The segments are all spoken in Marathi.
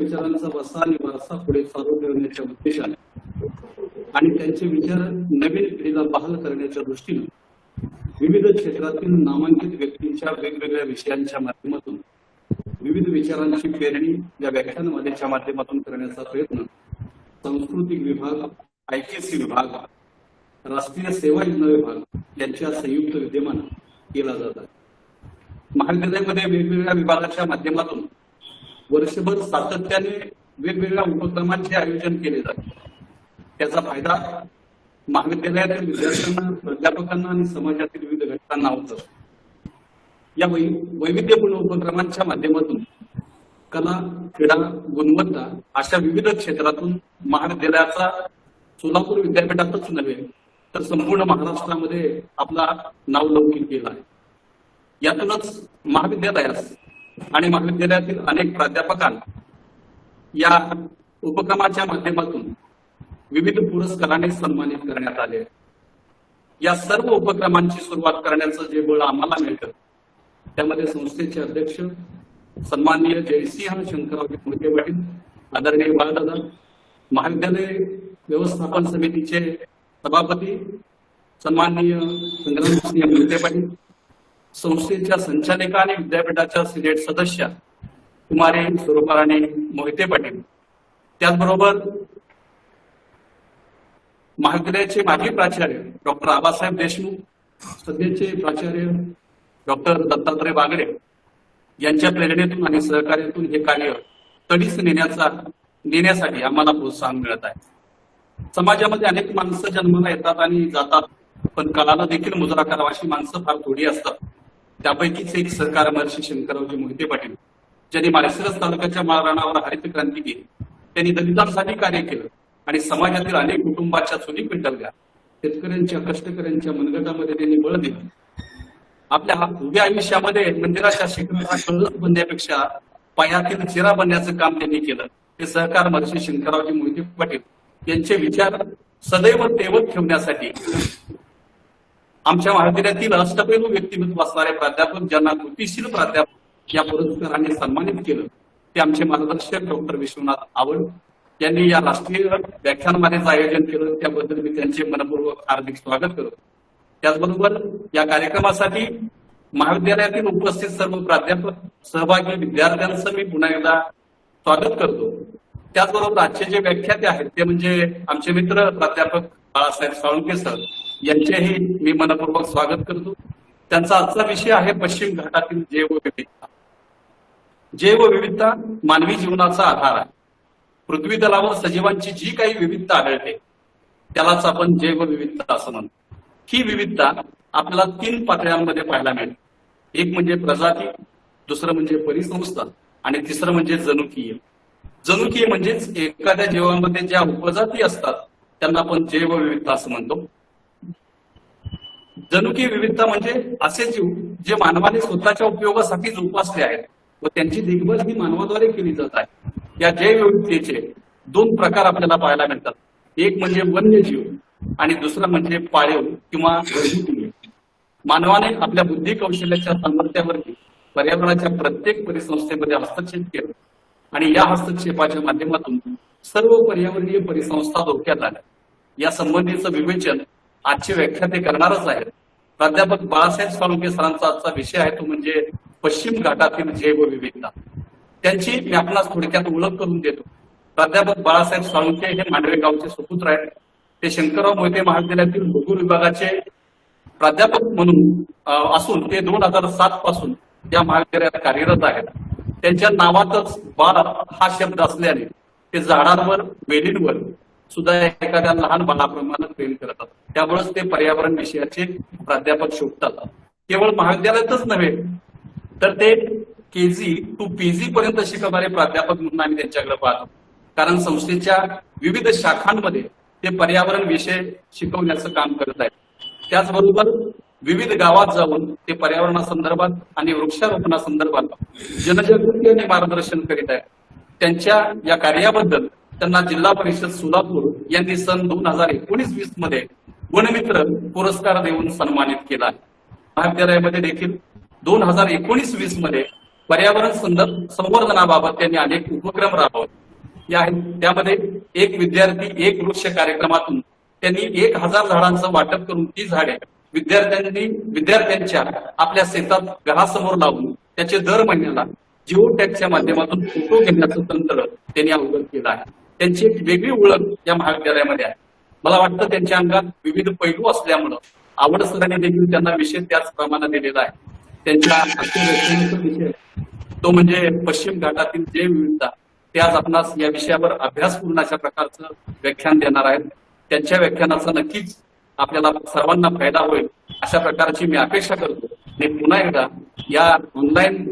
विचारांचा वसा आणि वारसा पुढे चालू ठेवण्याच्या उद्देशाने आणि त्यांचे विचार नवीन पिढीला बहाल करण्याच्या दृष्टीने विविध क्षेत्रातील नामांकित व्यक्तींच्या वेगवेगळ्या विषयांच्या माध्यमातून विविध विचारांची पेरणी या व्याख्यानमालेच्या माध्यमातून करण्याचा प्रयत्न सांस्कृतिक विभाग, आयकेसी विभाग, राष्ट्रीय सेवा योजना विभाग यांच्या संयुक्त विद्यमाने केला जात आहे. महाविद्यालयामध्ये वेगवेगळ्या विभागाच्या माध्यमातून वर्षभर सातत्याने वेगवेगळ्या उपक्रमांचे आयोजन केले जाते. त्याचा फायदा महाविद्यालयातील विद्यार्थ्यांना, प्राध्यापकांना आणि समाजातील विविध घटकांना होतो. या वैविध्यपूर्ण उपक्रमांच्या माध्यमातून कला, क्रीडा, गुणवत्ता अशा विविध क्षेत्रातून महाविद्यालयाचा सोलापूर विद्यापीठातच नव्हे तर संपूर्ण महाराष्ट्रामध्ये आपला नावलौकिक केला आहे. यातूनच महाविद्यालयास आणि महाविद्यालयातील अनेक प्राध्यापकांना या उपक्रमाच्या माध्यमातून विविध पुरस्काराने सन्मानित करण्यात आले. या सर्व उपक्रमांची सुरुवात करण्याचं जे बळ आम्हाला मिळतं त्यामध्ये संस्थेचे अध्यक्ष सन्माननीय जयसिंह शंकरराव मोहिते पाटील, आदरणीय बाळदादा, महाविद्यालय व्यवस्थापन समितीचे सभापती सन्माननीय संग्रामसिंह मोहिते पाटील, संस्थेच्या संचालिका आणि विद्यापीठाच्या सिनेट सदस्य कुमारी स्वरूपाराणी मोहिते पाटील, त्याचबरोबर महाविद्यालयाचे माजी प्राचार्य डॉक्टर आबासाहेब देशमुख, सध्याचे प्राचार्य डॉक्टर दत्तात्रय बागडे यांच्या प्रेरणेतून आणि सहकार्यातून हे कार्य तडीस नेण्यासाठी आम्हाला प्रोत्साहन मिळत आहे. समाजामध्ये अनेक माणसं जन्माला येतात आणि जातात, पण काळाला देखील मुजरा करावा अशी माणसं फार थोडी असतात. त्यापैकीच एक सहकार महर्षी शंकररावजी मोहिते पाटील, ज्यांनी माळशिरस तालुक्याच्या माळरानावर हरित क्रांती केली. त्यांनी दलितांसाठी कार्य केलं आणि समाजातील अनेक कुटुंबाच्या चुली पेटवल्या. शेतकऱ्यांच्या, कष्टकऱ्यांच्या मनगटामध्ये त्यांनी बळ दिलं. आपल्या उभ्या आयुष्यामध्ये मंदिराच्या शिखराला कळस बनण्यापेक्षा पायातील चिरा बनण्याचं काम त्यांनी केलं. हे सहकार महर्षी शंकररावजी मोहिते पाटील यांचे विचार सदैव तेवत ठेवण्यासाठी आमच्या महाविद्यालयातील अष्टपैलू व्यक्तिमत्व असणारे प्राध्यापक, ज्यांना कृतिशील प्राध्यापक या पुरस्काराने सन्मानित केलं, ते आमचे मार्गदर्शक डॉक्टर विश्वनाथ आवड यांनी या राष्ट्रीय व्याख्यानमालेचं आयोजन केलं. त्याबद्दल मी त्यांचे मनपूर्वक हार्दिक स्वागत करतो. त्याचबरोबर या कार्यक्रमासाठी महाविद्यालयातील उपस्थित सर्व प्राध्यापक, सहभागी विद्यार्थ्यांचं मी पुन्हा एकदा स्वागत करतो. त्याचबरोबर आजचे जे व्याख्याते आहेत ते म्हणजे आमचे मित्र प्राध्यापक बाळासाहेब साळुंके सर यांचेही मी मनपूर्वक स्वागत करतो. त्यांचा आजचा विषय आहे पश्चिम घाटातील जैवविविधता. जैवविविधता मानवी जीवनाचा आधार आहे. पृथ्वी तलावर सजीवांची जी काही विविधता आढळते त्यालाच आपण जैवविविधता असं म्हणतो. ही विविधता आपल्याला 3 पातळ्यांमध्ये पाहायला मिळते. एक म्हणजे प्रजाती, दुसरं म्हणजे परिसंस्था आणि तिसरं म्हणजे जनुकीय. जनुकीय म्हणजेच एखाद्या जीवामध्ये ज्या उपजाती असतात त्यांना आपण जैवविविधता असं म्हणतो. जनुकीय विविधता म्हणजे असे जीव जे मानवाने स्वतःच्या उपयोगासाठी जोपासले आहेत व त्यांची देखभाल ही मानवाद्वारे केली जात आहे. या जैवविविधतेचे 2 प्रकार आपल्याला पाहायला मिळतात. एक म्हणजे वन्यजीव आणि दुसरा म्हणजे पाळीव किंवा घरगुती. मानवाने आपल्या बुद्धी कौशल्याच्या सामर्थ्यावरती पर्यावरणाच्या प्रत्येक परिसंस्थेमध्ये हस्तक्षेप केला आणि या हस्तक्षेपाच्या माध्यमातून सर्व पर्यावरणीय परिसंस्था धोक्यात आल्या. या संबंधीचं विवेचन आजचे व्याख्याते करणारच आहेत. प्राध्यापक बाळासाहेब साळुंके सरांचा आजचा विषय आहे तो म्हणजे पश्चिम घाटातील जैवविविधता. त्यांची मी आपणास थोडक्यात ओळख करून देतो. प्राध्यापक बाळासाहेब साळुंके हे मांडवे गावचे सुपुत्र आहेत. ते शंकरराव मोहिते महाविद्यालयातील भूगोल विभागाचे प्राध्यापक म्हणून असून ते 2007 पासून या महाविद्यालयात कार्यरत आहेत. त्यांच्या नावातच बाळ हा शब्द असल्याने ते झाडांवर, वेलींवर सुद्धा एखाद्या लहान बाळाप्रमाणे प्रेम करतात. त्यामुळेच ते पर्यावरण विषयाचे प्राध्यापक शोधतात. केवळ महाविद्यालयातच नव्हे तर ते KG to PG पर्यंत शिकवणारे प्राध्यापक म्हणून आम्ही त्यांच्याकडे पाहतो. कारण संस्थेच्या विविध शाखांमध्ये ते पर्यावरण विषय शिकवण्याचं काम करत आहेत. त्याचबरोबर विविध गावात जाऊन ते पर्यावरणासंदर्भात आणि वृक्षारोपणासंदर्भात जनजागृती आणि मार्गदर्शन करीत आहेत. त्यांच्या या कार्याबद्दल त्यांना जिल्हा परिषद सोलापूर यांनी सन 2019-20 मध्ये वनमित्र पुरस्कार देऊन सन्मानित केला आहे. महाविद्यालयामध्ये देखील 2019-20 मध्ये पर्यावरण संवर्धनाबाबत त्यांनी अनेक उपक्रम राबवले आहेत. त्यामध्ये एक विद्यार्थी एक वृक्ष कार्यक्रमातून त्यांनी 1000 झाडांचं वाटप करून ती झाडे विद्यार्थ्यांच्या आपल्या शेतात घरासमोर लावून त्याचे दर महिन्याला जिओ टॅगच्या माध्यमातून फोटो घेण्याचं तंत्र त्यांनी अवगत केलं आहे. त्यांची एक वेगळी ओळख या महाविद्यालयामध्ये आहे. मला वाटतं त्यांच्या अंगात विविध पैलू असल्यामुळं आवड सरांनी देखील त्यांना विषय त्याच प्रमाणात दिलेला आहे. त्यांच्या विषय तो म्हणजे पश्चिम घाटातील जैवविविधता. ते आज आपणास या विषयावर अभ्यासपूर्ण अशा प्रकारचं व्याख्यान देणार आहेत. त्यांच्या व्याख्यानाचा नक्कीच आपल्याला सर्वांना फायदा होईल अशा प्रकारची मी अपेक्षा करतो. आणि पुन्हा एकदा या ऑनलाईन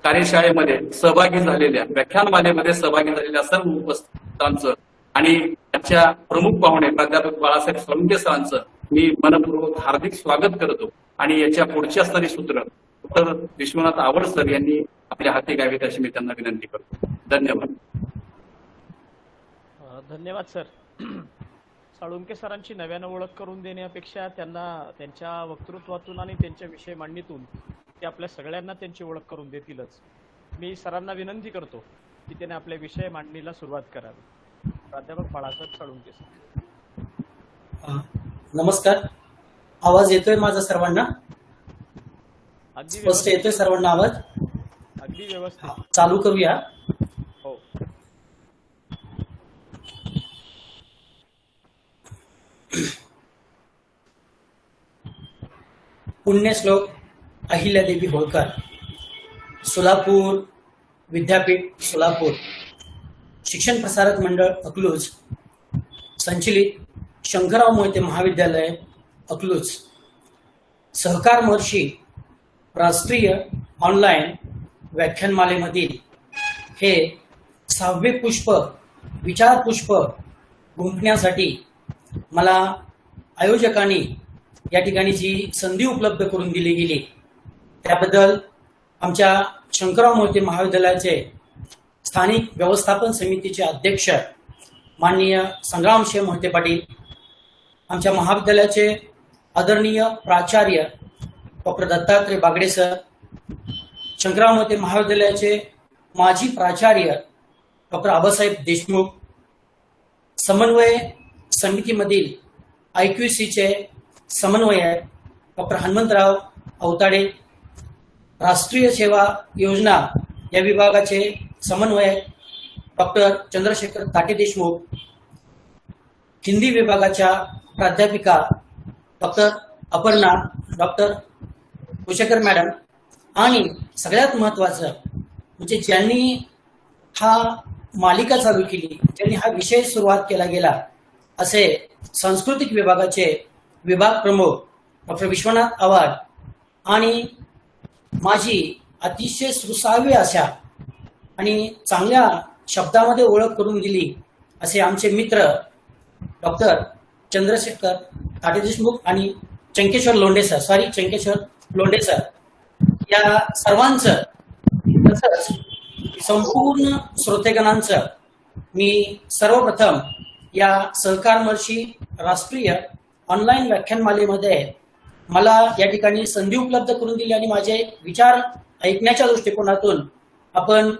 कार्यशाळेमध्ये सहभागी झालेल्या व्याख्यानमालेमध्ये सहभागी झालेल्या सर्व उपस्थितांचं आणि त्याच्या प्रमुख पाहुणे प्राध्यापक बाळासाहेब सोळंके सरांचं मी मनपूर्वक हार्दिक स्वागत करतो. आणि याच्या पुढची असणारी सूत्र डॉक्टर विश्वनाथ आवड सर यांनी आपल्या हाती घ्यावीत अशी मी त्यांना विनंती करतो. धन्यवाद. धन्यवाद सर. साळुंके सरांची नव्यानं ओळख करून देण्यापेक्षा त्यांना त्यांच्या वक्तृत्वातून आणि त्यांच्या विषय मांडणीतून ते आपल्या सगळ्यांना त्यांची ओळख करून देतीलच. मी सरांना विनंती करतो की त्याने आपल्या विषय मांडणीला सुरुवात करावी. प्राध्यापक बाळासाहेब साळुंके सर. नमस्कार. आवाज येतोय माझा सर्वांना? अगदी स्पष्ट येतोय सर्वांना आवाज? अगदी व्यवस्थित. चालू करूया. हो. पुण्यश्लोक अहिल्यादेवी होळकर, सोलापूर विद्यापीठ सोलापूर, शिक्षण प्रसारक मंडळ अकलूज, संचलित शंकरराव मोहिते महाविद्यालय अकलूज, सहकार महर्षी राष्ट्रीय ऑनलाईन व्याख्यानमालेमधील हे 6वे पुष्प विचार पुष्प गुंफण्यासाठी मला आयोजकांनी या ठिकाणी जी संधी उपलब्ध करून दिली गेली त्याबद्दल आमच्या शंकरराव मोहिते महाविद्यालयाचे स्थानिक व्यवस्थापन समितीचे अध्यक्ष माननीय संग्रामसिंह मोहिते पाटील, आमच्या महाविद्यालयाचे आदरणीय प्राचार्य डॉक्टर दत्तात्रय बागडे सर, शंकरराव मोहिते महाविद्यालयाचे माजी प्राचार्य डॉक्टर आबासाहेब देशमुख, समन्वय समितीमधील IQCचे समन्वयक डॉक्टर हनुमंतराव अवताडे, राष्ट्रीय सेवा योजना या विभागाचे समन्वयक डॉक्टर चंद्रशेखर ताटे देशमुख, हिंदी विभागाच्या प्राध्यापिका डॉक्टर अपर्णा, डॉक्टर कुशेकर मॅडम आणि सगळ्यात महत्वाचं म्हणजे ज्यांनी हा मालिका चालू केली, ज्यांनी हा विषय सुरुवात केला गेला असे सांस्कृतिक विभागाचे विभाग प्रमुख डॉक्टर विश्वनाथ आवाड आणि माझी अतिशय सुसाव्य अशा आणि चांगल्या शब्दामध्ये ओळख करून दिली असे आमचे मित्र डॉक्टर चंद्रशेखर ताटे देशमुख आणि चंकेश्वर लोंढे सर या सर्वांचं तसंच संपूर्ण श्रोतेगणांचं मी सर्वप्रथम या सहकार महर्षी राष्ट्रीय ऑनलाईन व्याख्यानमालेमध्ये मला या ठिकाणी संधी उपलब्ध करून दिली आणि माझे विचार ऐकण्याच्या दृष्टिकोनातून आपण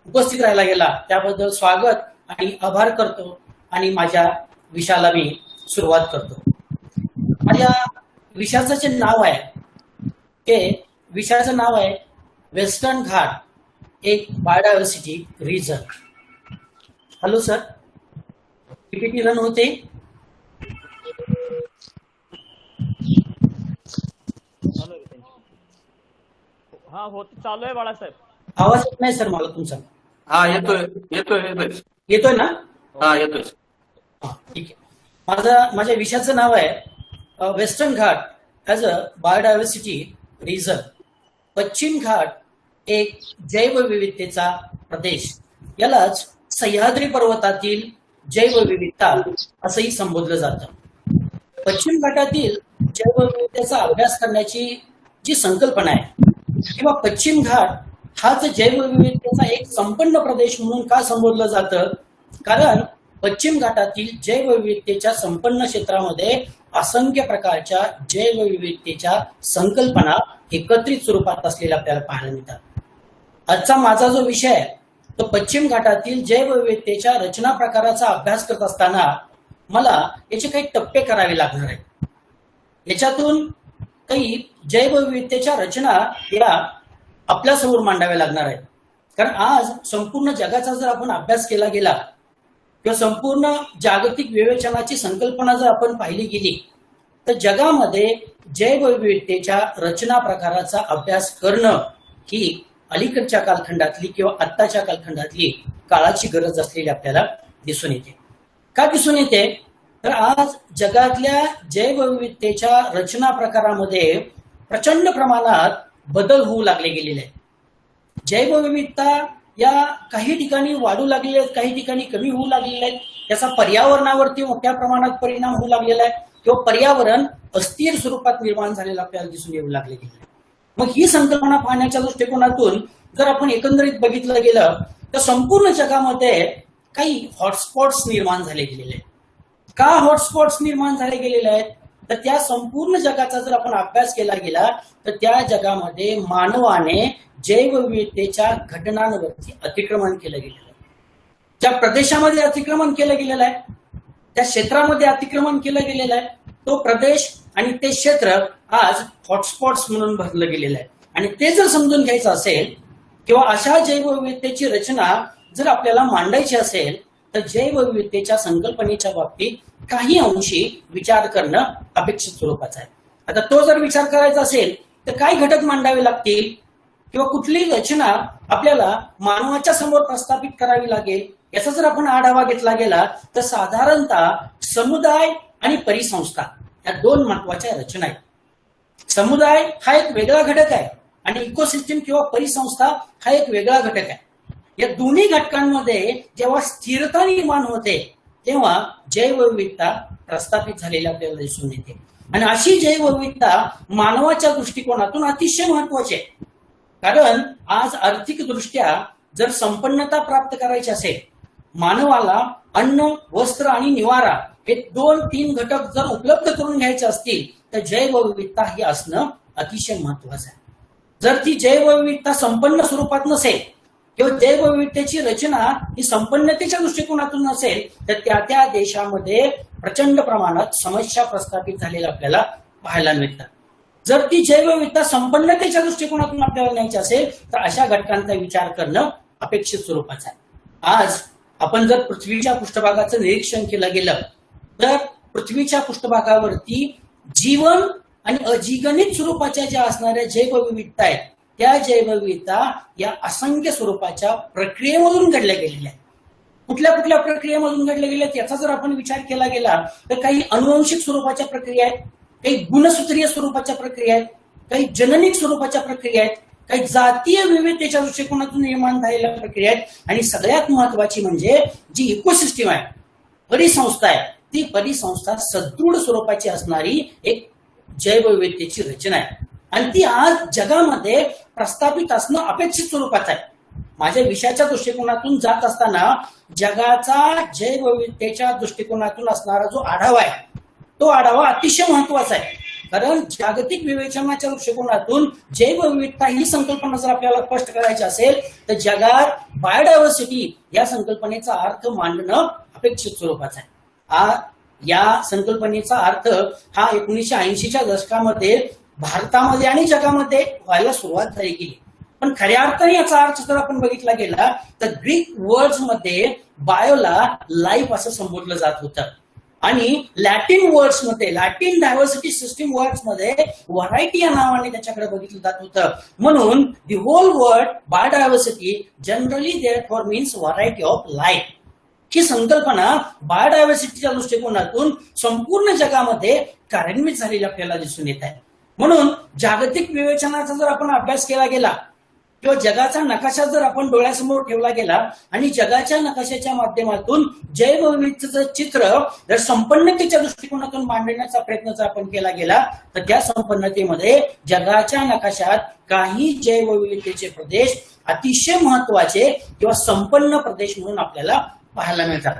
उपस्थित राहायला गेला त्याबद्दल स्वागत आणि आभार करतो आणि माझ्या विषयाला मी सुरुवात करतो. माझ्या विषयाचं जे नाव आहे ते विषयाचं नाव आहे वेस्टर्न घाट एक biodiversity region. Hello sir, PPT run होते? हा होत चालू आहे बाळासाहेब. आवाज येत नाही सर मला तुमचा? हा येतोय येतोय ना? हा येतोय. ठीक आहे. माझ्या विषयाचं नाव आहे Western Ghat as a biodiversity region. Pashchim Ghat एक जैवविविधतेचा प्रदेश, यालाच सह्याद्री पर्वतातील जैवविविधता असंही संबोधलं जातं. पश्चिम घाटातील जैवविविधतेचा अभ्यास करण्याची जी संकल्पना आहे किंवा पश्चिम घाट हाच जैवविविधतेचा एक संपन्न प्रदेश म्हणून का संबोधलं जातं? कारण पश्चिम घाटातील जैवविविधतेच्या संपन्न क्षेत्रामध्ये असंख्य प्रकारच्या जैवविविधतेच्या संकल्पना एकत्रित स्वरूपात असलेल्या आपल्याला पाहायला मिळतात. आजचा माझा जो विषय आहे तो पश्चिम घाटातील जैवविविधतेच्या रचना प्रकाराचा अभ्यास करत असताना मला याचे काही टप्पे करावे लागणार आहेत. याच्यातून काही जैवविविधतेच्या रचना या आपल्यासमोर मांडाव्या लागणार आहेत. कारण आज संपूर्ण जगाचा जर आपण अभ्यास केला गेला किंवा संपूर्ण जागतिक विवेचनाची संकल्पना जर आपण पाहिली गेली तर जगामध्ये जैवविविधतेच्या रचना प्रकाराचा अभ्यास करणं ही अलीकडच्या कालखंडातली किंवा आत्ताच्या कालखंडातली काळाची गरज असलेली आपल्याला दिसून येते. का दिसून येते तर आज जगातल्या जैवविविधतेच्या रचना प्रकारामध्ये प्रचंड प्रमाणात बदल होऊ लागले गेलेले आहेत. जैवविविधता या काही ठिकाणी वाढू लागलेल्या आहेत, काही ठिकाणी कमी होऊ लागलेल्या आहेत. त्याचा पर्यावरणावरती मोठ्या प्रमाणात परिणाम होऊ लागलेला आहे किंवा पर्यावरण अस्थिर स्वरूपात निर्माण झालेलं आपल्याला दिसून येऊ लागले गेले. मग ही संकल्पना पाहण्याच्या दृष्टिकोनातून जर आपण एकंदरीत बघितलं गेलं तर संपूर्ण जगामध्ये काही हॉटस्पॉट्स निर्माण झाले गेलेले आहेत. का हॉटस्पॉट्स निर्माण झाले गेलेले आहेत तर त्या संपूर्ण जगाचा जर आपण अभ्यास केला गेला तर त्या जगामध्ये मानवाने जैवविविधतेच्या घटनांवरती अतिक्रमण केलं गेलेलं आहे. ज्या प्रदेशामध्ये अतिक्रमण केलं गेलेलं आहे त्या क्षेत्रामध्ये अतिक्रमण केलं गेलेलं आहे तो प्रदेश आणि ते क्षेत्र आज हॉटस्पॉट्स म्हणून भरलं गेलेलं आहे. आणि ते जर समजून घ्यायचं असेल किंवा अशा जैवविविधतेची रचना जर आपल्याला मांडायची असेल तर जैवविविधतेच्या संकल्पनेच्या बाबतीत काही अंशी विचार करणं अपेक्षित स्वरूपाचं आहे. आता तो जर विचार करायचा असेल तर काय घटक मांडावे लागतील किंवा कुठली रचना आपल्याला मानवाच्या समोर प्रस्थापित करावी लागेल याचा जर आपण आढावा घेतला गेला तर साधारणतः समुदाय आणि परिसंस्था या दोन महत्वाच्या रचना आहेत. समुदाय हा एक वेगळा घटक आहे आणि इकोसिस्टीम किंवा परिसंस्था हा एक वेगळा घटक आहे. या दोन्ही घटकांमध्ये जेव्हा स्थिरता निर्माण होते तेव्हा जैवविविधता प्रस्थापित झालेली आपल्याला दिसून येते. आणि अशी जैवविविधता मानवाच्या दृष्टिकोनातून अतिशय महत्वाची आहे. कारण आज आर्थिकदृष्ट्या जर संपन्नता प्राप्त करायची असेल मानवाला अन्न वस्त्र आणि निवारा हे 2-3 घटक जर उपलब्ध करून घ्यायचे असतील तर जैवविविधता ही असणं अतिशय महत्वाचं आहे. जर ती जैवविविधता संपन्न स्वरूपात नसेल किंवा जैवविविधतेची रचना ही संपन्नतेच्या दृष्टिकोनातून नसेल तर त्या देशामध्ये प्रचंड प्रमाणात समस्या प्रस्थापित झालेल्या आपल्याला पाहायला मिळतात. जर ती जैवविविधता संपन्नतेच्या दृष्टिकोनातून आपल्याला न्यायची असेल तर अशा घटकांचा विचार करणं अपेक्षित स्वरूपाचं आहे. आज आपण जर पृथ्वीच्या पृष्ठभागाचं निरीक्षण केलं गेलं तर पृथ्वीच्या पृष्ठभागावरती जीवन आणि अजीगणित स्वरूपाच्या ज्या असणाऱ्या जैवविविधता आहेत त्या जैवविविधता या असंख्य स्वरूपाच्या प्रक्रियेमधून घडल्या गेलेल्या आहेत. कुठल्या कुठल्या प्रक्रियेमधून घडल्या गेल्या याचा जर आपण विचार केला गेला तर काही अनुवंशिक स्वरूपाच्या प्रक्रिया आहेत, काही गुणसूत्रीय स्वरूपाच्या प्रक्रिया आहेत, काही जननिक स्वरूपाच्या प्रक्रिया आहेत, काही जातीय विविधतेच्या दृष्टिकोनातून निर्माण झालेल्या प्रक्रिया आहेत आणि सगळ्यात महत्वाची म्हणजे जी इकोसिस्टीम आहे परिसंस्था आहे ती परिसंस्था सदृढ स्वरूपाची असणारी एक जैवविविधतेची रचना आहे आणि ती आज जगामध्ये प्रस्थापित असणं अपेक्षित स्वरूपाचं आहे. माझ्या विषयाच्या दृष्टिकोनातून जात असताना जगाचा जैवविविधतेच्या दृष्टिकोनातून असणारा जो आढावा आहे तो आढावा अतिशय महत्वाचा आहे. कारण जागतिक विवेचनाच्या दृष्टिकोनातून जैवविविधता ही संकल्पना जर आपल्याला स्पष्ट करायची असेल तर जगात बायोडायव्हर्सिटी या संकल्पनेचा अर्थ मांडणं अपेक्षित स्वरूपाचा आहे. या संकल्पनेचा अर्थ हा 1980च्या दशकामध्ये भारतामध्ये आणि जगामध्ये व्हायला सुरुवात झाली गेली. पण खऱ्या अर्थाने याचा अर्थ जर आपण बघितला गेला तर ग्रीक वर्ड्स मध्ये बायोला लाईफ असं संबोधलं जात होतं आणि लॅटिन वर्ड्स मध्ये लॅटिन डायव्हर्सिटी सिस्टीम वर्ड्स मध्ये व्हरायटी या नावाने त्याच्याकडे बघितलं जात होतं. म्हणून the whole word biodiversity generally therefore means variety of life ही संकल्पना बायोडायव्हर्सिटीच्या दृष्टिकोनातून संपूर्ण जगामध्ये कार्यान्वित झालेली आपल्याला दिसून येत आहे. म्हणून जागतिक विवेचनाचा जर आपण अभ्यास केला गेला किंवा जगाचा नकाशा जर आपण डोळ्यासमोर ठेवला गेला आणि जगाच्या नकाशाच्या माध्यमातून जैवविविधतेचं चित्र जर संपन्नतेच्या दृष्टिकोनातून मांडण्याचा प्रयत्न जर आपण केला गेला तर त्या संपन्नतेमध्ये जगाच्या नकाशात काही जैवविविधतेचे प्रदेश अतिशय महत्वाचे किंवा संपन्न प्रदेश म्हणून आपल्याला पाहायला मिळतात.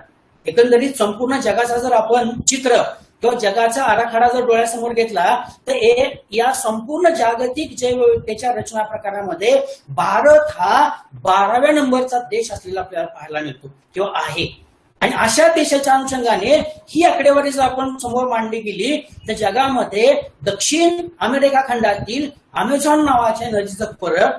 एकंदरीत संपूर्ण जगाचा जर आपण चित्र किंवा जगाचा आराखडा जर डोळ्यासमोर घेतला तर या संपूर्ण जागतिक जैवविविधतेच्या रचना प्रकारामध्ये भारत हा 12व्या नंबरचा देश असलेला आपल्याला पाहायला मिळतो किंवा आहे. आणि अशा देशाच्या अनुषंगाने ही आकडेवारी जर आपण समोर मांडली गेली तर जगामध्ये दक्षिण अमेरिका खंडातील अमेझॉन नावाच्या नदीचं खोरं,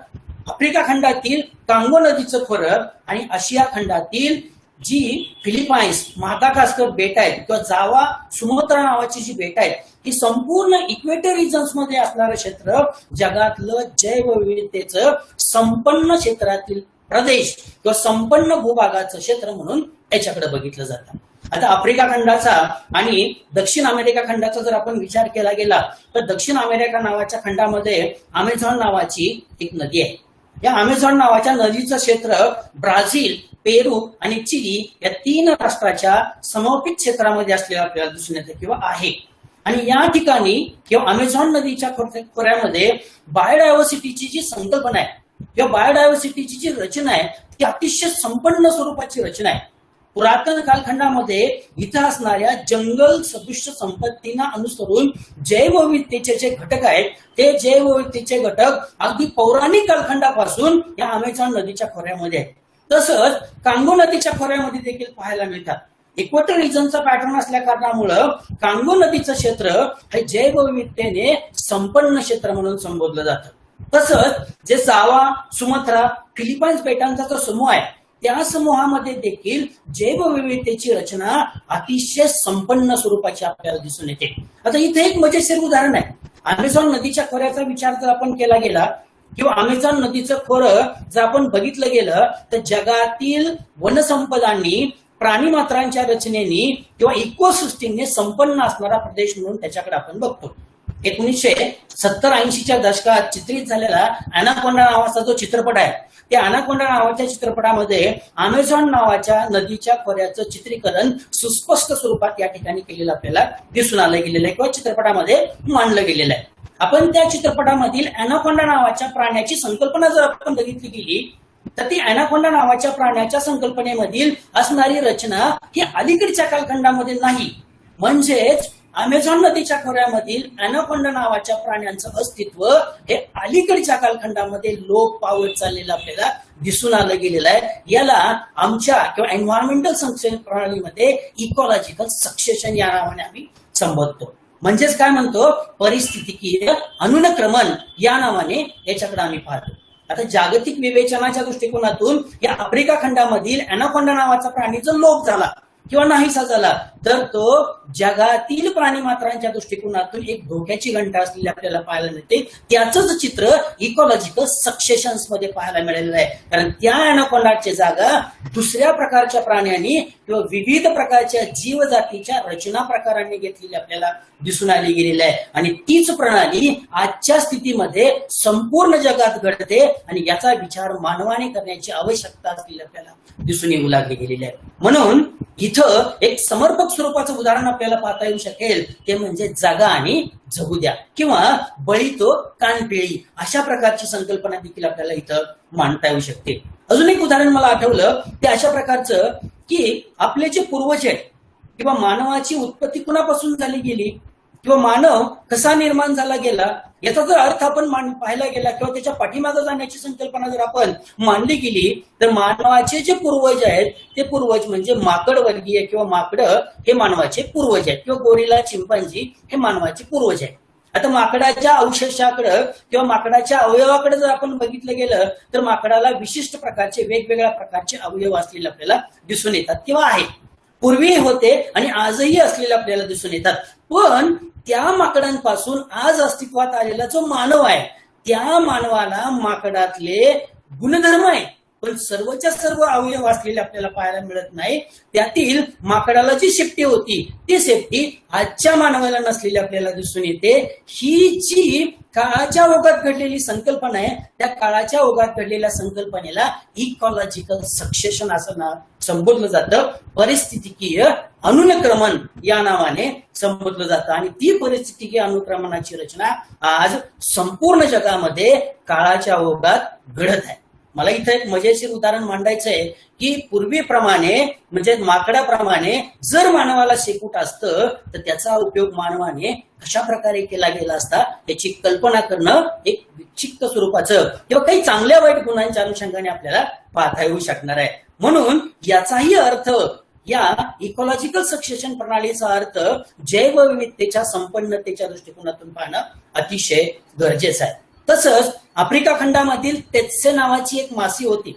आफ्रिका खंडातील कांगो नदीचं खोरं आणि आशिया खंडातील जी फिलिपाईन्स, मादागास्कर बेट आहेत किंवा जावा सुमात्रा नावाची जी बेट आहेत ही संपूर्ण इक्वेटर रिजन्स मध्ये असणारं क्षेत्र जगातलं जैवविविधतेचं संपन्न क्षेत्रातील प्रदेश किंवा संपन्न भूभागाचं क्षेत्र म्हणून याच्याकडे बघितलं जातं. आता आफ्रिका खंडाचा आणि दक्षिण अमेरिका खंडाचा जर आपण विचार केला गेला तर दक्षिण अमेरिका नावाच्या खंडामध्ये अमेझॉन नावाची एक नदी आहे. या अमेझॉन नावाच्या नदीचं क्षेत्र ब्राझील, पेरू आणि चिली या 3 राष्ट्राच्या समर्पित क्षेत्रामध्ये असलेलं आपल्याला दिसून येतं किंवा आहे. आणि या ठिकाणी किंवा अमेझॉन नदीच्या खोऱ्यामध्ये बायोडायव्हर्सिटीची जी संकल्पना आहे किंवा बायोडायव्हर्सिटीची जी रचना आहे ती अतिशय संपन्न स्वरूपाची रचना आहे. पुरातन कालखंडामध्ये इथं असणाऱ्या जंगल सदृश्य संपत्तींना अनुसरून जैवविविधतेचे जे घटक आहेत ते जैवविविधतेचे घटक अगदी पौराणिक कालखंडापासून या अमेझॉन नदीच्या खोऱ्यामध्ये आहेत. तसंच कांगो नदीच्या खोऱ्यामध्ये देखील पाहायला मिळतात. इक्वेटर रिजनचा पॅटर्न असल्या कारणामुळं कांगो नदीचं क्षेत्र हे जैवविविधतेने संपन्न क्षेत्र म्हणून संबोधलं जातं. तसंच जे जावा, सुमात्रा, फिलिपाईन्स बेटांचा जो समूह आहे त्या समूहामध्ये देखील जैवविविधतेची रचना अतिशय संपन्न स्वरूपाची आपल्याला दिसून येते. आता इथे एक मजेशीर उदाहरण आहे. अमेझॉन नदीच्या खोऱ्याचा विचार जर आपण केला गेला किंवा अमेझॉन नदीचं खोरं जर आपण बघितलं गेलं तर जगातील वनसंपदांनी, प्राणीमात्रांच्या रचनेनी किंवा इकोसिस्टीमने संपन्न असणारा प्रदेश म्हणून त्याच्याकडे आपण बघतो. 1970-80च्या दशकात चित्रित झालेला अनाकोंडा नावाचा जो चित्रपट आहे त्या अनाकोंडा नावाच्या चित्रपटामध्ये अमेझॉन नावाच्या नदीच्या खोऱ्याचं चित्रीकरण सुस्पष्ट स्वरूपात या ठिकाणी केलेलं आपल्याला दिसून आलं गेलेलं आहे किंवा चित्रपटामध्ये मांडलं गेलेलं आहे. आपण त्या चित्रपटामधील अनाकोंडा नावाच्या प्राण्याची संकल्पना जर आपण बघितली गेली तर ती अनाकोंडा नावाच्या प्राण्याच्या संकल्पनेमधील असणारी रचना ही अलीकडच्या कालखंडामध्ये नाही. म्हणजेच अमेझॉन नदीच्या खोऱ्यामधील अनाकोंडा नावाच्या प्राण्यांचं अस्तित्व हे अलीकडच्या कालखंडामध्ये लोप पावत चाललेलं आपल्याला दिसून आलं गेलेलं आहे. याला आमच्या किंवा एन्व्हायरमेंटल संरक्षण प्रणालीमध्ये इकॉलॉजिकल सक्सेशन या नावाने आम्ही संबोधतो. म्हणजेच काय म्हणतो, परिस्थितिकीय अनुक्रमण या नावाने याच्याकडे आम्ही पाहतो. आता जागतिक विवेचनाच्या दृष्टिकोनातून या आफ्रिका खंडामधील अनाकोंडा नावाचा प्राणी जर लोप झाला किंवा नाहीसा झाला तर तो जगातील प्राणीमात्रांच्या दृष्टिकोनातून एक धोक्याची घंटा असलेली आपल्याला पाहायला मिळते. त्याचंच चित्र इकॉलॉजिकल सक्सेशन्स मध्ये पाहायला मिळालेलं आहे. कारण त्या अनाकोंडाची जागा दुसऱ्या प्रकारच्या प्राण्यांनी किंवा विविध प्रकारच्या जीवजातीच्या रचना प्रकारांनी घेतलेली आपल्याला दिसून आली गेलेली आहे. आणि तीच प्रणाली आजच्या स्थितीमध्ये संपूर्ण जगात घडते आणि याचा विचार मानवाने करण्याची आवश्यकता असलेली आपल्याला दिसून येऊ लागली गेलेली आहे. म्हणून इथं एक समर्पक स्वरूपाचं उदाहरण आपल्याला पाहता येऊ शकेल ते म्हणजे जागा आणि जगू द्या किंवा बळी तो कानपिळी अशा प्रकारची संकल्पना देखील आपल्याला इथं मांडता येऊ शकते. अजून एक उदाहरण मला आठवलं ते अशा प्रकारचं की आपले जे पूर्वज आहेत किंवा मानवाची उत्पत्ती कुणापासून झाली गेली किंवा मानव कसा निर्माण झाला गेला याचा जर अर्थ आपण पाहायला गेला किंवा त्याच्या पाठीमागे जाण्याची संकल्पना जर आपण मांडली गेली तर मानवाचे जे पूर्वज आहेत ते पूर्वज म्हणजे माकड वर्गीय किंवा माकडं हे मानवाचे पूर्वज आहेत किंवा गोरिला, चिंपांजी हे मानवाचे पूर्वज आहेत. आता माकडाच्या अवशेषाकडे किंवा माकडाच्या अवयवाकडे जर आपण बघितलं गेलं तर माकडाला विशिष्ट प्रकारचे वेगवेगळ्या प्रकारचे अवयव असलेले आपल्याला दिसून येतात किंवा आहे. पूर्वी होते आणि आजही असलेले आपल्याला दिसून येतात. पण त्या माकडांपासून आज अस्तित्वात आलेला जो मानव आहे त्या मानवाला माकडातले गुणधर्म आहे पण सर्वच्या सर्व अवयव असलेले आपल्याला पाहायला मिळत नाही. त्यातील माकडाला जी शेपटी होती ती शेपटी आजच्या मानवाला नसलेली आपल्याला दिसून येते. ही जी काळाच्या ओघात घडलेली संकल्पना आहे त्या काळाच्या ओघात घडलेल्या संकल्पनेला इकॉलॉजिकल सक्सेशन असं संबोधलं जातं. परिस्थितिकीय अनुक्रमण या नावाने संबोधलं जातं आणि ती परिस्थितिकीय अनुक्रमणाची रचना आज संपूर्ण जगामध्ये काळाच्या ओघात घडत आहे. मला इथं एक मजेशीर उदाहरण मांडायचं आहे की पूर्वीप्रमाणे म्हणजे माकडाप्रमाणे जर मानवाला शेपूट असतं तर त्याचा उपयोग मानवाने कशा प्रकारे केला गेला असता याची कल्पना करणं एक विक्षिप्त स्वरूपाचं किंवा काही चांगल्या वाईट गुणांच्या अनुषंगाने आपल्याला पाहता येऊ शकणार आहे. म्हणून याचाही अर्थ या इकॉलॉजिकल सक्सेशन प्रणालीचा अर्थ जैवविविधतेच्या संपन्नतेच्या दृष्टिकोनातून पाहणं अतिशय गरजेचं आहे. तसंच आफ्रिका खंडामधील तेत्से नावाची एक मासी होती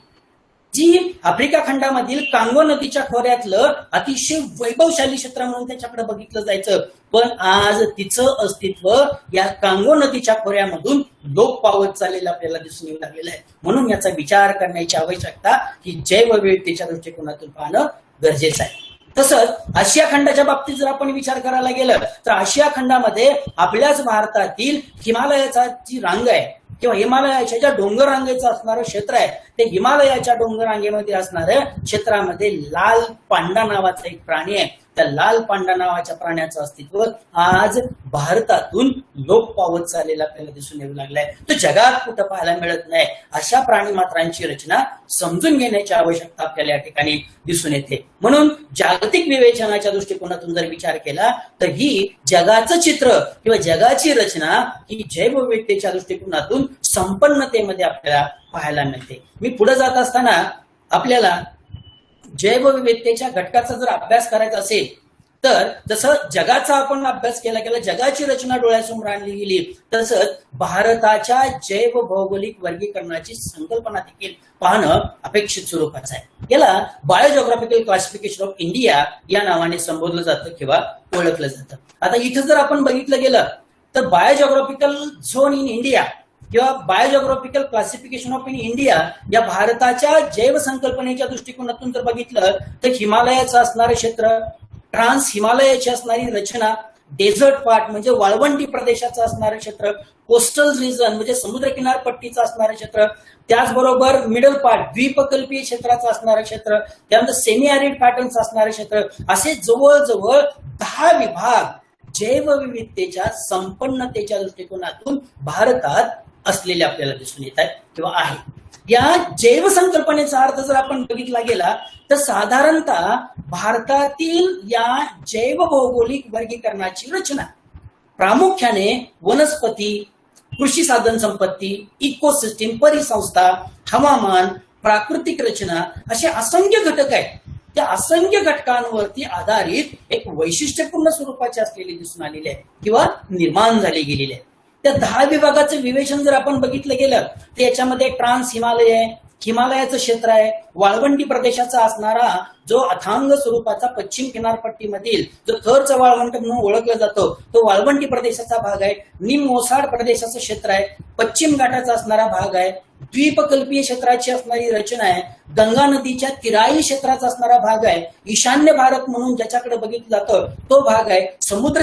जी आफ्रिका खंडामधील कांगो नदीच्या खोऱ्यातलं अतिशय वैभवशाली क्षेत्र म्हणून त्याच्याकडे बघितलं जायचं. पण आज तिचं अस्तित्व या कांगो नदीच्या खोऱ्यामधून लोप पावत चाललेलं आपल्याला दिसून येऊ लागलेलं आहे. म्हणून याचा विचार करण्याची आवश्यकता ही जैवविविधतेच्या दृष्टिकोनातून पाहणं गरजेचं आहे. तसंच आशिया खंडाच्या बाबतीत जर आपण विचार करायला गेलं तर आशिया खंडामध्ये आपल्याच भारतातील हिमालयाचा जी रांग आहे किंवा हिमालयाच्या ज्या डोंगर रांगेचं असणारं क्षेत्र आहे ते हिमालयाच्या डोंगर रांगेमध्ये असणाऱ्या क्षेत्रामध्ये लाल पांडा नावाचा एक प्राणी आहे. त्या लाल पांडा नावाच्या प्राण्याचं अस्तित्व आज भारतातून लोप पावत चाललेलं आपल्याला दिसून येऊ लागलाय. तो जगात कुठं पाहायला मिळत नाही. अशा प्राणी मात्रांची रचना समजून घेण्याची आवश्यकता आपल्याला या ठिकाणी दिसून येते. म्हणून जागतिक विवेचनाच्या दृष्टिकोनातून जर विचार केला तर ही जगाचं चित्र किंवा जगाची रचना ही जैवविविधतेच्या दृष्टिकोनातून संपन्नतेमध्ये आपल्याला पाहायला मिळते. मी पुढे जात असताना आपल्याला जैवविविधतेच्या घटकाचा जर अभ्यास करायचा असेल तर जसं जगाचा आपण अभ्यास केला गेला जगाची रचना डोळ्यासमोर आणली गेली तसंच भारताच्या जैव भौगोलिक वर्गीकरणाची संकल्पना देखील पाहणं अपेक्षित स्वरूपाचं आहे. याला बायोजॉग्राफिकल क्लासिफिकेशन ऑफ इंडिया या नावाने संबोधलं जातं किंवा ओळखलं जातं. आता इथं जर आपण बघितलं गेलं तर बायोजॉग्राफिकल झोन इन इंडिया किंवा बायोजॉग्राफिकल क्लासिफिकेशन ऑफ इन इंडिया या भारताच्या जैव संकल्पनेच्या दृष्टिकोनातून जर बघितलं तर हिमालयाचं असणारं क्षेत्र, ट्रान्स हिमालयाची असणारी रचना, डेझर्ट पार्ट म्हणजे वाळवंटी प्रदेशाचं असणारं क्षेत्र, कोस्टल रिजन म्हणजे समुद्र किनारपट्टीचं असणारं क्षेत्र, त्याचबरोबर मिडल पार्ट द्वीपकल्पीय क्षेत्राचं असणारं क्षेत्र, त्यानंतर सेमी ॲरिड पॅटर्न्स असणारं क्षेत्र, असे जवळजवळ 10 विभाग जैवविविधतेच्या संपन्नतेच्या दृष्टिकोनातून भारतात असलेले आपल्याला दिसून येत आहेत किंवा आहे. या जैव संकल्पनेचा अर्थ जर आपण बघितला गेला तर साधारणतः भारतातील या जैव भौगोलिक वर्गीकरणाची रचना प्रामुख्याने वनस्पती, कृषी साधन संपत्ती, इकोसिस्टीम, परिसंस्था, हवामान, प्राकृतिक रचना असे असंख्य घटक आहेत. त्या असंख्य घटकांवरती आधारित एक वैशिष्ट्यपूर्ण स्वरूपाचे असलेले दिसून आलेले आहे किंवा निर्माण झाले गेलेले आहे. त्या 10 विभागाचं विवेचन जर आपण बघितलं गेलं तर याच्यामध्ये ट्रान्स हिमालय आहे, हिमालयाचं क्षेत्र आहे, वाळवंटी प्रदेशाचा असणारा जो अथांग स्वरूपाचा पश्चिम किनारपट्टीमधील जो थरचा वाळवंट म्हणून ओळखला जातो तो वाळवंटी प्रदेशाचा भाग आहे, निम ओसाड प्रदेशाचं क्षेत्र आहे, पश्चिम घाटाचा असणारा भाग आहे, द्वीपकल्पीय क्षेत्राची असणारी रचना आहे, गंगा नदीच्या तिराई क्षेत्राचा असणारा भाग आहे, ईशान्य भारत म्हणून ज्याच्याकडे बघितलं जातं तो भाग आहे, समुद्र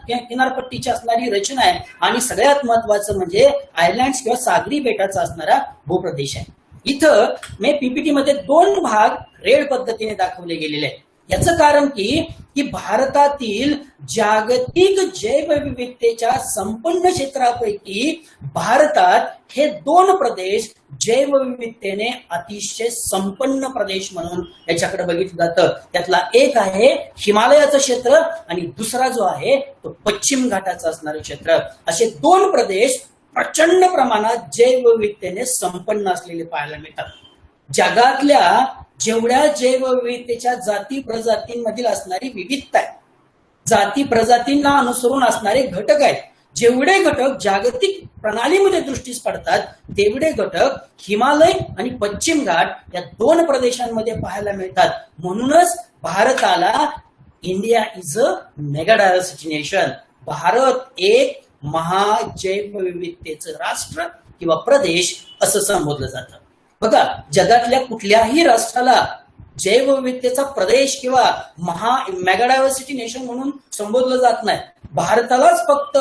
किनारपट्टीची असणारी रचना आहे आणि सगळ्यात महत्वाचं म्हणजे आयलँड्स किंवा सागरी बेटाचा असणारा भूप्रदेश आहे. इथं मी पीपीटी मध्ये 2 भाग रेड पद्धतीने दाखवले गेलेले आहेत. याचं कारण की भारतातील जागतिक जैवविविधतेच्या संपन्न क्षेत्रापैकी भारतात हे 2 प्रदेश जैवविविधतेने अतिशय संपन्न प्रदेश म्हणून याच्याकडे बघितलं जातं. त्यातला एक आहे हिमालयाचं क्षेत्र आणि दुसरा जो आहे तो पश्चिम घाटाचं असणारं क्षेत्र. असे 2 प्रदेश प्रचंड प्रमाणात जैवविविधतेने संपन्न असलेले पाहायला मिळतात. जगातल्या जेवढ्या जैवविविधतेच्या जाती प्रजातींमधील असणारी विविधता आहे, जाती प्रजातींना अनुसरून असणारे घटक आहेत, जेवढे घटक जागतिक प्रणालीमध्ये दृष्टीस पडतात तेवढे घटक हिमालय आणि पश्चिम घाट या 2 प्रदेशांमध्ये पाहायला मिळतात. म्हणूनच भारताला India is a mega diversity nation, Bharat एक महाजैवविविधतेचं राष्ट्र किंवा प्रदेश असं संबोधलं जातं. बघा जगातल्या कुठल्याही राष्ट्राला जैवविविधतेचा प्रदेश किंवा मेगा डायव्हर्सिटी नेशन म्हणून संबोधलं जात नाही. भारतालाच फक्त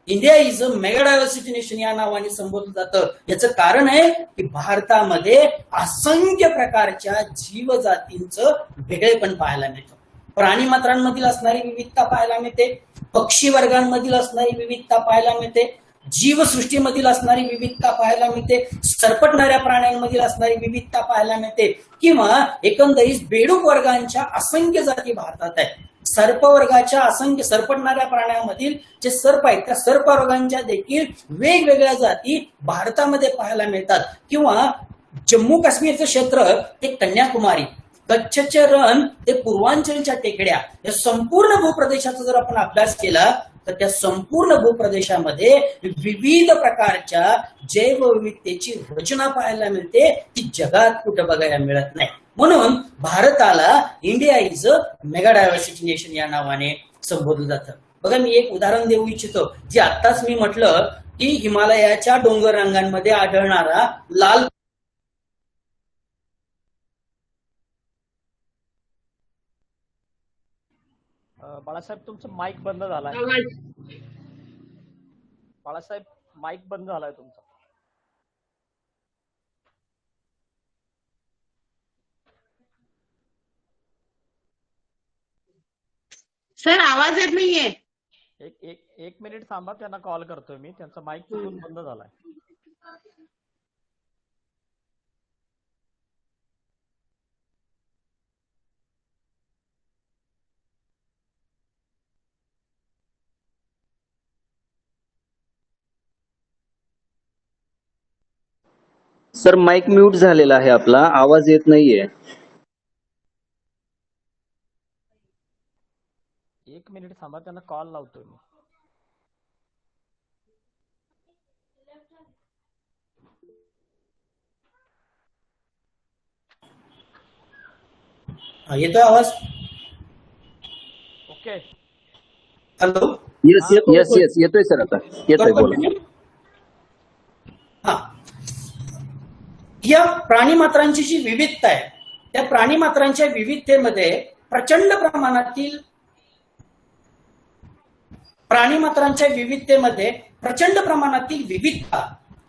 India is a mega diversity nation या नावाने संबोधलं जातं. याचं कारण आहे की भारतामध्ये असंख्य प्रकारच्या जीवजातींचं वेगळेपण पाहायला मिळतं. प्राणी मात्रांमधील असणारी विविधता पाहायला मिळते, पक्षी वर्गांमधील असणारी विविधता पाहायला मिळते, जीवसृष्टीमधील असणारी विविधता पाहायला मिळते, सरपटणाऱ्या प्राण्यांमधील असणारी विविधता पाहायला मिळते, किंवा एकंदरीत बेडूक वर्गांच्या असंख्य जाती भारतात आहेत. सर्प वर्गाच्या असंख्य सरपटणाऱ्या प्राण्यांमधील जे सर्प आहेत त्या सर्प वर्गांच्या देखील वेगवेगळ्या जाती भारतामध्ये पाहायला मिळतात. किंवा जम्मू काश्मीरचं क्षेत्र ते कन्याकुमारी, कच्छचे रण ते पूर्वांचलच्या टेकड्या, या संपूर्ण भूप्रदेशाचा जर आपण अभ्यास केला तर त्या संपूर्ण भूप्रदेशामध्ये विविध प्रकारच्या जैवविविधतेची रचना पाहायला मिळते, ती जगात कुठं बघायला मिळत नाही. म्हणून भारताला India is a mega diversity nation या नावाने संबोधलं जातं. बघा, मी एक उदाहरण देऊ इच्छितो, जे आत्ताच मी म्हटलं की हिमालयाच्या डोंगर रांगांमध्ये आढळणारा लाल बाळासाहेब तुमचं माईक बंद झालाय. बाळासाहेब माईक बंद झालाय तुमचा. सर आवाज येत नाहीये. एक मिनिट थांबा, त्यांना कॉल करतोय मी. त्यांचा माईक चुकून बंद झालाय. सर माईक म्यूट झालेला आहे आपला, आवाज येत नाहीये. एक मिनिट थांबा, त्यांना कॉल लावतोय मी. येतोय आवाज? Okay. Hello. Yes yes yes येतोय सर, आता येतोय, बोला. हा, या प्राणीमात्रांची जी विविधता आहे त्या प्राणीमात्रांच्या विविधतेमध्ये प्रचंड प्रमाणातील विविधता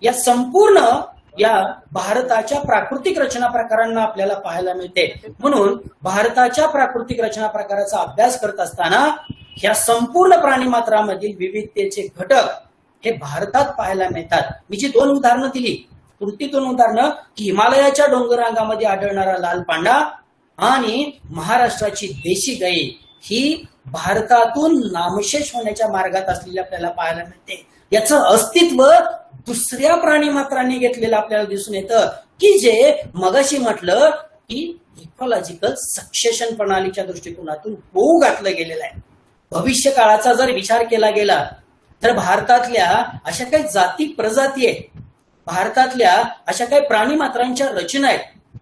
या संपूर्ण या भारताच्या प्राकृतिक रचना प्रकारांना आपल्याला पाहायला मिळते. म्हणून भारताच्या प्राकृतिक रचना प्रकाराचा अभ्यास करत असताना या संपूर्ण प्राणीमात्रामधील विविधतेचे घटक हे भारतात पाहायला मिळतात. मी जी 2 उदाहरणं दिली, कोणती 2 उदाहरणं, की हिमालयाच्या डोंगरांगामध्ये आढळणारा लाल पांडा आणि महाराष्ट्राची देशी गाई ही भारतातून नामशेष होण्याच्या मार्गात असलेली आपल्याला पाहायला मिळते. याचं अस्तित्व दुसऱ्या प्राणीमात्रांनी घेतलेलं आपल्याला दिसून येतं, की जे मगाशी म्हटलं की इकॉलॉजिकल सक्सेशन प्रणालीच्या दृष्टिकोनातून होऊ घातलं गेलेलं आहे. भविष्य काळाचा जर विचार केला गेला तर भारतातल्या अशा काही जाती प्रजाती आहेत, भारतातल्या अशा काही प्राणीमात्रांच्या रचना आहेत,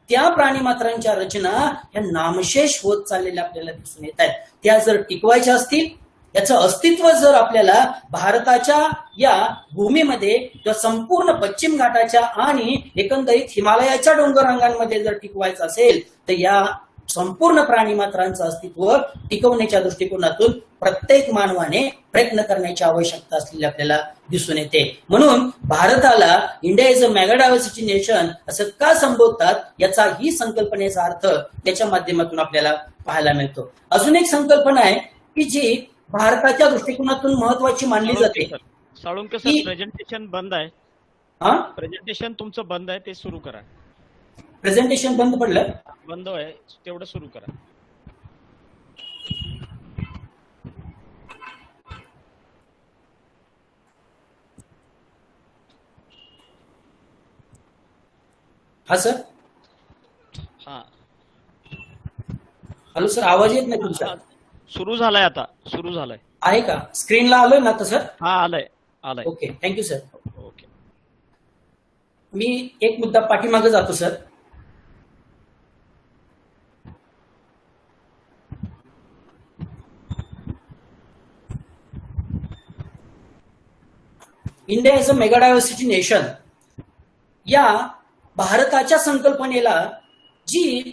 त्या प्राणीमात्रांच्या रचना या नामशेष होत चाललेल्या आपल्याला दिसून येत आहेत. त्या जर टिकवायच्या असतील, याचं अस्तित्व जर आपल्याला भारताच्या या भूमीमध्ये किंवा संपूर्ण पश्चिम घाटाच्या आणि एकंदरीत हिमालयाच्या डोंगररांगांमध्ये जर टिकवायचं असेल तर या संपूर्ण प्राणीमात्रांचं अस्तित्व टिकवण्याच्या दृष्टिकोनातून प्रत्येक मानवाने प्रयत्न करण्याची आवश्यकता असलेली आपल्याला दिसून येते. म्हणून भारताला India is a mega diversity nation असं का संबोधतात, याचा ही संकल्पनेचा अर्थ त्याच्या माध्यमातून आपल्याला पाहायला मिळतो. अजून एक संकल्पना आहे की जी भारताच्या दृष्टिकोनातून महत्वाची मानली जाते. साळुंके सर, प्रेझेंटेशन बंद आहे. हा, प्रेझेंटेशन तुमचं बंद आहे, ते सुरू करा. प्रेझेंटेशन बंद पडलं? बंद आहे, तेवढं सुरू करा. हा सर. हा, हॅलो सर, आवाज येत नाही तुमचा. सुरू झालाय, आता सुरू झालाय. आहे का? स्क्रीनला आलोय ना आता सर? हा, आलाय. Okay, thank you sir. ओके. मी एक मुद्दा पाठीमागे जातो sir. India is a mega diversity nation या भारताच्या संकल्पनेला जी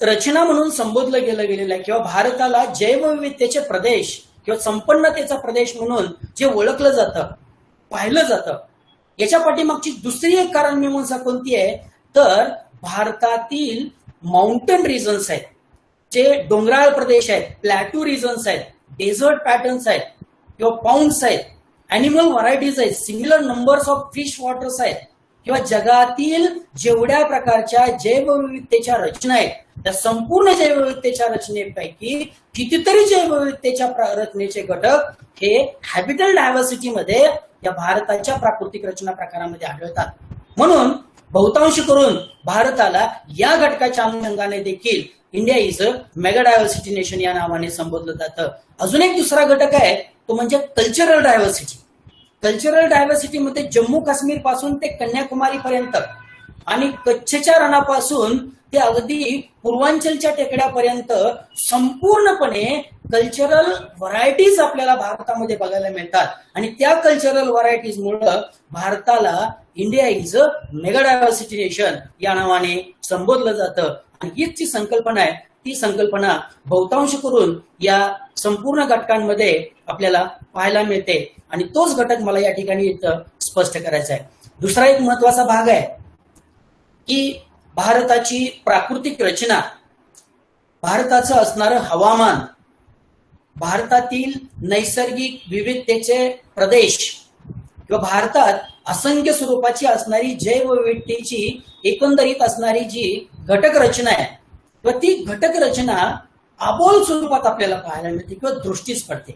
रचना म्हणून संबोधलं गेलेलं आहे किंवा भारताला जैवविविधतेचे प्रदेश किंवा संपन्नतेचा प्रदेश म्हणून जे ओळखलं जातं, पाहिलं जातं, याच्या पाठीमागची दुसरी एक कारण मीमांसा कोणती आहे तर भारतातील माउंटन रिजन्स आहेत, जे डोंगराळ प्रदेश आहेत, प्लॅटू रिजन्स आहेत, डेझर्ट पॅटर्न्स आहेत किंवा पाउंड्स आहेत, अॅनिमल व्हरायटीज आहेत, similar numbers of fish waters आहेत, किंवा जगातील जेवढ्या प्रकारच्या जैवविविधतेच्या रचना आहेत त्या संपूर्ण जैवविविधतेच्या रचनेपैकी कितीतरी जैवविविधतेच्या रचनेचे घटक हे हॅबिटल डायव्हर्सिटीमध्ये या भारताच्या प्राकृतिक रचना प्रकारामध्ये आढळतात. म्हणून बहुतांश करून भारताला या घटकाच्या अनुषंगाने देखील India is a mega diversity nation या नावाने संबोधलं जातं. अजून एक दुसरा घटक आहे तो म्हणजे कल्चरल डायव्हर्सिटी. कल्चरल डायव्हर्सिटी मध्ये जम्मू काश्मीर पासून ते कन्याकुमारी पर्यंत आणि कच्छच्या रणापासून ते अगदी पूर्वांचलच्या टेकड्यापर्यंत संपूर्णपणे कल्चरल व्हरायटीज आपल्याला भारतामध्ये बघायला मिळतात. आणि त्या कल्चरल व्हरायटीज मुळे भारताला India is a mega diversity nation या नावाने संबोधलं जातं. आणि हीच जी संकल्पना आहे ती संकल्पना बहुतांश करून या संपूर्ण घटकांमध्ये आपल्याला पाहायला मिळते. आणि तोच घटक मला या ठिकाणी इथं स्पष्ट करायचा आहे. दुसरा एक महत्वाचा भाग आहे की भारताची प्राकृतिक रचना, भारताचं असणारं हवामान, भारतातील नैसर्गिक विविधतेचे प्रदेश किंवा भारतात असंख्य स्वरूपाची असणारी जैवविविधतेची एकंदरीत असणारी जी घटक रचना आहे किंवा ती घटक रचना अबोल स्वरूपात आपल्याला पाहायला मिळते किंवा दृष्टीस पडते.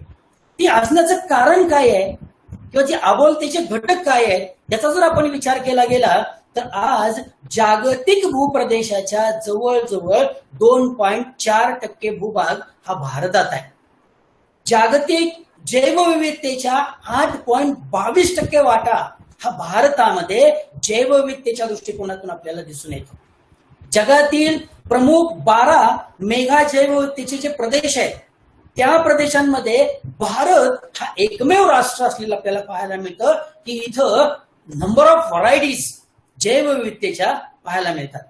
ती असण्याचं कारण काय आहे किंवा जे अबोलतेचे घटक काय आहेत याचा जर आपण विचार केला गेला तर आज जागतिक भूप्रदेशाच्या जवळजवळ 2.4% भूभाग हा भारतात आहे. जागतिक जैवविविधतेच्या 8.22% वाटा हा भारतामध्ये जैवविविधतेच्या दृष्टिकोनातून आपल्याला दिसून येतो. जगातील प्रमुख 12 मेघा जैवविविधतेचे जे प्रदेश आहेत त्या प्रदेशांमध्ये भारत हा एकमेव राष्ट्र असलेला आपल्याला पाहायला मिळतं की इथं नंबर ऑफ व्हरायटीज जैवविविधतेच्या पाहायला मिळतात.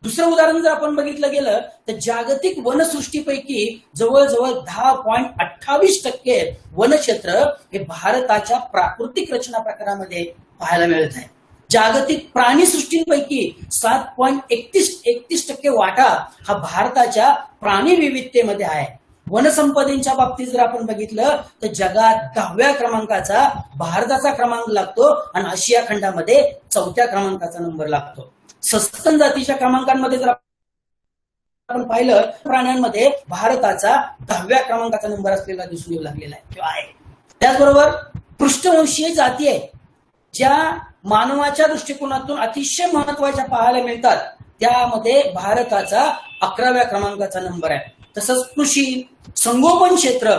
दुसरं उदाहरण जर आपण बघितलं गेलं तर जागतिक वनसृष्टीपैकी जवळजवळ 10.28% वनक्षेत्र हे भारताच्या प्राकृतिक रचना प्रकारामध्ये पाहायला मिळत आहे. जागतिक प्राणीसृष्टीपैकी 7.31% वाटा हा भारताच्या प्राणी विविधतेमध्ये आहे. वनसंपदेच्या बाबतीत जर आपण बघितलं तर जगात 10व्या क्रमांकाचा भारताचा क्रमांक लागतो आणि आशिया खंडामध्ये 4थ्या क्रमांकाचा नंबर लागतो. सस्तन जातीच्या क्रमांकांमध्ये जर आपण पाहिलं प्राण्यांमध्ये भारताचा 10व्या क्रमांकाचा नंबर असलेला दिसून येऊ लागलेला आहे किंवा आहे. त्याचबरोबर पृष्ठवंशीय जाती आहेत ज्या मानवाच्या दृष्टिकोनातून अतिशय महत्वाच्या पाहायला मिळतात त्यामध्ये भारताचा 11व्या क्रमांकाचा नंबर आहे. तसंच कृषी संगोपन क्षेत्र,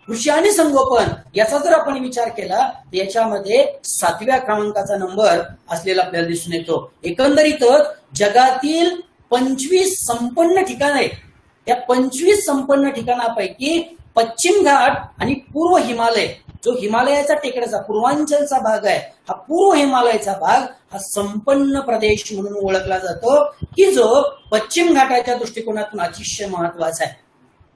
कृषी आणि संगोपन याचा जर आपण विचार केला तर याच्यामध्ये 7व्या क्रमांकाचा नंबर असलेला आपल्याला दिसून येतो. एकंदरीतच जगातील 25 संपन्न ठिकाण आहेत. या 25 संपन्न ठिकाणापैकी पश्चिम घाट आणि पूर्व हिमालय जो हिमालयाचा टेकड्याचा पूर्वांचलचा भाग आहे हा पूर्व हिमालयाचा भाग हा संपन्न प्रदेश म्हणून ओळखला जातो की जो पश्चिम घाटाच्या दृष्टिकोनातून अतिशय महत्वाचा आहे.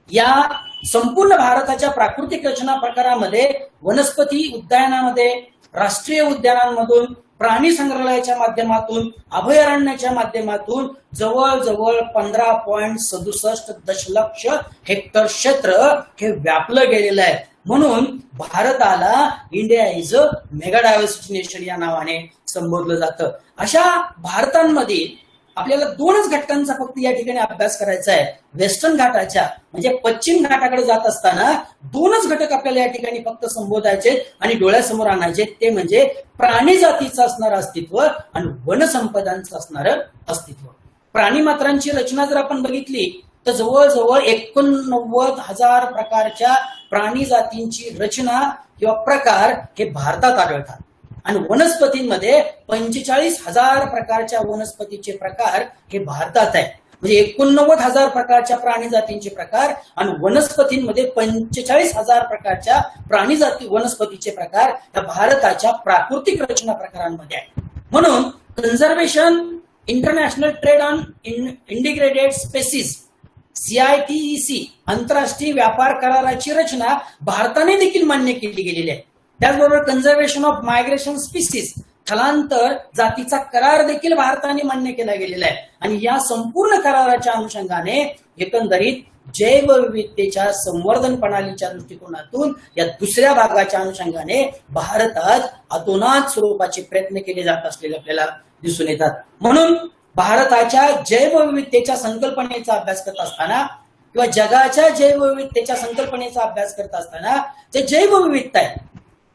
या संपूर्ण भारताच्या प्राकृतिक रचना प्रकारामध्ये वनस्पती उद्यानामध्ये, राष्ट्रीय उद्यानांमधून, प्राणी संग्रहालयाच्या माध्यमातून, अभयारण्याच्या माध्यमातून जवळजवळ 15.67 दशलक्ष हेक्टर क्षेत्र हे व्यापलं गेलेलं आहे. म्हणून भारताला India is a mega diversity nation या नावाने संबोधलं जातं. अशा भारतांमध्ये आपल्याला 2च घटकांचा फक्त या ठिकाणी अभ्यास करायचा आहे. वेस्टर्न घाटाच्या म्हणजे पश्चिम घाटाकडे जात असताना 2च घटक आपल्याला या ठिकाणी फक्त संबोधायचे आणि डोळ्यासमोर आणायचे. ते म्हणजे प्राणी जातीचं असणारं अस्तित्व आणि वनसंपदांचं असणारं अस्तित्व. प्राणी मात्रांची रचना जर आपण बघितली तर जवळजवळ 89,000 प्रकारच्या प्राणी जातींची रचना किंवा प्रकार हे भारतात आढळतात. आणि वनस्पतींमध्ये 45,000 प्रकारच्या वनस्पतीचे प्रकार हे भारतात आहे. म्हणजे 89,000 प्रकारच्या प्राणी जातींचे प्रकार आणि वनस्पतींमध्ये 45,000 प्रकारच्या प्राणी जाती वनस्पतीचे प्रकार या भारताच्या प्राकृतिक रचना प्रकारांमध्ये आहे. म्हणून conservation international trade on integrated species CITEC आंतरराष्ट्रीय व्यापार कराराची रचना भारताने देखील मान्य केली गेलेली आहे. त्याचबरोबर कन्झर्वेशन ऑफ मायग्रेशन स्पीसीज स्थलांतर जातीचा करार देखील भारताने मान्य केला गेलेला आहे. आणि या संपूर्ण कराराच्या अनुषंगाने एकंदरीत जैवविविधतेच्या संवर्धन प्रणालीच्या दृष्टिकोनातून या दुसऱ्या भागाच्या अनुषंगाने भारतात अतोनात स्वरूपाचे प्रयत्न केले जात असलेले आपल्याला दिसून येतात. म्हणून भारताच्या जैवविविधतेच्या संकल्पनेचा अभ्यास करत असताना किंवा जगाच्या जैवविविधतेच्या संकल्पनेचा अभ्यास करत असताना जे जैवविविधता आहे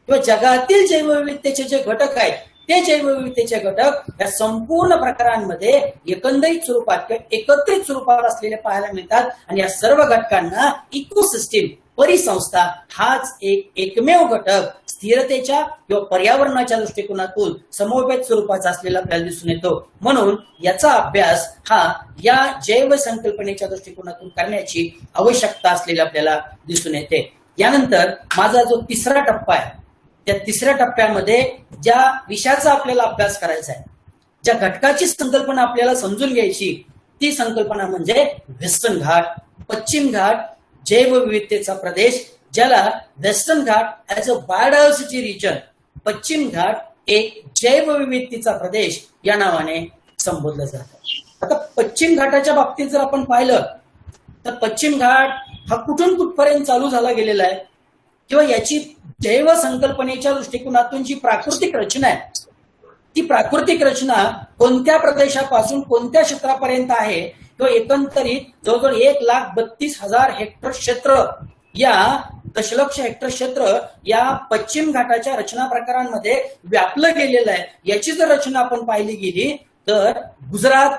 किंवा जगातील जैवविविधतेचे जे घटक आहेत ते जैवविविधतेचे घटक या संपूर्ण प्रकारांमध्ये एकंदरीत स्वरूपात किंवा एकत्रित स्वरूपात असलेले पाहायला मिळतात. आणि या सर्व घटकांना इकोसिस्टीम परिसंस्था हाच एकमेव घटक स्थिरतेच्या किंवा पर्यावरणाच्या दृष्टिकोनातून समवेत स्वरूपाचा असलेला आपल्याला दिसून येतो. म्हणून याचा अभ्यास हा या जैव संकल्पनेच्या दृष्टिकोनातून करण्याची आवश्यकता असलेली आपल्याला दिसून येते. यानंतर माझा जो तिसरा टप्पा आहे त्या तिसऱ्या टप्प्यामध्ये ज्या विषयाचा आपल्याला अभ्यास करायचा आहे, ज्या घटकाची संकल्पना आपल्याला समजून घ्यायची ती संकल्पना म्हणजे वेस्टर्न घाट, पश्चिम घाट, जैवविविधतेचा प्रदेश, ज्याला Western Ghat as a biodiversity region, Pashchim Ghat एक जैवविविधतेचा प्रदेश या नावाने संबोधलं जातं. आता पश्चिम घाटाच्या बाबतीत जर आपण पाहिलं तर पश्चिम घाट हा कुठून कुठपर्यंत चालू झाला गेलेला आहे किंवा याची जैव संकल्पनेच्या दृष्टिकोनातून जी प्राकृतिक रचना आहे ती प्राकृतिक रचना कोणत्या प्रदेशापासून कोणत्या क्षेत्रापर्यंत आहे किंवा एकंदरीत जवळजवळ 1,32,000 हेक्टर क्षेत्र या दशलक्ष हेक्टर क्षेत्र या पश्चिम घाटाच्या रचना प्रकारांमध्ये व्यापलं गेलेलं आहे. याची जर रचना आपण पाहिली गेली तर गुजरात,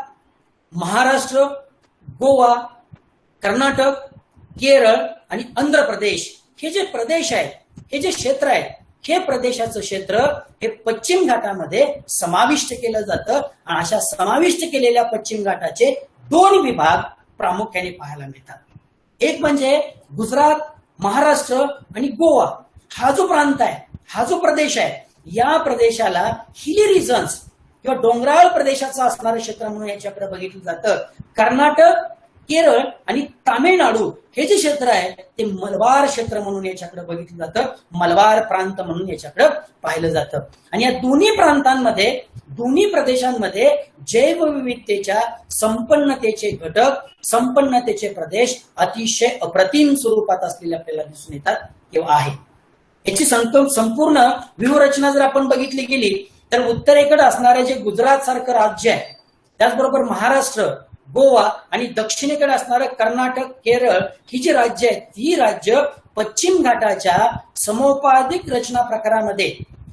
महाराष्ट्र, गोवा, कर्नाटक, केरळ आणि आंध्र प्रदेश हे जे प्रदेश आहेत, हे जे क्षेत्र आहे, हे प्रदेशाचं क्षेत्र हे पश्चिम घाटामध्ये समाविष्ट केलं जातं. आणि अशा समाविष्ट केलेल्या पश्चिम घाटाचे 2 विभाग प्रामुख्याने पाहायला मिळतात. एक म्हणजे गुजरात, महाराष्ट्र आणि गोवा हा जो प्रांत आहे, हा जो प्रदेश आहे, या प्रदेशाला हिली रिजन्स किंवा डोंगराळ प्रदेशाचं असणारं क्षेत्र म्हणून याच्याकडे बघितलं जातं. कर्नाटक, केरळ आणि तामिळनाडू हे जे क्षेत्र आहे ते मलबार क्षेत्र म्हणून याच्याकडे बघितलं जातं, मलबार प्रांत म्हणून याच्याकडे पाहिलं जातं. आणि या दोन्ही प्रांतांमध्ये, दोन्ही प्रदेशांमध्ये जैवविविधतेच्या संपन्नतेचे घटक, संपन्नतेचे प्रदेश अतिशय अप्रतिम स्वरूपात असलेले आपल्याला दिसून येतात किंवा आहे. याची संपूर्ण व्यूहरचना जर आपण बघितली गेली तर उत्तरेकडे असणारे जे गुजरात सारखं राज्य आहे, त्याचबरोबर महाराष्ट्र, गोवा आणि दक्षिणेकडे असणारं कर्नाटक, केरळ ही जी राज्य आहेत ही राज्य पश्चिम घाटाच्या समोपाधिक रचना प्रकारामध्ये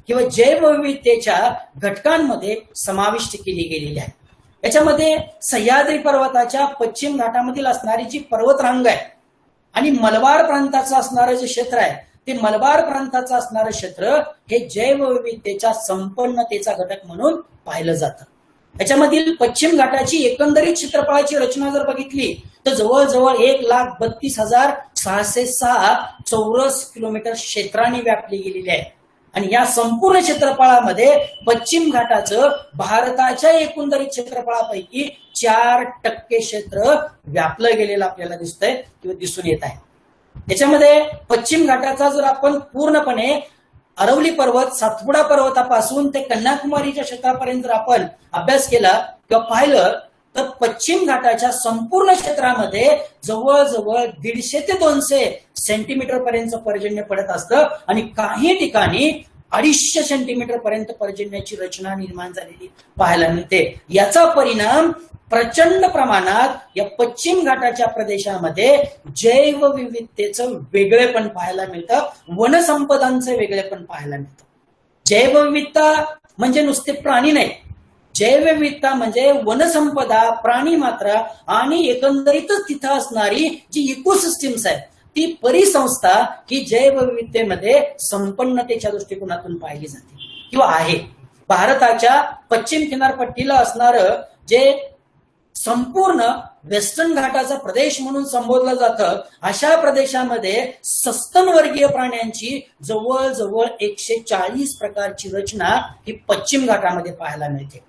किंवा जैवविविधतेच्या घटकांमध्ये समाविष्ट केली गेलेली आहे. याच्यामध्ये सह्याद्री पर्वताच्या पश्चिम घाटामधील असणारी जी पर्वतरांग आहे आणि मलबार प्रांताचं असणारं जे क्षेत्र आहे ते मलबार प्रांताचं असणारं क्षेत्र हे जैवविविधतेच्या संपन्नतेचा घटक म्हणून पाहिलं जातं. याच्यामधील पश्चिम घाटाची एकंदरीत क्षेत्रफळाची रचना जर बघितली तर जवळजवळ 1,32,606 चौरस किलोमीटर क्षेत्राने व्यापली गेलेली आहे. आणि या संपूर्ण क्षेत्रफळामध्ये पश्चिम घाटाचं भारताच्या एकंदरीत क्षेत्रफळापैकी 4% क्षेत्र व्यापलं गेलेलं आपल्याला दिसतंय किंवा दिसून येत आहे. याच्यामध्ये पश्चिम घाटाचा जर आपण पूर्णपणे अरवली पर्वत, सातपुडा पर्वतापासून ते कन्याकुमारीच्या क्षेत्रापर्यंत जर आपण अभ्यास केला किंवा पाहिलं तर पश्चिम घाटाच्या संपूर्ण क्षेत्रामध्ये जवळजवळ 150 ते 200 सेंटीमीटर पर्यंत पर्जन्य पडत असतं आणि काही ठिकाणी 250 सेंटीमीटर पर्यंत पर्जन्याची रचना निर्माण झालेली पाहायला मिळते. याचा परिणाम प्रचंड प्रमाणात या पश्चिम घाटाच्या प्रदेशामध्ये जैवविविधतेचं वेगळेपण पाहायला मिळतं, वनसंपदांचं वेगळेपण पाहायला मिळतं. जैवविविधता म्हणजे नुसते प्राणी नाही, जैवविविधता म्हणजे वनसंपदा, प्राणी मात्रा आणि एकंदरीतच तिथं असणारी जी इकोसिस्टीम्स आहेत ती परिसंस्था ही जैवविविधतेमध्ये संपन्नतेच्या दृष्टिकोनातून पाहिली जाते किंवा आहे. भारताच्या पश्चिम किनारपट्टीला असणारं जे संपूर्ण वेस्टर्न घाटाचा प्रदेश म्हणून संबोधलं जातं अशा प्रदेशामध्ये सस्तनवर्गीय प्राण्यांची जवळजवळ 140 प्रकारची रचना ही पश्चिम घाटामध्ये पाहायला मिळते.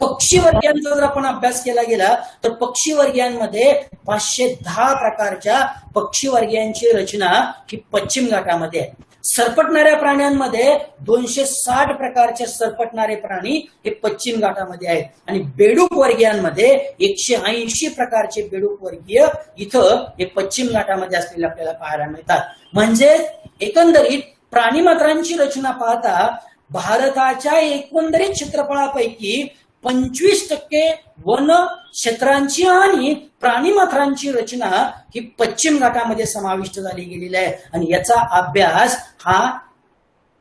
पक्षीवर्गीयांचा जर आपण अभ्यास केला गेला तर पक्षीवर्गीयांमध्ये 510 प्रकारच्या पक्षीवर्गीयांची रचना ही पश्चिम घाटामध्ये आहे. सरपटणाऱ्या प्राण्यांमध्ये 260 प्रकारचे सरपटणारे प्राणी हे पश्चिम घाटामध्ये आहेत आणि बेडूक वर्गीयांमध्ये 180 प्रकारचे बेडूक वर्गीय इथं हे पश्चिम घाटामध्ये असलेले आपल्याला पाहायला मिळतात. म्हणजे एकंदरीत प्राणीमात्रांची रचना पाहता भारताच्या एकंदरीत क्षेत्रफळापैकी 25% वन क्षेत्रांची आणि प्राणीमात्रांची रचना ही पश्चिम घाटामध्ये समाविष्ट झाली गेलेली आहे आणि याचा अभ्यास हा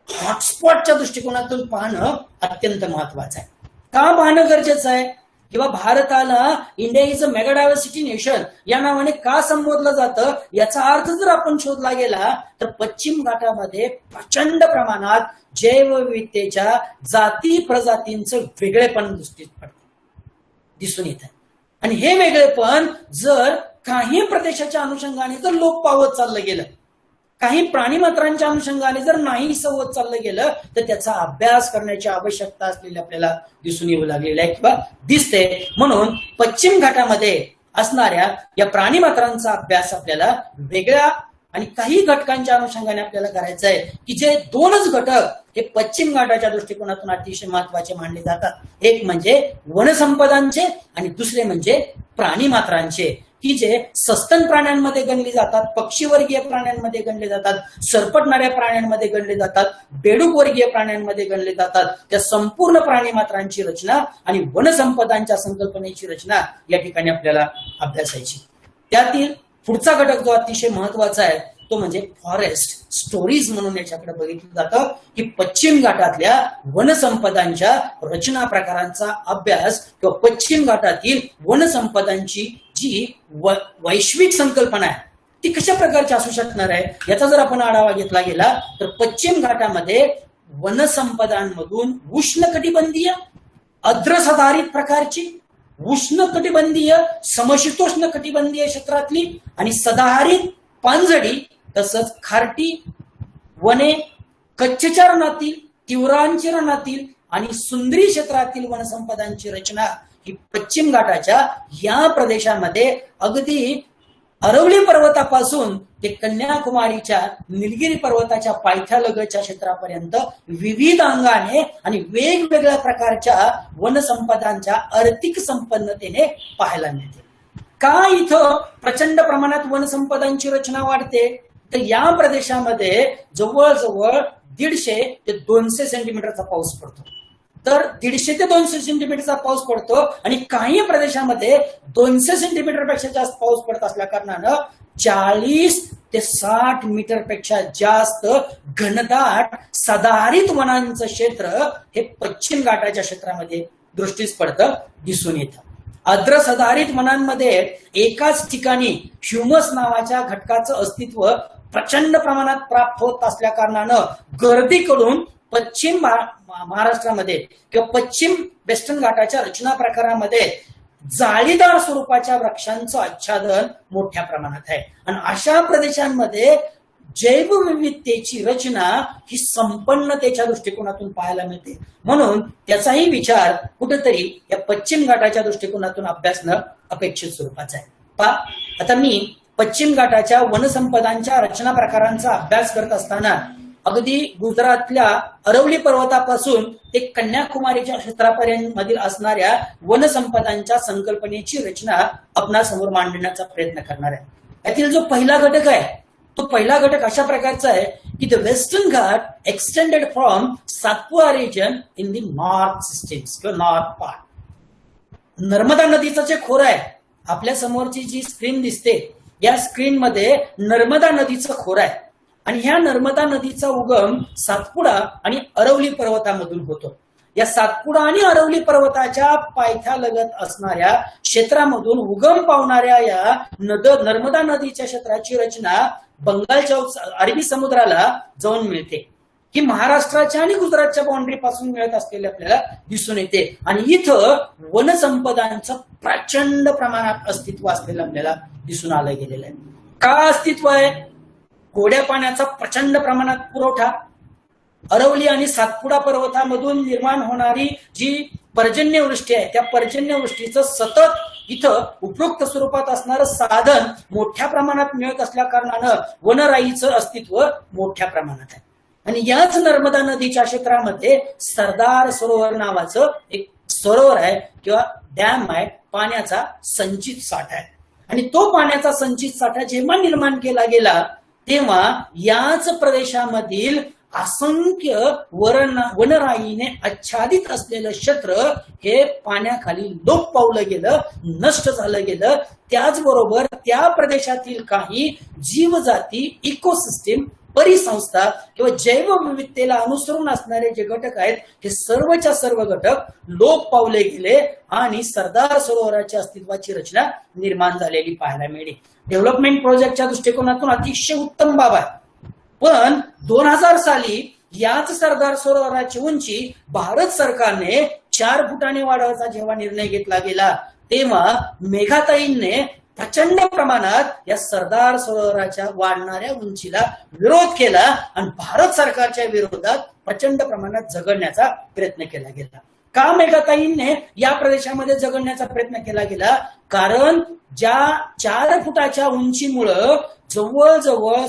हॉटस्पॉटच्या दृष्टिकोनातून पाहणं अत्यंत महत्वाचं आहे. का पाहणं गरजेचं आहे किंवा भारताला इंडिया इज अ मेगाडायव्हर्सिटी नेशन या नावाने का संबोधलं जातं याचा अर्थ जर आपण शोधला गेला तर पश्चिम घाटामध्ये प्रचंड प्रमाणात जैवविविधतेच्या जाती प्रजातींचं वेगळेपण दिसून येत आहे आणि हे वेगळेपण जर काही प्रदेशाच्या अनुषंगाने जर लोप पावत चाललं गेलं, काही प्राणीमात्रांच्या अनुषंगाने जर नाही होत चाललं गेलं तर त्याचा अभ्यास करण्याची आवश्यकता असलेली आपल्याला दिसून येऊ लागलेली आहे किंवा दिसते. म्हणून पश्चिम घाटामध्ये असणाऱ्या या प्राणीमात्रांचा अभ्यास आपल्याला वेगळ्या आणि काही घटकांच्या अनुषंगाने आपल्याला करायचं आहे की जे दोनच घटक हे पश्चिम घाटाच्या दृष्टिकोनातून अतिशय महत्वाचे मानले जातात. एक म्हणजे वनसंपदांचे आणि दुसरे म्हणजे प्राणीमात्रांचे की जे सस्तन प्राण्यांमध्ये गणले जातात, पक्षीवर्गीय प्राण्यांमध्ये गणले जातात, सरपटणाऱ्या प्राण्यांमध्ये गणले जातात, बेडूक वर्गीय प्राण्यांमध्ये गणले जातात. त्या संपूर्ण प्राणीमात्रांची रचना आणि वनसंपदांच्या संकल्पनेची रचना या ठिकाणी आपल्याला अभ्यासायची. त्यातील पुढचा घटक जो अतिशय महत्वाचा आहे तो म्हणजे फॉरेस्ट स्टोरीज म्हणून याच्याकडे बघितलं जातं की पश्चिम घाटातल्या वनसंपदांच्या रचना प्रकारांचा अभ्यास किंवा पश्चिम घाटातील वनसंपदांची जी वैश्विक संकल्पना आहे ती कशा प्रकारची असू शकणार आहे याचा जर आपण आढावा घेतला गेला तर पश्चिम घाटामध्ये वनसंपदांमधून उष्णकटिबंधीय आर्द्रसधारित प्रकारची, उष्णकटिबंधीय समशीतोष्ण कटिबंधीय क्षेत्रातली आणि सदाहरित पानझडी तसंच खारटी वने, कच्छच्या रणातील, तीव्रांची रणातील आणि सुंदरी क्षेत्रातील वनसंपदांची रचना ही पश्चिम घाटाच्या या प्रदेशामध्ये अगदी अरवली पर्वतापासून ते कन्याकुमारीच्या निलगिरी पर्वताच्या पायथ्यालगतच्या क्षेत्रापर्यंत विविध अंगाने आणि वेगवेगळ्या प्रकारच्या वनसंपदांच्या आर्थिक संपन्नतेने पाहायला मिळते. का इथं प्रचंड प्रमाणात वनसंपदांची रचना वाढते तर या प्रदेशामध्ये जवळजवळ 150 ते 200 सेंटीमीटरचा पाऊस पडतो. तर 150 ते 200 सेंटीमीटरचा पाऊस पडतो आणि काही प्रदेशामध्ये 200 सेंटीमीटर पेक्षा जास्त पाऊस पडत असल्या कारणानं 40 ते 60 मीटर पेक्षा जास्त घनदाट सदाहरित वनांचं क्षेत्र हे पश्चिम घाटाच्या क्षेत्रामध्ये दृष्टीस पडतं, दिसून येतं. आर्द्र सदाहरित वनांमध्ये एकाच ठिकाणी ह्युमस नावाच्या घटकाचं अस्तित्व प्रचंड प्रमाणात प्राप्त होत असल्या कारणानं गर्दीकडून पश्चिम महाराष्ट्रामध्ये किंवा पश्चिम वेस्टर्न घाटाच्या रचना प्रकारामध्ये जाळीदार स्वरूपाच्या वृक्षांचं आच्छादन मोठ्या प्रमाणात आहे आणि अशा प्रदेशांमध्ये जैवविविधतेची रचना ही संपन्नतेच्या दृष्टिकोनातून पाहायला मिळते. म्हणून त्याचाही विचार कुठेतरी या पश्चिम घाटाच्या दृष्टिकोनातून अभ्यासणं अपेक्षित स्वरूपाचा आहे. आता मी पश्चिम घाटाच्या वनसंपदांच्या रचना प्रकारांचा अभ्यास करत असताना अगदी गुजरातल्या अरवली पर्वतापासून ते कन्याकुमारीच्या क्षेत्रापर्यंत मधील असणाऱ्या वनसंपदांच्या संकल्पनेची रचना आपणासमोर मांडण्याचा प्रयत्न करणार आहे. यातील जो पहिला घटक आहे तो पहिला घटक अशा प्रकारचा आहे की the Western Ghat extended from Satpura region in the north systems किंवा नॉर्थ पार्ट. नर्मदा नदीचं जे खोरं आहे आपल्या समोरची जी स्क्रीन दिसते या स्क्रीन मध्ये नर्मदा नदीचं खोरं आहे आणि ह्या नर्मदा नदीचा उगम सातपुडा आणि अरवली पर्वतामधून होतो. या सातपुडा आणि अरवली पर्वताच्या पायथ्यालगत असणाऱ्या क्षेत्रामधून उगम पावणाऱ्या या नर्मदा नदीच्या क्षेत्राची रचना बंगालच्या अरबी समुद्राला जाऊन मिळते की महाराष्ट्राच्या आणि गुजरातच्या बाउंड्री पासून मिळत असलेले आपल्याला दिसून येते आणि इथं वनसंपदांचं प्रचंड प्रमाणात अस्तित्व असलेलं आपल्याला दिसून आलं गेलेलं आहे. का अस्तित्व आहे? गोड्या पाण्याचा प्रचंड प्रमाणात पुरवठा, अरवली आणि सातपुडा पर्वतामधून निर्माण होणारी जी पर्जन्यवृष्टी आहे त्या पर्जन्यवृष्टीचं सतत इथं उपयुक्त स्वरूपात असणारं साधन मोठ्या प्रमाणात मिळत असल्या कारणानं वनराईचं अस्तित्व मोठ्या प्रमाणात आहे. आणि याच नर्मदा नदीच्या क्षेत्रामध्ये सरदार सरोवर नावाचं एक सरोवर आहे किंवा डॅम आहे, पाण्याचा संचित साठा आहे. आणि तो पाण्याचा संचित साठा जेव्हा निर्माण केला गेला तेव्हा याच प्रदेशामधील असंख्य वनराईने आच्छादित असलेलं क्षेत्र हे पाण्याखाली लोप पावलं गेलं, नष्ट झालं गेलं. त्याचबरोबर त्या प्रदेशातील काही जीवजाती, इकोसिस्टीम, परिसंस्था किंवा जैवविविधतेला अनुसरून असणारे जे घटक आहेत हे सर्वच्या सर्व घटक लोप पावले गेले आणि सरदार सरोवराच्या अस्तित्वाची रचना निर्माण झालेली पाहायला मिळाली. डेव्हलपमेंट प्रोजेक्टच्या दृष्टिकोनातून अतिशय उत्तम बाब आहे. पण 2000 साली याच सरदार सरोवराची उंची भारत सरकारने 4 फुटाने वाढवायचा जेव्हा निर्णय घेतला गेला तेव्हा मेघाताईंनी प्रचंड प्रमाणात या सरदार सरोवराच्या वाढणाऱ्या उंचीला विरोध केला आणि भारत सरकारच्या विरोधात प्रचंड प्रमाणात झगडण्याचा प्रयत्न केला गेला. का मेघाताईंनी या प्रदेशामध्ये झगडण्याचा प्रयत्न केला गेला? कारण ज्या 4 फुटाच्या उंचीमुळं जवळजवळ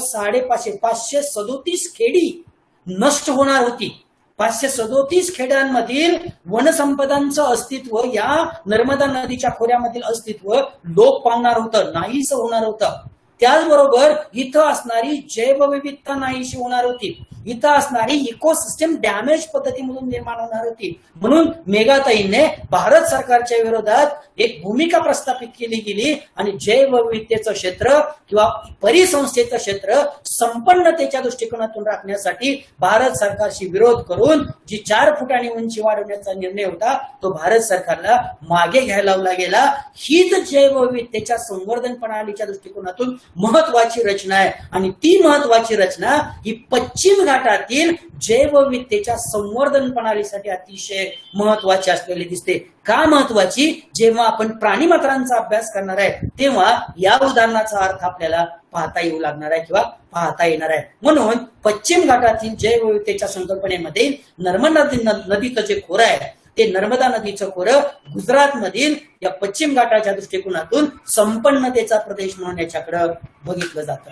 537 खेडी नष्ट होणार होती. 537 खेड्यांमधील वनसंपदांचं अस्तित्व, या नर्मदा नदीच्या खोऱ्यामधील अस्तित्व लोप पावणार होतं, नाहीसं होणार होतं. त्याचबरोबर इथं असणारी जैवविविधता नाहीशी होणार होती, इथं असणारी इकोसिस्टम डॅमेज पद्धतीमधून निर्माण होणार होती. म्हणून मेघाताईंनी भारत सरकारच्या विरोधात एक भूमिका प्रस्थापित केली गेली आणि जैवविविधतेचं क्षेत्र किंवा परिसंस्थेचं क्षेत्र संपन्नतेच्या दृष्टिकोनातून राखण्यासाठी भारत सरकारशी विरोध करून जी 4 फुटांनी उंची वाढवण्याचा निर्णय होता तो भारत सरकारला मागे घ्यायला लावला गेला. हीच जैवविविधतेच्या संवर्धन प्रणालीच्या दृष्टिकोनातून महत्वाची रचना आहे आणि ती महत्वाची रचना ही पश्चिम घाटातील जैवविविधतेच्या संवर्धन प्रणालीसाठी अतिशय महत्वाची असलेली दिसते. का महत्वाची? जेव्हा आपण प्राणीमात्रांचा अभ्यास करणार आहे तेव्हा या उदाहरणाचा अर्थ आपल्याला पाहता येऊ लागणार आहे किंवा पाहता येणार आहे. म्हणून पश्चिम घाटातील जैवविविधतेच्या संकल्पनेमध्ये नर्मदा नदीचं जे खोरं आहे ते नर्मदा नदीचं खोरं गुजरात मधील या पश्चिम घाटाच्या दृष्टिकोनातून संपन्नतेचा प्रदेश म्हणून याच्याकडे बघितलं जातं.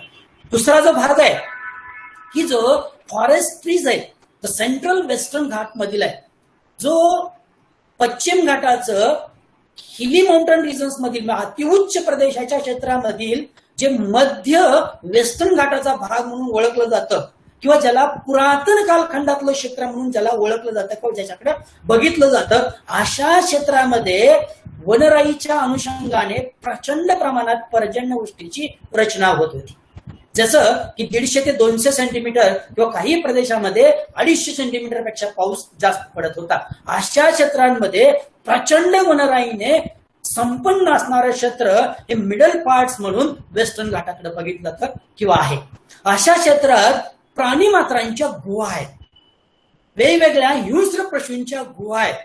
दुसरा जो भाग आहे ही जो फॉरेस्ट ट्रीज आहे तो सेंट्रल वेस्टर्न घाट मधील आहे, जो पश्चिम घाटाचं हिली माउंटन रिजन्स मधील अतिउच्च प्रदेशाच्या क्षेत्रामधील जे मध्य वेस्टर्न घाटाचा भाग म्हणून ओळखलं जातं किंवा ज्याला पुरातन कालखंडातलं क्षेत्र म्हणून ज्याला ओळखलं जातं किंवा ज्याच्याकडे बघितलं जातं, अशा क्षेत्रामध्ये वनराईच्या अनुषंगाने प्रचंड प्रमाणात पर्जन्यवृष्टीची रचना होत होती. जसं की 150 ते 200 सेंटीमीटर किंवा काही प्रदेशामध्ये 250 सेंटीमीटर पेक्षा पाऊस जास्त पडत होता. अशा क्षेत्रांमध्ये प्रचंड वनराईने संपन्न असणारं क्षेत्र हे मिडल पार्ट्स म्हणून वेस्टर्न घाटाकडे बघितलं जातं किंवा आहे. अशा क्षेत्रात प्राणीमात्रांच्या गुहा आहेत, वेगवेगळ्या हिंस्र पशूंच्या गुहा आहेत.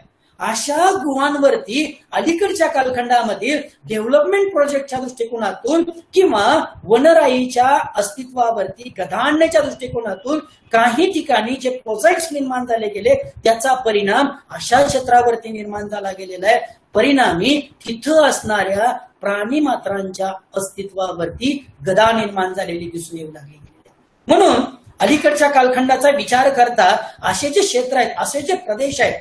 अशा गुहांवरती अलीकडच्या कालखंडामधील डेव्हलपमेंट प्रोजेक्टच्या दृष्टिकोनातून किंवा वनराईच्या अस्तित्वावरती गधाणण्याच्या दृष्टिकोनातून काही ठिकाणी जे प्रोजेक्ट्स निर्माण झाले गेले त्याचा परिणाम अशा क्षेत्रावरती निर्माण झाला गेलेला आहे. परिणामी तिथं असणाऱ्या प्राणीमात्रांच्या अस्तित्वावरती गदा निर्माण झालेली दिसून येऊ लागली. म्हणून अलीकडच्या कालखंडाचा विचार करता असे जे क्षेत्र आहेत, असे जे प्रदेश आहेत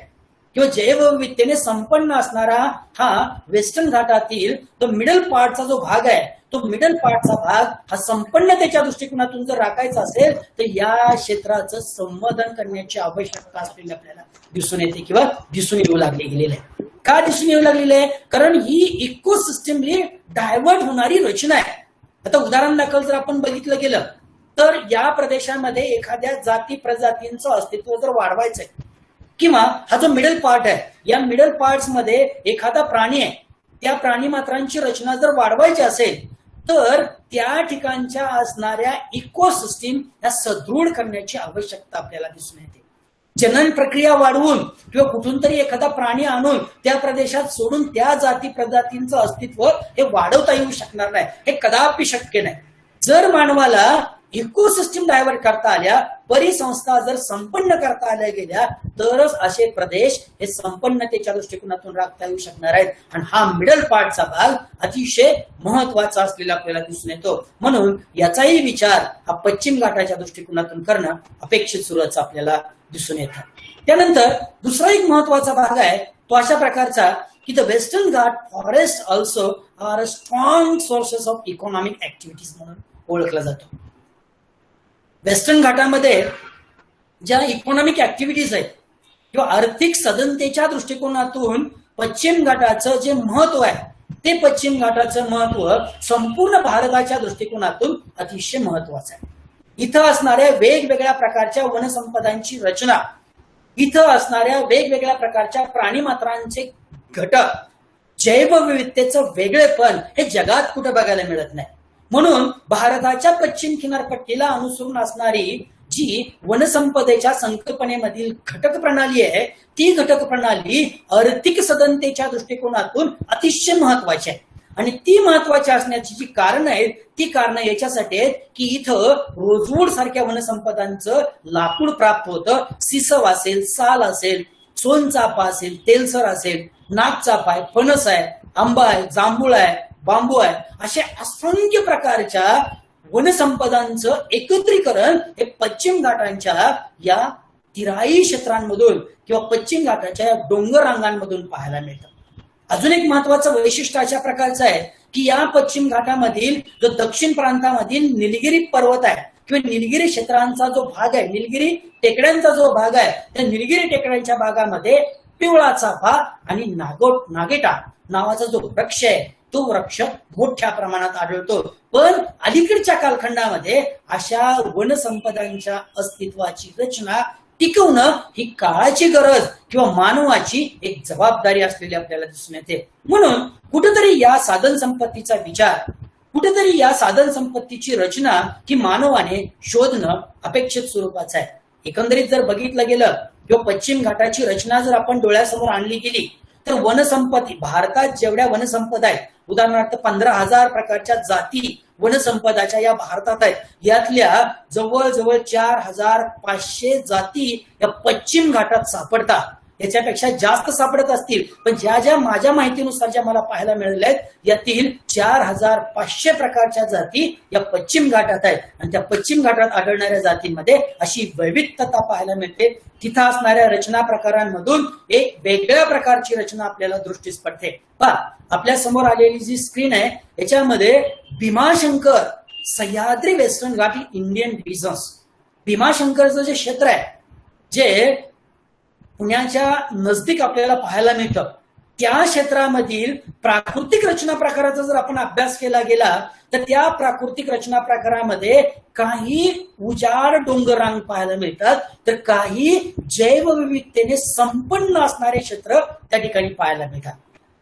किंवा जैवविविधतेने संपन्न असणारा हा वेस्टर्न घाटातील तो मिडल पार्टचा जो भाग आहे, तो मिडल पार्टचा भाग हा संपन्नतेच्या दृष्टिकोनातून जर राखायचा असेल तर या क्षेत्राचं संवर्धन करण्याची आवश्यकता असलेली आपल्याला दिसून येते किंवा दिसून येऊ लागली गेलेली आहे. का दिसून येऊ लागलेली आहे? कारण ही इकोसिस्टमली डायव्हर्ट होणारी रचना आहे. आता उदाहरण दाखल जर आपण बघितलं गेलं तर या प्रदेशामध्ये एखाद्या जाती प्रजातींचं अस्तित्व जर वाढवायचंय किंवा हा जो मिडल पार्ट आहे या मिडल पार्ट्स मध्ये एखादा प्राणी आहे, त्या प्राणी मात्रांची रचना जर वाढवायची असेल तर त्या ठिकाणच्या असणाऱ्या इकोसिस्टीम या सदृढ करण्याची आवश्यकता आपल्याला दिसून येते. जनन प्रक्रिया वाढवून किंवा कुठून तरी एखादा प्राणी आणून त्या प्रदेशात सोडून त्या जाती प्रजातींचं अस्तित्व हे वाढवता येऊ शकणार नाही, हे कदापि शक्य नाही. जर मानवाला इकोसिस्टम डायव्हर्ट करता आल्या परिसंस्था जर संपन्न करता आल्या गेल्या तरच असे प्रदेश हे संपन्नतेच्या दृष्टिकोनातून राखता येऊ शकणार आहेत. आणि हा मिडल पार्टचा भाग अतिशय महत्वाचा असलेला आपल्याला दिसून येतो. म्हणून याचाही विचार हा पश्चिम घाटाच्या दृष्टिकोनातून करणं अपेक्षित सुरुवात आपल्याला दिसून येतं. त्यानंतर दुसरा एक महत्वाचा भाग आहे तो अशा प्रकारचा की the Western Ghat forest also are strong sources of economic activities म्हणून ओळखला जातो. वेस्टर्न घाटामध्ये ज्या इकॉनॉमिक ऍक्टिव्हिटीज आहेत किंवा आर्थिक सदनतेच्या दृष्टिकोनातून पश्चिम घाटाचं जे महत्व आहे ते पश्चिम घाटाचं महत्व संपूर्ण भारताच्या दृष्टिकोनातून अतिशय महत्वाचं आहे. इथं असणाऱ्या वेगवेगळ्या प्रकारच्या वनसंपदांची रचना, इथं असणाऱ्या वेगवेगळ्या प्रकारच्या प्राणीमात्रांचे घटक, जैवविविधतेचं वेगळेपण हे जगात कुठे बघायला मिळत नाही. म्हणून भारताच्या पश्चिम किनारपट्टीला अनुसरून असणारी जी वनसंपदेच्या संकल्पनेमधील घटक प्रणाली आहे ती घटक प्रणाली आर्थिक सदनतेच्या दृष्टिकोनातून अतिशय महत्वाची आहे. आणि ती महत्वाची असण्याची जी कारण आहेत ती कारण याच्यासाठी आहेत की इथं रोजवूड सारख्या वनसंपदांचं लाकूड प्राप्त होतं. सिसव असेल, साल असेल, सोनचाफा असेल, तेलसर असेल, नागचाफा आहे, फणस आहे, आंबा आहे, जांभूळ आहे, बांबू आहे, अशा असंख्य प्रकारच्या वनसंपदांचं एकत्रीकरण हे पश्चिम घाटांच्या या तिराई क्षेत्रांमधून किंवा पश्चिम घाटाच्या या डोंगर रांगांमधून पाहायला मिळतं. अजून एक महत्वाचं वैशिष्ट्य अशा प्रकारचं आहे की या पश्चिम घाटामधील जो दक्षिण प्रांतामधील निलगिरी पर्वत आहे किंवा निलगिरी क्षेत्रांचा जो भाग आहे, निलगिरी टेकड्यांचा जो भाग आहे, त्या निलगिरी टेकड्यांच्या भागामध्ये पिवळा चाफा आणि नागेटा नावाचा जो वृक्ष आहे तो वृक्ष मोठ्या प्रमाणात आढळतो. पण अलीकडच्या कालखंडामध्ये अशा वनसंपदांच्या अस्तित्वाची रचना टिकवणं ही काळाची गरज किंवा मानवाची एक जबाबदारी असलेली आपल्याला दिसून येते. म्हणून कुठेतरी या साधन संपत्तीचा विचार, कुठेतरी या साधन संपत्तीची रचना ही मानवाने शोधणं अपेक्षित स्वरूपाचं आहे. एकंदरीत जर बघितलं गेलं किंवा पश्चिम घाटाची रचना जर आपण डोळ्यासमोर आणली गेली तर वनसंपत्ती भारतात जेवढ्या वनसंपदा आहेत, उदाहरणार्थ 15,000 प्रकारच्या जाती वनसंपदाच्या या भारतात आहेत, यातल्या जवळजवळ 4,500 जाती या पश्चिम घाटात सापडतात. याच्यापेक्षा जास्त सापडत असतील पण ज्या ज्या माझ्या माहितीनुसार ज्या मला पाहायला मिळाल्या आहेत यातील 4,500 प्रकारच्या जाती या पश्चिम घाटात आहेत. आणि त्या पश्चिम घाटात आढळणाऱ्या जातींमध्ये अशी वैविध्यता पाहायला मिळते. तिथं असणाऱ्या रचना प्रकारांमधून एक वेगळ्या प्रकारची रचना आपल्याला दृष्टीस पडते. पहा, आपल्या समोर आलेली जी स्क्रीन आहे याच्यामध्ये भीमाशंकर सह्याद्री वेस्टर्न घाट इंडियन डिव्हिजन्स, भीमाशंकरचं जे क्षेत्र आहे जे पुण्याच्या नजदीक आपल्याला पाहायला मिळतं त्या क्षेत्रामधील प्राकृतिक रचना प्रकाराचा जर आपण अभ्यास केला गेला तर त्या प्राकृतिक रचना प्रकारामध्ये काही उजाड डोंगरांग पाहायला मिळतात तर काही जैवविविधतेने संपन्न असणारे क्षेत्र त्या ठिकाणी पाहायला मिळतात.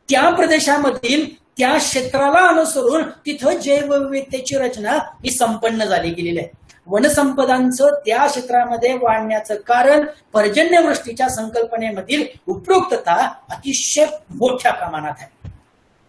त्या प्रदेशामधील त्या क्षेत्राला अनुसरून तिथं जैवविविधतेची रचना ही संपन्न झाली गेलेली आहे. वनसंपदांचं त्या क्षेत्रामध्ये वाढण्याचं कारण पर्जन्यवृष्टीच्या संकल्पनेमधील उपयुक्तता अतिशय मोठ्या प्रमाणात आहे.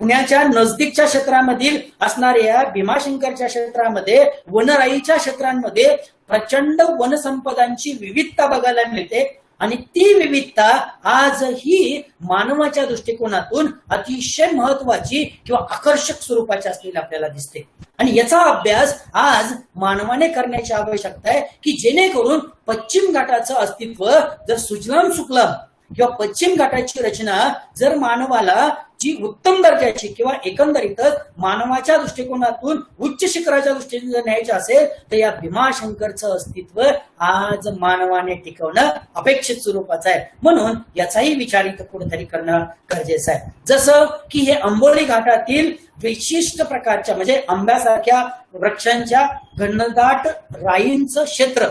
पुण्याच्या नजदीकच्या क्षेत्रामधील असणाऱ्या भीमाशंकरच्या क्षेत्रामध्ये वनराईच्या क्षेत्रांमध्ये प्रचंड वनसंपदांची विविधता बघायला मिळते आणि ती विविधता आजही मानवाच्या दृष्टिकोनातून अतिशय महत्वाची किंवा आकर्षक स्वरूपाची असलेली आपल्याला दिसते. आणि याचा अभ्यास आज मानवाने करण्याची आवश्यकता आहे की जेणेकरून पश्चिम घाटाचं अस्तित्व जर सुजलाम सुफलाम किंवा पश्चिम घाटाची रचना जर मानवाला जी उत्तम दर्जाची किंवा एकंदरीतच मानवाच्या दृष्टिकोनातून उच्च शिखराच्या दृष्टीने जर न्यायचं असेल तर या भीमाशंकरचं अस्तित्व आज मानवाने टिकवणं अपेक्षित स्वरूपाचं आहे. म्हणून याचाही विचार इथं कुठेतरी करणं गरजेचं आहे. जसं की हे अंबोली घाटातील विशिष्ट प्रकारच्या म्हणजे आंब्यासारख्या वृक्षांच्या घनदाट राईंचं क्षेत्र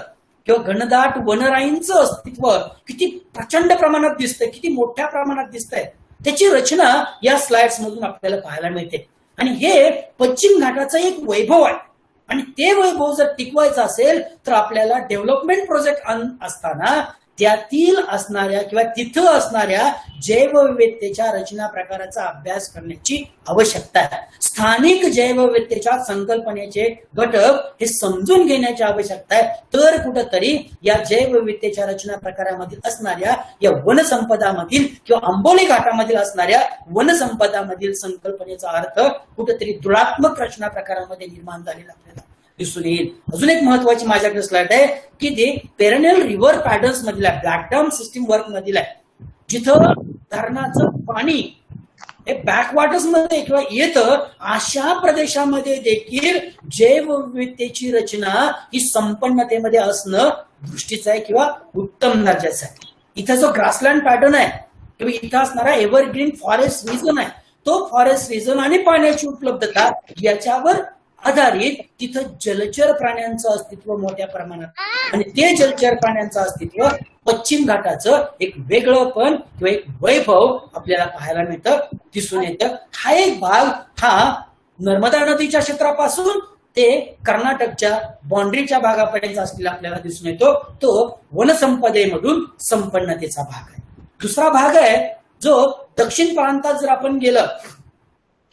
किंवा घनदाट वनराईंचं अस्तित्व किती प्रचंड प्रमाणात दिसतंय, किती मोठ्या प्रमाणात दिसतंय, त्याची रचना या स्लाइड्स मधून आपल्याला पाहायला मिळते. आणि हे पश्चिम घाटाचं एक वैभव आहे आणि ते वैभव जर टिकवायचं असेल तर आपल्याला डेव्हलपमेंट प्रोजेक्ट असताना त्यातील असणाऱ्या किंवा तिथं असणाऱ्या जैवविविधतेच्या रचना प्रकाराचा अभ्यास करण्याची आवश्यकता आहे. स्थानिक जैवविविधतेच्या संकल्पनेचे घटक हे समजून घेण्याची आवश्यकता आहे. तर कुठंतरी या जैवविविधतेच्या रचना प्रकारामधील असणाऱ्या या वनसंपदामधील किंवा आंबोली घाटामधील असणाऱ्या वनसंपदामधील संकल्पनेचा अर्थ कुठेतरी तुलनात्मक रचना प्रकारामध्ये निर्माण झालेला आपल्याला दिसून येईल. अजून एक महत्वाची माझ्याकडे स्लाइड आहे की ते पेरेनियल रिव्हर पॅटर्न्स मधील आहे, ब्लॅक डॅम सिस्टीम वर्क मधील आहे, जिथं धरणाचं पाणी हे बॅकवॉटर्स मध्ये किंवा येतं अशा प्रदेशामध्ये देखील जैवविविधतेची रचना ही संपन्नतेमध्ये असणं दृष्टीचं आहे किंवा उत्तम दर्जाचं आहे. इथं जो ग्रासलँड पॅटर्न आहे किंवा इथं असणारा एव्हरग्रीन फॉरेस्ट रिजन आहे, तो फॉरेस्ट रिजन आणि पाण्याची उपलब्धता याच्यावर आधारित तिथं जलचर प्राण्यांचं अस्तित्व मोठ्या प्रमाणात आणि ते जलचर प्राण्यांचं अस्तित्व पश्चिम घाटाचं एक वेगळंपण किंवा एक वैभव आपल्याला पाहायला मिळतं, दिसून येतं. हा एक भाग हा नर्मदा नदीच्या क्षेत्रापासून ते कर्नाटकच्या बाउंड्रीच्या भागापर्यंत असलेला आपल्याला दिसून येतो. तो वनसंपदेमधून संपन्नतेचा भाग आहे. दुसरा भाग आहे जो दक्षिण प्रांतात जर आपण गेलं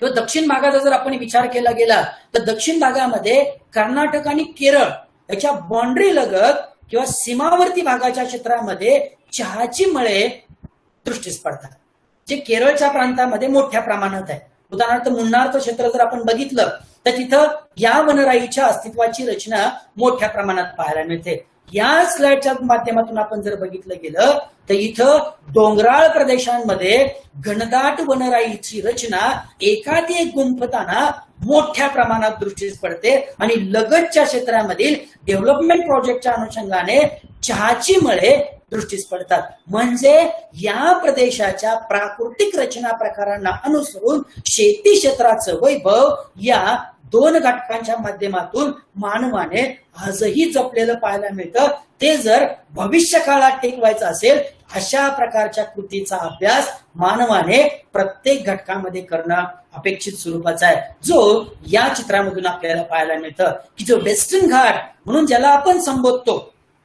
किंवा दक्षिण भागाचा जर आपण विचार केला गेला तर दक्षिण भागामध्ये कर्नाटक आणि केरळ याच्या बाउंड्री लगत किंवा सीमावर्ती भागाच्या क्षेत्रामध्ये चहाची मळे दृष्टीस पडतात, जे केरळच्या प्रांतामध्ये मोठ्या प्रमाणात आहे. उदाहरणार्थ मुन्नारचं क्षेत्र जर आपण बघितलं तर तिथं या वनराईच्या अस्तित्वाची रचना मोठ्या प्रमाणात पाहायला मिळते. या स्लाइडच्या माध्यमातून आपण जर बघितलं गेलं तर इथं डोंगराळ प्रदेशांमध्ये घनदाट वनराईची रचना एकात एक गुंफताना मोठ्या प्रमाणात दृष्टीस पडते आणि लगतच्या क्षेत्रामधील डेव्हलपमेंट प्रोजेक्टच्या अनुषंगाने चहाची मळे दृष्टीस पडतात. म्हणजे या प्रदेशाच्या प्राकृतिक रचना प्रकारांना अनुसरून शेती क्षेत्राचं वैभव या दोन घटकांच्या माध्यमातून मानवाने आजही जपलेलं पाहायला मिळतं. ते जर भविष्य काळात टिकवायचं असेल अशा प्रकारच्या कृतीचा अभ्यास मानवाने प्रत्येक घटकामध्ये करणं अपेक्षित स्वरूपाचा आहे, जो या चित्रामधून आपल्याला पाहायला मिळतं की जो वेस्टर्न घाट म्हणून ज्याला आपण संबोधतो,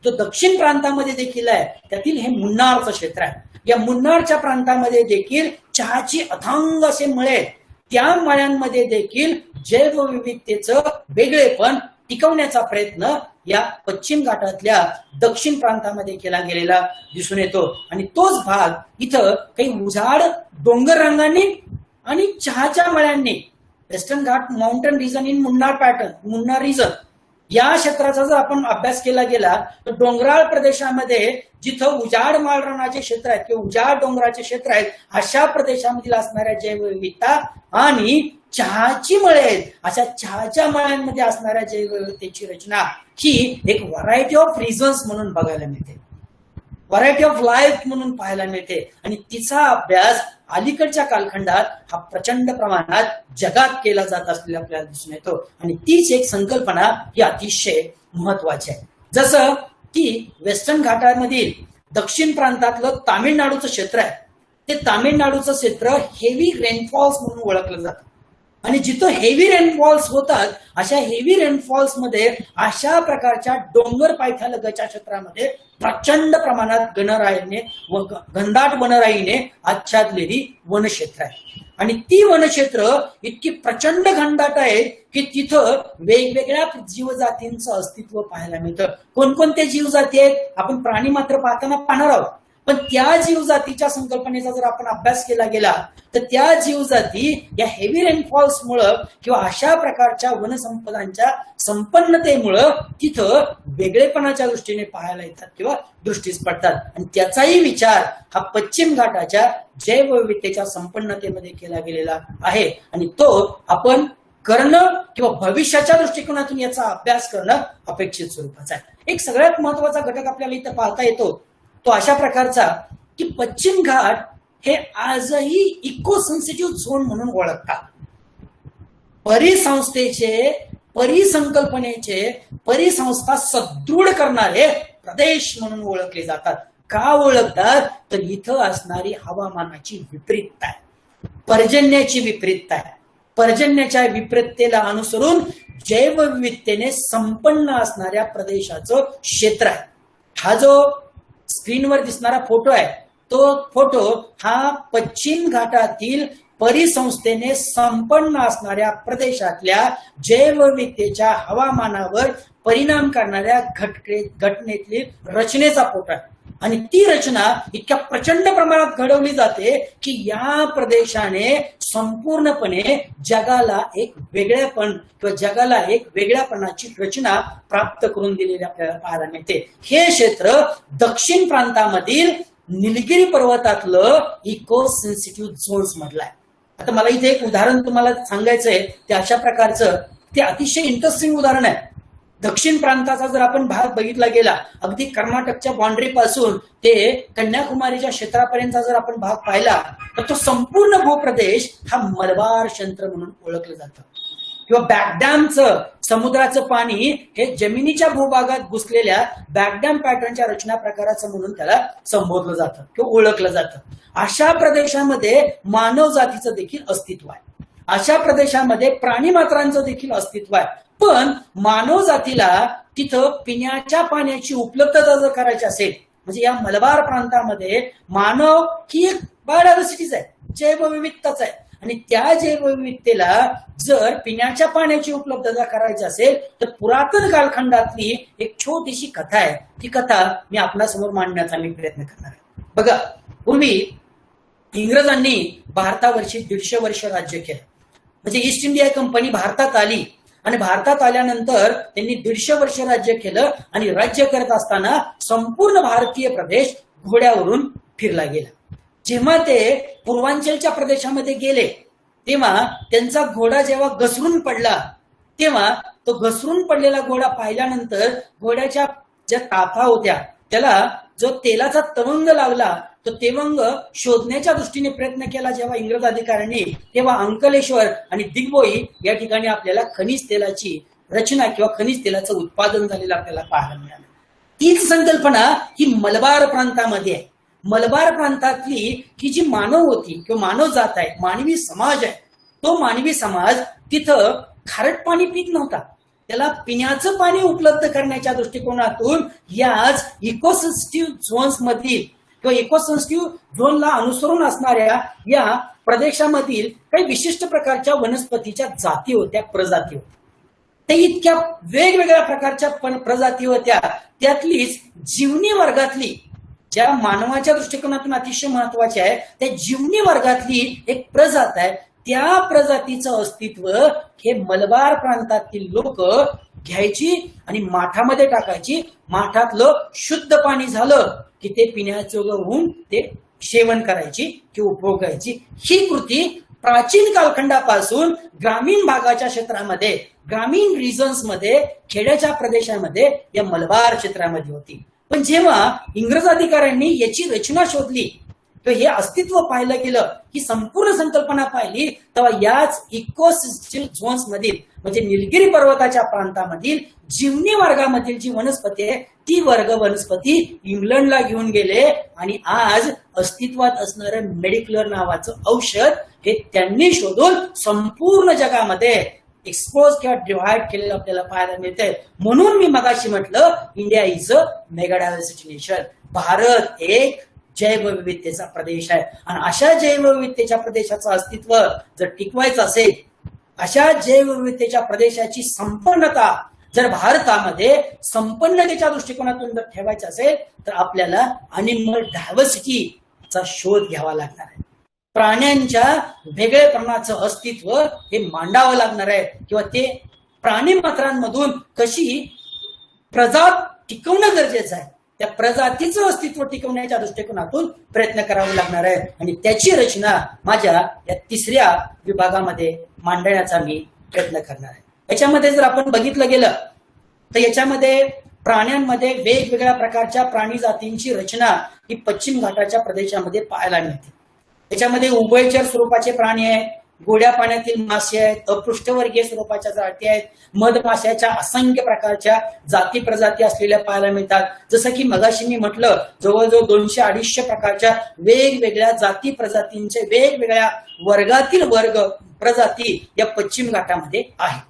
जो दक्षिण प्रांतामध्ये देखील आहे, त्यातील हे मुन्नारचं क्षेत्र आहे. या मुन्नारच्या प्रांतामध्ये देखील चहाची अथांग असे मळे, त्या मळ्यांमध्ये देखील जैवविविधतेचं वेगळेपण टिकवण्याचा प्रयत्न या पश्चिम घाटातल्या दक्षिण प्रांतामध्ये केला गेलेला दिसून येतो. आणि तोच भाग इथं काही उजाड डोंगर रंगांनी आणि चहाच्या मळ्यांनी western Ghat mountain region in Munnar pattern, Munnar region या क्षेत्राचा जर आपण अभ्यास केला गेला तर डोंगराळ प्रदेशामध्ये जिथं उजाड माळरानाचे क्षेत्र आहेत किंवा उजाड डोंगराचे क्षेत्र आहेत अशा प्रदेशामधील असणाऱ्या जैवविविधता आणि चहाची मळे आहेत अशा चहाच्या मळ्यांमध्ये असणाऱ्या जैवविविधतेची रचना ही एक व्हरायटी ऑफ रिझन्स म्हणून बघायला मिळते, व्हरायटी ऑफ लाईफ म्हणून पाहायला मिळते. आणि तिचा अभ्यास अलीकडच्या कालखंडात हा प्रचंड प्रमाणात जगात केला जात असलेला आपल्याला दिसून येतो. आणि तीच एक संकल्पना ही अतिशय महत्वाची आहे. जसं की वेस्टर्न घाटामधील दक्षिण प्रांतातलं तामिळनाडूचं क्षेत्र आहे, ते तामिळनाडूचं क्षेत्र हेवी रेनफॉल्स म्हणून ओळखलं जातं. आणि जिथं हेवी रेनफॉल्स होतात अशा हेवी रेनफॉल्स मध्ये अशा प्रकारच्या डोंगर पायथ्यालगतच्या क्षेत्रामध्ये प्रचंड प्रमाणात गणराईने व घनदाट वनराईने आच्छादलेली वनक्षेत्र आहे. आणि ती वनक्षेत्र इतकी प्रचंड घनदाट आहे की तिथं वेगवेगळ्या जीवजातींचं अस्तित्व पाहायला मिळतं. कोणकोणते जीवजाती आहेत आपण प्राणी मात्र पाहताना पाहणार आहोत, पण त्या जीवजातीच्या संकल्पनेचा जर आपण अभ्यास केला गेला तर त्या जीवजाती या हेवी रेनफॉल्समुळं किंवा अशा प्रकारच्या वनसंपदांच्या संपन्नतेमुळं तिथं वेगळेपणाच्या दृष्टीने पाहायला येतात किंवा दृष्टीस पडतात. आणि त्याचाही विचार हा पश्चिम घाटाच्या जैवविविधतेच्या संपन्नतेमध्ये केला गेलेला आहे. आणि तो आपण करणं किंवा भविष्याच्या दृष्टिकोनातून याचा अभ्यास करणं अपेक्षित स्वरूपाचा आहे. एक सगळ्यात महत्वाचा घटक आपल्याला इथं पाहता येतो तो अशा प्रकारचा की पश्चिम घाट हे आजही इको सेन्सिटिव्ह झोन म्हणून ओळखतात. परिसंस्थेचे, परिसंकल्पनेचे, परिसंस्था सदृढ करणारे प्रदेश म्हणून ओळखले जातात. का ओळखतात तर इथं असणारी हवामानाची विपरीतता आहे, पर्जन्याची विपरीतता आहे. पर्जन्याच्या विपरीततेला अनुसरून जैवविविधतेने संपन्न असणाऱ्या प्रदेशाचं क्षेत्र आहे. हा जो स्क्रीनवर दिसणारा फोटो आहे तो फोटो हा पश्चिम घाटातील परिसंस्थेने संपन्न असणाऱ्या प्रदेशातल्या जैवविविधतेच्या हवामानावर परिणाम करणाऱ्या घटनेतली रचनेचा फोटो आहे. आणि ती रचना इतक्या प्रचंड प्रमाणात घडवली जाते की या प्रदेशाने संपूर्णपणे जगाला एक वेगळेपण किंवा जगाला एक वेगळ्यापणाची रचना प्राप्त करून दिलेली आपल्याला पाहायला मिळते. हे क्षेत्र दक्षिण प्रांतामधील निलगिरी पर्वतातलं इको सेन्सिटिव्ह झोन्स मधलं आहे. आता मला इथे एक उदाहरण तुम्हाला सांगायचंय ते अशा प्रकारचं ते अतिशय इंटरेस्टिंग उदाहरण आहे. दक्षिण प्रांताचा जर आपण भाग बघितला गेला अगदी कर्नाटकच्या बाउंड्री पासून ते कन्याकुमारीच्या क्षेत्रापर्यंतचा जर आपण भाग पाहिला तर तो संपूर्ण भूप्रदेश हा मलबार क्षेत्र म्हणून ओळखलं जातं. किंवा बॅकडॅमचं समुद्राचं पाणी हे जमिनीच्या भूभागात घुसलेल्या बॅकडॅम पॅटर्नच्या रचना प्रकाराचं म्हणून त्याला संबोधलं जातं किंवा ओळखलं जातं. अशा प्रदेशामध्ये मानव जातीचं देखील अस्तित्व आहे. अशा प्रदेशामध्ये प्राणी मात्रांचं देखील अस्तित्व आहे. पण मानव जातीला तिथं पिण्याच्या पाण्याची उपलब्धता जर करायची असेल म्हणजे या मलबार प्रांतामध्ये मानव ही एक बायोडायव्हर्सिटीच आहे, जैवविविधताच आहे. आणि त्या जैवविविधतेला जर पिण्याच्या पाण्याची उपलब्धता करायची असेल तर पुरातन कालखंडातली एक छोटीशी कथा आहे. ती कथा मी आपल्यासमोर मांडण्याचा मी प्रयत्न करणार आहे. बघा, पूर्वी इंग्रजांनी भारतावरची 150 वर्ष राज्य केलं. म्हणजे ईस्ट इंडिया कंपनी भारतात आली आणि भारतात आल्यानंतर त्यांनी 150 वर्ष राज्य केलं आणि राज्य करत असताना संपूर्ण भारतीय प्रदेश घोड्यावरून फिरला गेला. जेव्हा ते पूर्वांचलच्या प्रदेशामध्ये गेले तेव्हा त्यांचा घोडा जेव्हा घसरून पडला तेव्हा तो घसरून पडलेला घोडा पाहिल्यानंतर घोड्याच्या ज्या ताफा होत्या त्याला जो तेलाचा तवंग लागला तो तेवंग शोधण्याच्या दृष्टीने प्रयत्न केला जेव्हा इंग्रज अधिकाऱ्यांनी तेव्हा अंकलेश्वर आणि दिग्बोई या ठिकाणी आपल्याला खनिज तेलाची रचना किंवा खनिज तेलाचं उत्पादन झालेलं आपल्याला पाहायला मिळालं. तीच संकल्पना ही मलबार प्रांतामध्ये आहे. मलबार प्रांतातली ही जी मानव होती किंवा मानव जात आहे, मानवी समाज आहे, तो मानवी समाज तिथं खारट पाणी पित नव्हता. त्याला पिण्याचं पाणी उपलब्ध करण्याच्या दृष्टिकोनातून याच इकोसेन्सिटिव्ह झोन्स मधील किंवा इकोसेन्सिटिव्ह झोनला अनुसरून असणाऱ्या या प्रदेशामधील काही विशिष्ट प्रकारच्या वनस्पतीच्या जाती होत्या, प्रजाती होत्या. ते इतक्या वेगवेगळ्या प्रकारच्या प्रजाती होत्या. त्यातलीच जीवनी वर्गातली ज्या मानवाच्या दृष्टिकोनातून अतिशय महत्वाची आहे त्या जीवनी वर्गातली एक प्रजात आहे. त्या प्रजातीचं अस्तित्व हे मलबार प्रांतातील लोक घ्यायची आणि माठामध्ये टाकायची. माठातलं शुद्ध पाणी झालं की ते पिण्याचं होऊन ते सेवन करायची किंवा उपभोगायची. ही कृती प्राचीन कालखंडापासून ग्रामीण भागाच्या क्षेत्रामध्ये, ग्रामीण रिजन्स मध्ये, खेड्याच्या प्रदेशामध्ये या मलबार क्षेत्रामध्ये होती. पण जेव्हा इंग्रज अधिकाऱ्यांनी याची रचना शोधली तर हे अस्तित्व पाहिलं गेलं, ही संपूर्ण संकल्पना पाहिली तेव्हा याच इकोसिस्टम झोन्स मधील म्हणजे निलगिरी पर्वताच्या प्रांतामधील जीवनी वर्गामधील जी वनस्पती आहे ती वर्ग वनस्पती इंग्लंडला घेऊन गेले आणि आज अस्तित्वात असणारं मेडिक्युलर नावाचं औषध हे त्यांनी शोधून संपूर्ण जगामध्ये एक्सपोज किंवा डिव्हाइड केलेलं आपल्याला पाहायला मिळतंय. म्हणून मी मगाशी म्हटलं India is a mega diversity nation. Bharat एक जैवविविधतेचा प्रदेश आहे आणि अशा जैवविविधतेच्या प्रदेशाचं अस्तित्व जर टिकवायचं असेल, अशा जैवविविधतेच्या प्रदेशाची संपन्नता जर भारतामध्ये संपन्नतेच्या दृष्टिकोनातून जर ठेवायचं असेल तर आपल्याला अनिमल डायव्हर्सिटीचा शोध घ्यावा लागणार आहे. प्राण्यांच्या वेगळेपणाचं अस्तित्व हे मांडावं लागणार आहे किंवा ते प्राणी मात्रांमधून कशी प्रजात टिकवणं गरजेचं आहे, त्या प्रजातीचं अस्तित्व टिकवण्याच्या दृष्टिकोनातून प्रयत्न करावा लागणार आहे. आणि त्याची रचना माझ्या या 3ऱ्या विभागामध्ये मांडण्याचा मी प्रयत्न करणार आहे. याच्यामध्ये जर आपण बघितलं गेलं तर याच्यामध्ये प्राण्यांमध्ये वेगवेगळ्या प्रकारच्या प्राणी जातींची रचना ही पश्चिम घाटाच्या प्रदेशामध्ये पाहायला मिळते. याच्यामध्ये उभयचर स्वरूपाचे प्राणी आहेत, गोड्या पाण्यातील मासे आहेत, अपृष्ठवर्गीय स्वरूपाच्या जाती आहेत, मधमाशाच्या असंख्य प्रकारच्या जाती प्रजाती असलेल्या पाहायला मिळतात. जसं की मगाशी मी म्हटलं जवळजवळ 200-250 प्रकारच्या वेगवेगळ्या जाती प्रजातींचे वेगवेगळ्या वर्गातील वर्ग प्रजाती या पश्चिम घाटामध्ये आहेत.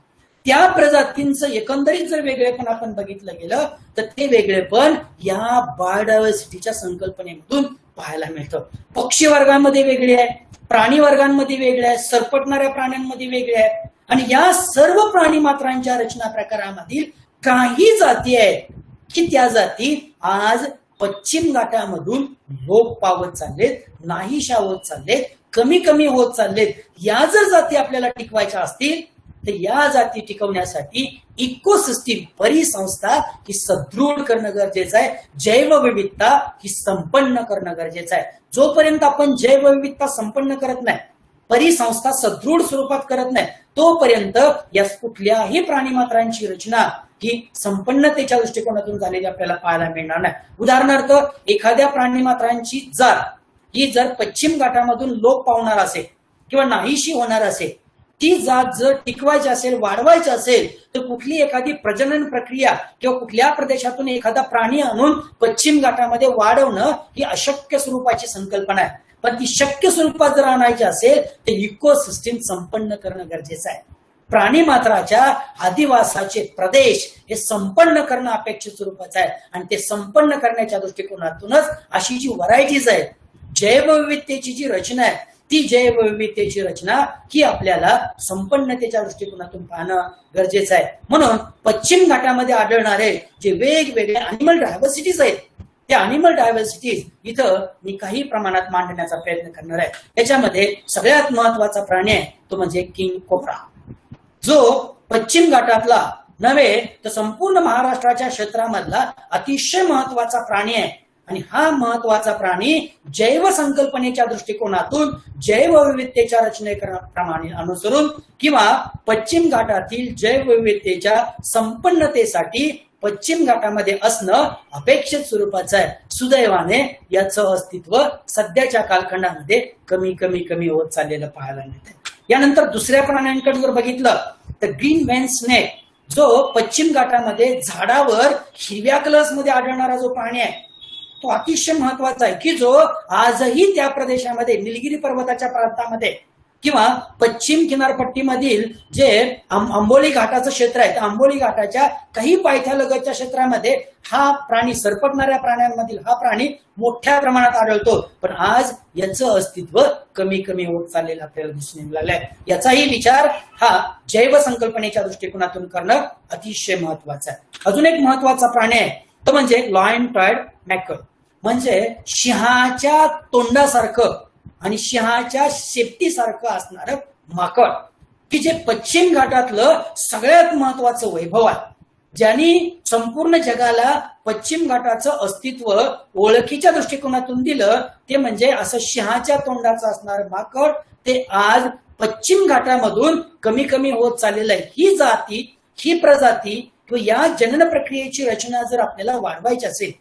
त्या प्रजातींचं एकंदरीत जर वेगळेपण आपण बघितलं गेलं तर ते वेगळेपण या बायोडायव्हर्सिटीच्या संकल्पनेमधून पाहायला मिळतं. पक्षी वर्गामध्ये वेगळे आहे, प्राणी वर्गांमध्ये वेगळे आहे, सरपटणाऱ्या प्राण्यांमध्ये वेगळे आहे, आणि या सर्व प्राणी मात्रांच्या रचना प्रकारामधील काही जाती आहेत की त्या जाती आज पश्चिम घाटामधून लोप पावत चाललेत, नाहीशा होत चाललेत, कमी कमी होत चाललेत. या जर जाती आपल्याला टिकवायच्या असतील तर या जाती टिकवण्यासाठी इकोसिस्टीम परिसंस्था ही सदृढ करणं गरजेचं आहे, जैवविविधता ही संपन्न करणं गरजेचं आहे. जोपर्यंत आपण जैवविविधता संपन्न करत नाही, परिसंस्था सदृढ स्वरूपात करत नाही, तोपर्यंत या कुठल्याही प्राणीमात्रांची रचना ही संपन्नतेच्या दृष्टिकोनातून झालेली आपल्याला पाहायला मिळणार नाही. उदाहरणार्थ, एखाद्या प्राणीमात्रांची जात ही जर पश्चिम घाटामधून लोप पावणार असेल किंवा नाहीशी होणार असेल, ती जात जर टिकवायची असेल, वाढवायची असेल, तर कुठली एखादी प्रजनन प्रक्रिया किंवा कुठल्या प्रदेशातून एखादा प्राणी आणून पश्चिम घाटामध्ये वाढवणं ही अशक्य स्वरूपाची संकल्पना आहे. पण ती शक्य स्वरूपात जर आणायची असेल तर इकोसिस्टीम संपन्न करणं गरजेचं आहे. प्राणी मात्राच्या अधिवासाचे प्रदेश हे संपन्न करणं अपेक्षित स्वरूपाचं आहे, आणि ते संपन्न करण्याच्या दृष्टिकोनातूनच अशी जी व्हरायटीज आहेत, जैवविविधतेची जी रचना आहे, ती जैवविविधतेची रचना ही आपल्याला संपन्नतेच्या दृष्टिकोनातून पाहणं गरजेचं आहे. म्हणून पश्चिम घाटामध्ये आढळणारे जे वेगवेगळे अॅनिमल डायव्हर्सिटीज आहेत, त्या अॅनिमल डायव्हर्सिटीज इथं मी काही प्रमाणात मांडण्याचा प्रयत्न करणार आहे. याच्यामध्ये सगळ्यात महत्वाचा प्राणी आहे तो म्हणजे किंग कोब्रा, जो पश्चिम घाटातला नव्हे तर संपूर्ण महाराष्ट्राच्या क्षेत्रामधला अतिशय महत्वाचा प्राणी आहे. आणि हा महत्वाचा प्राणी जैव संकल्पनेच्या दृष्टिकोनातून जैवविविधतेच्या रचनेप्रमाणे अनुसरून किंवा पश्चिम घाटातील जैवविविधतेच्या संपन्नतेसाठी पश्चिम घाटामध्ये असणं अपेक्षित स्वरूपाचं आहे. सुदैवाने याचं अस्तित्व सध्याच्या कालखंडामध्ये कमी कमी कमी होत चाललेलं पाहायला मिळते. यानंतर दुसऱ्या प्राण्यांकडे जर बघितलं तर ग्रीन व्हेन स्नेक, जो पश्चिम घाटामध्ये झाडावर हिरव्या कलर्स मध्ये आढळणारा जो प्राणी आहे, तो अतिशय महत्वाचा आहे की जो आजही त्या प्रदेशामध्ये निलगिरी पर्वताच्या प्रांतामध्ये किंवा पश्चिम किनारपट्टीमधील जे आंबोली घाटाचं क्षेत्र आहे, त्या आंबोली घाटाच्या काही पायथ्यालगतच्या क्षेत्रामध्ये हा प्राणी, सरपटणाऱ्या प्राण्यांमधील हा प्राणी मोठ्या प्रमाणात आढळतो. पण आज याचं अस्तित्व कमी कमी होत चाललेलं आपल्याला दिसून येऊ आहे. याचाही विचार हा जैव संकल्पनेच्या दृष्टिकोनातून करणं अतिशय महत्वाचं आहे. अजून एक महत्वाचा प्राणी आहे तो म्हणजे लॉयन टॉयड मॅकल, म्हणजे सिंहाच्या तोंडासारखं आणि सिंहाच्या शेपटीसारखं असणारं माकड, की जे पश्चिम घाटातलं सगळ्यात महत्वाचं वैभव आहे, ज्यांनी संपूर्ण जगाला पश्चिम घाटाचं अस्तित्व ओळखीच्या दृष्टिकोनातून दिलं. ते म्हणजे असं सिंहाच्या तोंडाचं असणारं माकड ते आज पश्चिम घाटामधून कमी कमी होत चाललेलं आहे. ही जाती, ही प्रजाती किंवा या जनन प्रक्रियेची रचना जर आपल्याला वाढवायची असेल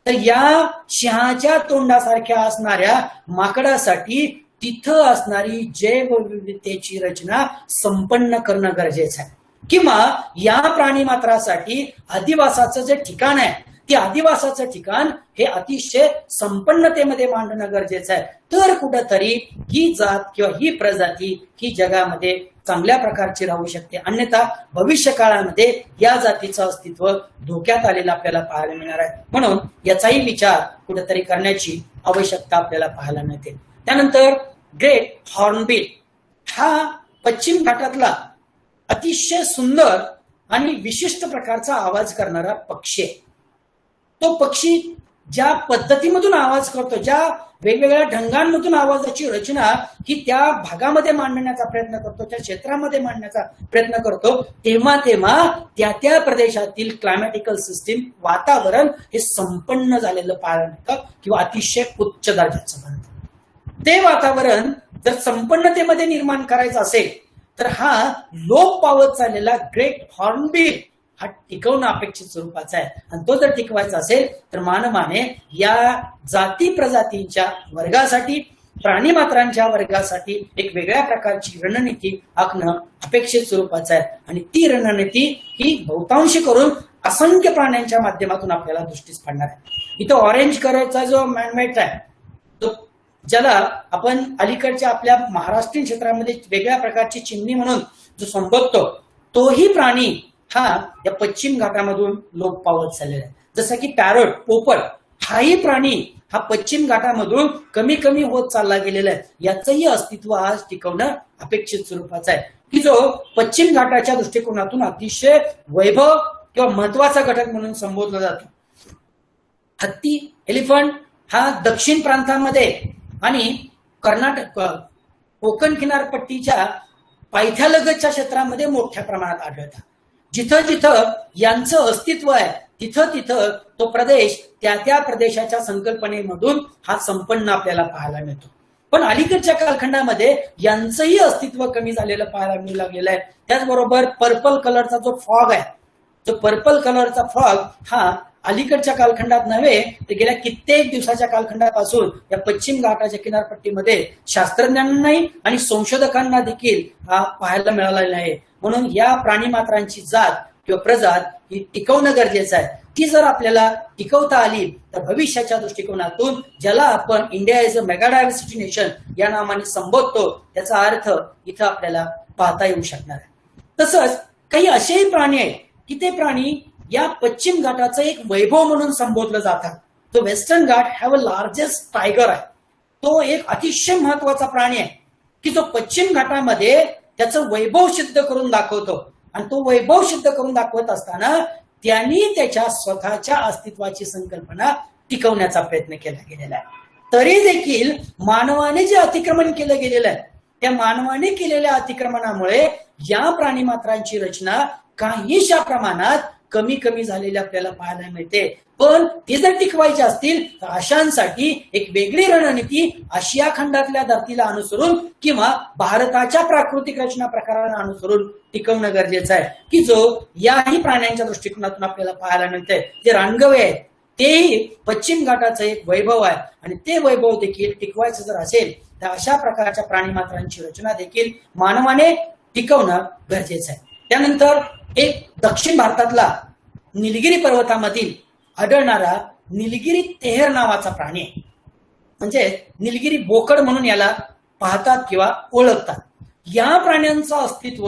तर या सिंहाच्या तोंडासारख्या असणाऱ्या माकडासाठी तिथं असणारी जैवविविधतेची रचना संपन्न करणं गरजेचं आहे. किंवा या प्राणी मात्रासाठी अधिवासाचं जे ठिकाण आहे, ते अधिवासाचं ठिकाण हे अतिशय संपन्नतेमध्ये मांडणं गरजेचं आहे. तर कुठंतरी ही जात किंवा ही प्रजाती ही जगामध्ये चांगल्या प्रकारची राहू शकते. अन्यथा भविष्य काळामध्ये या जातीचं अस्तित्व धोक्यात आलेलं आपल्याला पाहायला मिळणार आहे. म्हणून याचाही विचार कुठेतरी करण्याची आवश्यकता आपल्याला पाहायला मिळते. त्यानंतर ग्रेट हॉर्नबिल हा पश्चिम घाटातला अतिशय सुंदर आणि विशिष्ट प्रकारचा आवाज करणारा पक्षी आहे. तो पक्षी ज्या पद्धतीमधून आवाज करतो, ज्या वेगवेगळ्या ढंगांमधून आवाजाची रचना ही त्या भागामध्ये मांडण्याचा प्रयत्न करतो, त्या क्षेत्रामध्ये मांडण्याचा प्रयत्न करतो, तेव्हा त्या त्या प्रदेशातील क्लायमॅटिकल सिस्टीम, वातावरण हे संपन्न झालेलं पाहायला मिळतं किंवा अतिशय उच्च दर्जाचं बनतं. ते वातावरण जर संपन्नतेमध्ये निर्माण करायचं असेल तर हा लोप पावत चाललेला ग्रेट हॉर्नबिल हा टिकवणं अपेक्षित स्वरूपाचा आहे. आणि तो जर टिकवायचा असेल तर मानवाने या जाती प्रजातींच्या वर्गासाठी, प्राणी मात्रांच्या वर्गासाठी एक वेगळ्या प्रकारची रणनीती आखणं अपेक्षित स्वरूपाचं आहे. आणि ती रणनीती ही बहुतांशी करून असंख्य प्राण्यांच्या माध्यमातून आपल्याला दृष्टीस पडणार आहे. इथं ऑरेंज कलरचा जो मॅनमेट आहे, तो ज्याला आपण अलीकडच्या आपल्या महाराष्ट्रीयन क्षेत्रामध्ये वेगळ्या प्रकारची चिमणी म्हणून जो संबोधतो, तोही प्राणी हा या पश्चिम घाटामधून लोप पावत चाललेला आहे. जसं की पॅरट, पोपट हाही प्राणी हा पश्चिम घाटामधून कमी कमी होत चालला गेलेला आहे. याचंही अस्तित्व आज टिकवणं अपेक्षित स्वरूपाचं आहे, की जो पश्चिम घाटाच्या दृष्टिकोनातून अतिशय वैभव किंवा महत्वाचा घटक म्हणून संबोधला जातो. हत्ती, एलिफंट हा दक्षिण प्रांतामध्ये आणि कर्नाटक कोकण किनारपट्टीच्या पायथ्यालगतच्या क्षेत्रामध्ये मोठ्या प्रमाणात आढळतात. जिथं जिथं यांचं अस्तित्व आहे तिथं तिथं तो प्रदेश त्या त्या प्रदेशाच्या संकल्पनेमधून हा संपन्न आपल्याला पाहायला मिळतो. पण अलीकडच्या कालखंडामध्ये यांचंही अस्तित्व कमी झालेलं पाहायला मिळू लागलेलं आहे. त्याचबरोबर पर्पल कलरचा जो फॉग आहे, जो पर्पल कलरचा फॉग हा अलीकडच्या कालखंडात नव्हे तर गेल्या कित्येक दिवसाच्या कालखंडापासून या पश्चिम घाटाच्या किनारपट्टीमध्ये शास्त्रज्ञांनाही आणि संशोधकांना देखील हा पाहायला मिळालेला आहे. म्हणून या प्राणीमात्रांची जात किंवा प्रजात ही टिकवणं गरजेचं आहे. ती जर आपल्याला टिकवता आली तर भविष्याच्या दृष्टिकोनातून ज्याला आपण India is a mega diversity nation या नावाने संबोधतो त्याचा अर्थ इथं आपल्याला पाहता येऊ शकणार आहे. तसंच काही असेही प्राणी आहेत की ते प्राणी या पश्चिम घाटाचं एक वैभव म्हणून संबोधलं जातात. तो western Ghat have a largest tiger आहे. तो एक अतिशय महत्वाचा प्राणी आहे की जो पश्चिम घाटामध्ये त्याचं वैभव सिद्ध करून दाखवतो. आणि तो वैभव सिद्ध करून दाखवत असताना त्यांनी त्याच्या स्वतःच्या अस्तित्वाची संकल्पना टिकवण्याचा प्रयत्न केला गेलेला आहे. तरी देखील मानवाने जे अतिक्रमण केलं गेलेलं आहे त्या मानवाने केलेल्या अतिक्रमणामुळे या प्राणीमात्रांची रचना काहीशा प्रमाणात कमी कमी झालेली आपल्याला पाहायला मिळते. पण ते जर टिकवायचे असतील तर अशांसाठी एक वेगळी रणनीती आशिया खंडातल्या धर्तीला अनुसरून किंवा भारताच्या प्राकृतिक रचना प्रकारांना अनुसरून टिकवणं गरजेचं आहे, की जो याही प्राण्यांच्या दृष्टिकोनातून आपल्याला पाहायला मिळतंय. जे रानगवे आहेत तेही पश्चिम घाटाचं एक वैभव आहे आणि ते वैभव देखील टिकवायचं जर असेल तर अशा प्रकारच्या प्राणीमात्रांची रचना देखील मानवाने टिकवणं गरजेचं आहे. त्यानंतर एक दक्षिण भारतातला निलगिरी पर्वतामधील आढळणारा निलगिरी तेहर नावाचा प्राणी आहे. म्हणजे निलगिरी बोकड म्हणून याला पाहतात किंवा ओळखतात. या प्राण्यांचं अस्तित्व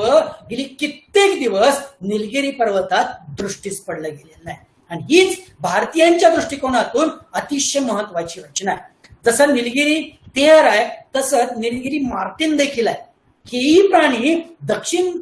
गेली कित्येक दिवस निलगिरी पर्वतात दृष्टीस पडलं गेलेलं आहे आणि हीच भारतीयांच्या दृष्टिकोनातून अतिशय महत्वाची रचना आहे. जसं निलगिरी तेहर आहे तसंच निलगिरी मार्टिन देखील आहे. हेही प्राणी दक्षिण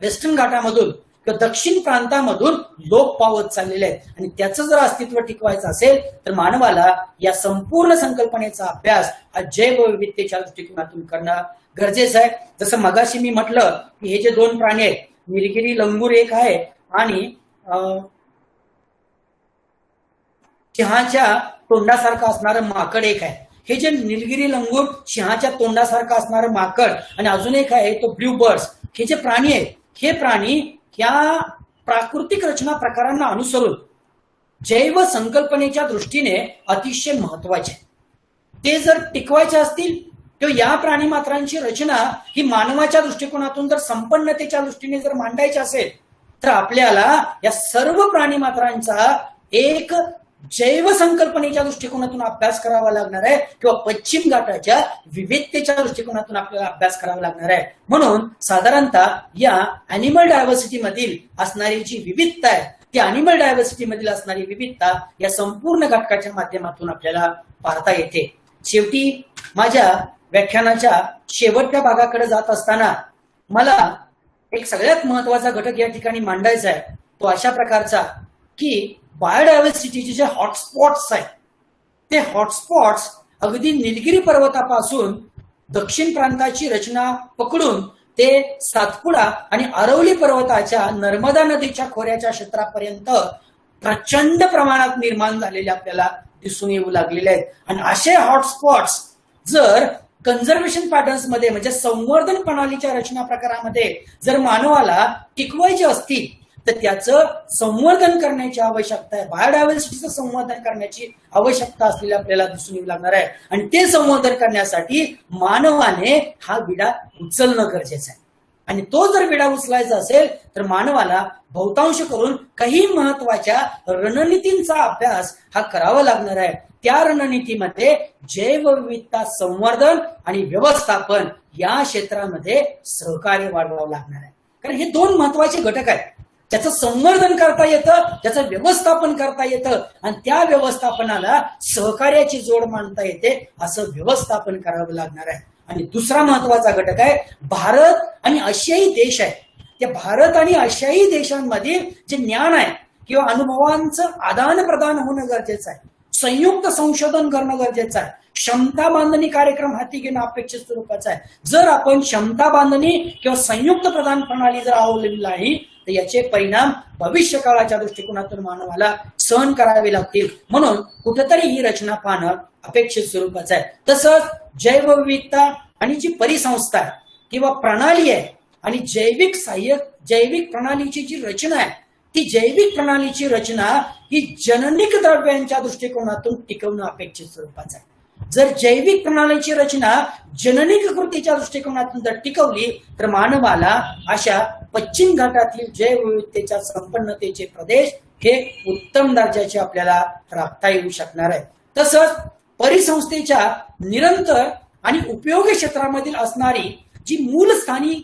वेस्टर्न घाटामधून किंवा दक्षिण प्रांतामधून लोप पावत चाललेले आहेत आणि त्याचं जर अस्तित्व टिकवायचं असेल तर मानवाला या संपूर्ण संकल्पनेचा अभ्यास हा जैवविविधतेच्या दृष्टिकोनातून करणं गरजेचं आहे. जसं मगाशी मी म्हटलं की हे जे दोन प्राणी आहेत, निलगिरी लंगूर एक आहे आणि सिंहाच्या तोंडासारखं असणारं माकड एक आहे. हे जे निलगिरी लंगूर, सिंहाच्या तोंडासारखं असणारं माकड आणि अजून एक आहे तो ब्ल्यू बर्ड्स, हे जे प्राणी आहेत हे प्राणी या प्राकृतिक रचना प्रकारांना अनुसरून जैव संकल्पनेच्या दृष्टीने अतिशय महत्वाचे. ते जर टिकवायचे असतील किंवा या प्राणीमात्रांची रचना ही मानवाच्या दृष्टिकोनातून जर संपन्नतेच्या दृष्टीने जर मांडायची असेल तर आपल्याला या सर्व प्राणीमात्रांचा एक जैव संकल्पनेच्या दृष्टिकोनातून अभ्यास करावा लागणार आहे किंवा पश्चिम घाटाच्या विविधतेच्या दृष्टिकोनातून आपल्याला अभ्यास करावा लागणार आहे. म्हणून साधारणतः या अॅनिमल डायव्हर्सिटी मधील असणारी जी विविधता आहे ती अॅनिमल डायव्हर्सिटी मधील असणारी विविधता या संपूर्ण घटकाच्या माध्यमातून आपल्याला पाहता येते. शेवटी माझ्या व्याख्यानाच्या शेवटच्या भागाकडे जात असताना मला एक सगळ्यात महत्वाचा घटक या ठिकाणी मांडायचा आहे. तो अशा प्रकारचा की बायोडायव्हर्सिटीचे जे हॉटस्पॉट्स आहेत ते हॉटस्पॉट्स अगदी निलगिरी पर्वतापासून दक्षिण प्रांताची रचना पकडून ते सातपुडा आणि अरवली पर्वताच्या नर्मदा नदीच्या खोऱ्याच्या क्षेत्रापर्यंत प्रचंड प्रमाणात निर्माण झालेले आपल्याला दिसून येऊ लागलेले आहेत. आणि असे हॉटस्पॉट्स जर कन्झर्वेशन पॅटर्न्स मध्ये म्हणजे संवर्धन प्रणालीच्या रचना प्रकारामध्ये जर मानवाला टिकवायचे असतील तर त्याचं संवर्धन करण्याची आवश्यकता आहे. बायोडायव्हर्सिटीचं संवर्धन करण्याची आवश्यकता असलेली आपल्याला दिसून येऊ लागणार आहे आणि ते संवर्धन करण्यासाठी मानवाने हा विडा उचलणं गरजेचं आहे. आणि तो जर विडा उचलायचा असेल तर मानवाला बहुतांश करून काही महत्वाच्या रणनीतींचा अभ्यास हा करावा लागणार आहे. त्या रणनीतीमध्ये जैवविविधता संवर्धन आणि व्यवस्थापन या क्षेत्रामध्ये सहकार्य वाढवावं लागणार आहे. कारण हे दोन महत्वाचे घटक आहेत. त्याचं संवर्धन करता येतं, त्याचं व्यवस्थापन करता येतं आणि त्या व्यवस्थापनाला सहकार्याची जोड मानता येते, असं व्यवस्थापन करावं लागणार आहे. आणि दुसरा महत्वाचा घटक आहे भारत आणि आशियाई देश आहे. त्या भारत आणि आशियाई देशांमधील जे ज्ञान आहे किंवा अनुभवांचं आदान प्रदान होणं गरजेचं आहे. संयुक्त संशोधन करणं गरजेचं आहे. क्षमता बांधणी कार्यक्रम हाती घेणं अपेक्षित स्वरूपाचं आहे. जर आपण क्षमता बांधणी किंवा संयुक्त प्रदान प्रणाली जर अवलंबली नाही तर याचे परिणाम भविष्य काळाच्या दृष्टिकोनातून मानवाला सहन करावे लागतील. म्हणून कुठेतरी ही रचना पाहणं अपेक्षित स्वरूपाचं आहे. तसंच जैवविविधता आणि जी परिसंस्था आहे किंवा प्रणाली आहे आणि जैविक प्रणालीची जी रचना आहे ती जैविक प्रणालीची रचना ही जननिक द्रव्यांच्या दृष्टिकोनातून टिकवणं अपेक्षित स्वरूपाचं आहे. जर जैविक प्रणालीची रचना जननिक कृतीच्या दृष्टिकोनातून जर टिकवली तर मानवाला अशा पश्चिम घाटातील जैवविविधतेच्या संपन्नतेचे प्रदेश हे उत्तम दर्जाचे आपल्याला राखता येऊ शकणार आहे. तसंच परिसंस्थेच्या निरंतर आणि उपयोगी क्षेत्रामधील असणारी जी मूलस्थानी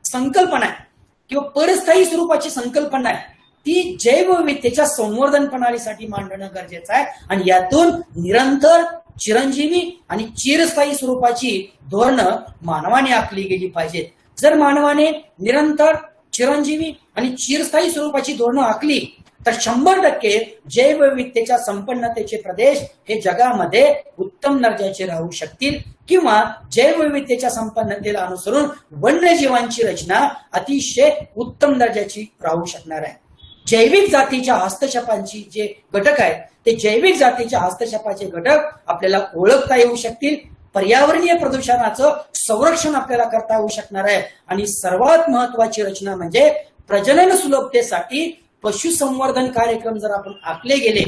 संकल्पना आहे किंवा परस्थायी स्वरूपाची संकल्पना आहे ती जैवविविधतेच्या संवर्धन प्रणालीसाठी मांडणं गरजेचं आहे. आणि यातून निरंतर, चिरंजीवी आणि चिरस्थायी स्वरूपाची धोरणं मानवाने आखली गेली पाहिजेत. जर मानवाने निरंतर, चिरंजीवी आणि चिरस्थायी स्वरूपाची धोरणं आखली तर 100% जैवविविधतेच्या संपन्नतेचे प्रदेश हे जगामध्ये उत्तम दर्जाचे राहू शकतील किंवा जैवविविधतेच्या संपन्नतेला अनुसरून वन्यजीवांची रचना अतिशय उत्तम दर्जाची राहू शकणार आहे. जैविक जातीच्या हस्तक्षेपांची जे घटक आहेत ते जैविक जातीच्या हस्तक्षेपाचे घटक आपल्याला ओळखता येऊ शकतील. पर्यावरणीय प्रदूषणाचं संरक्षण आपल्याला करता येऊ शकणार आहे. आणि सर्वात महत्वाची रचना म्हणजे प्रजनन सुलभतेसाठी पशुसंवर्धन कार्यक्रम जर आपण आखले गेले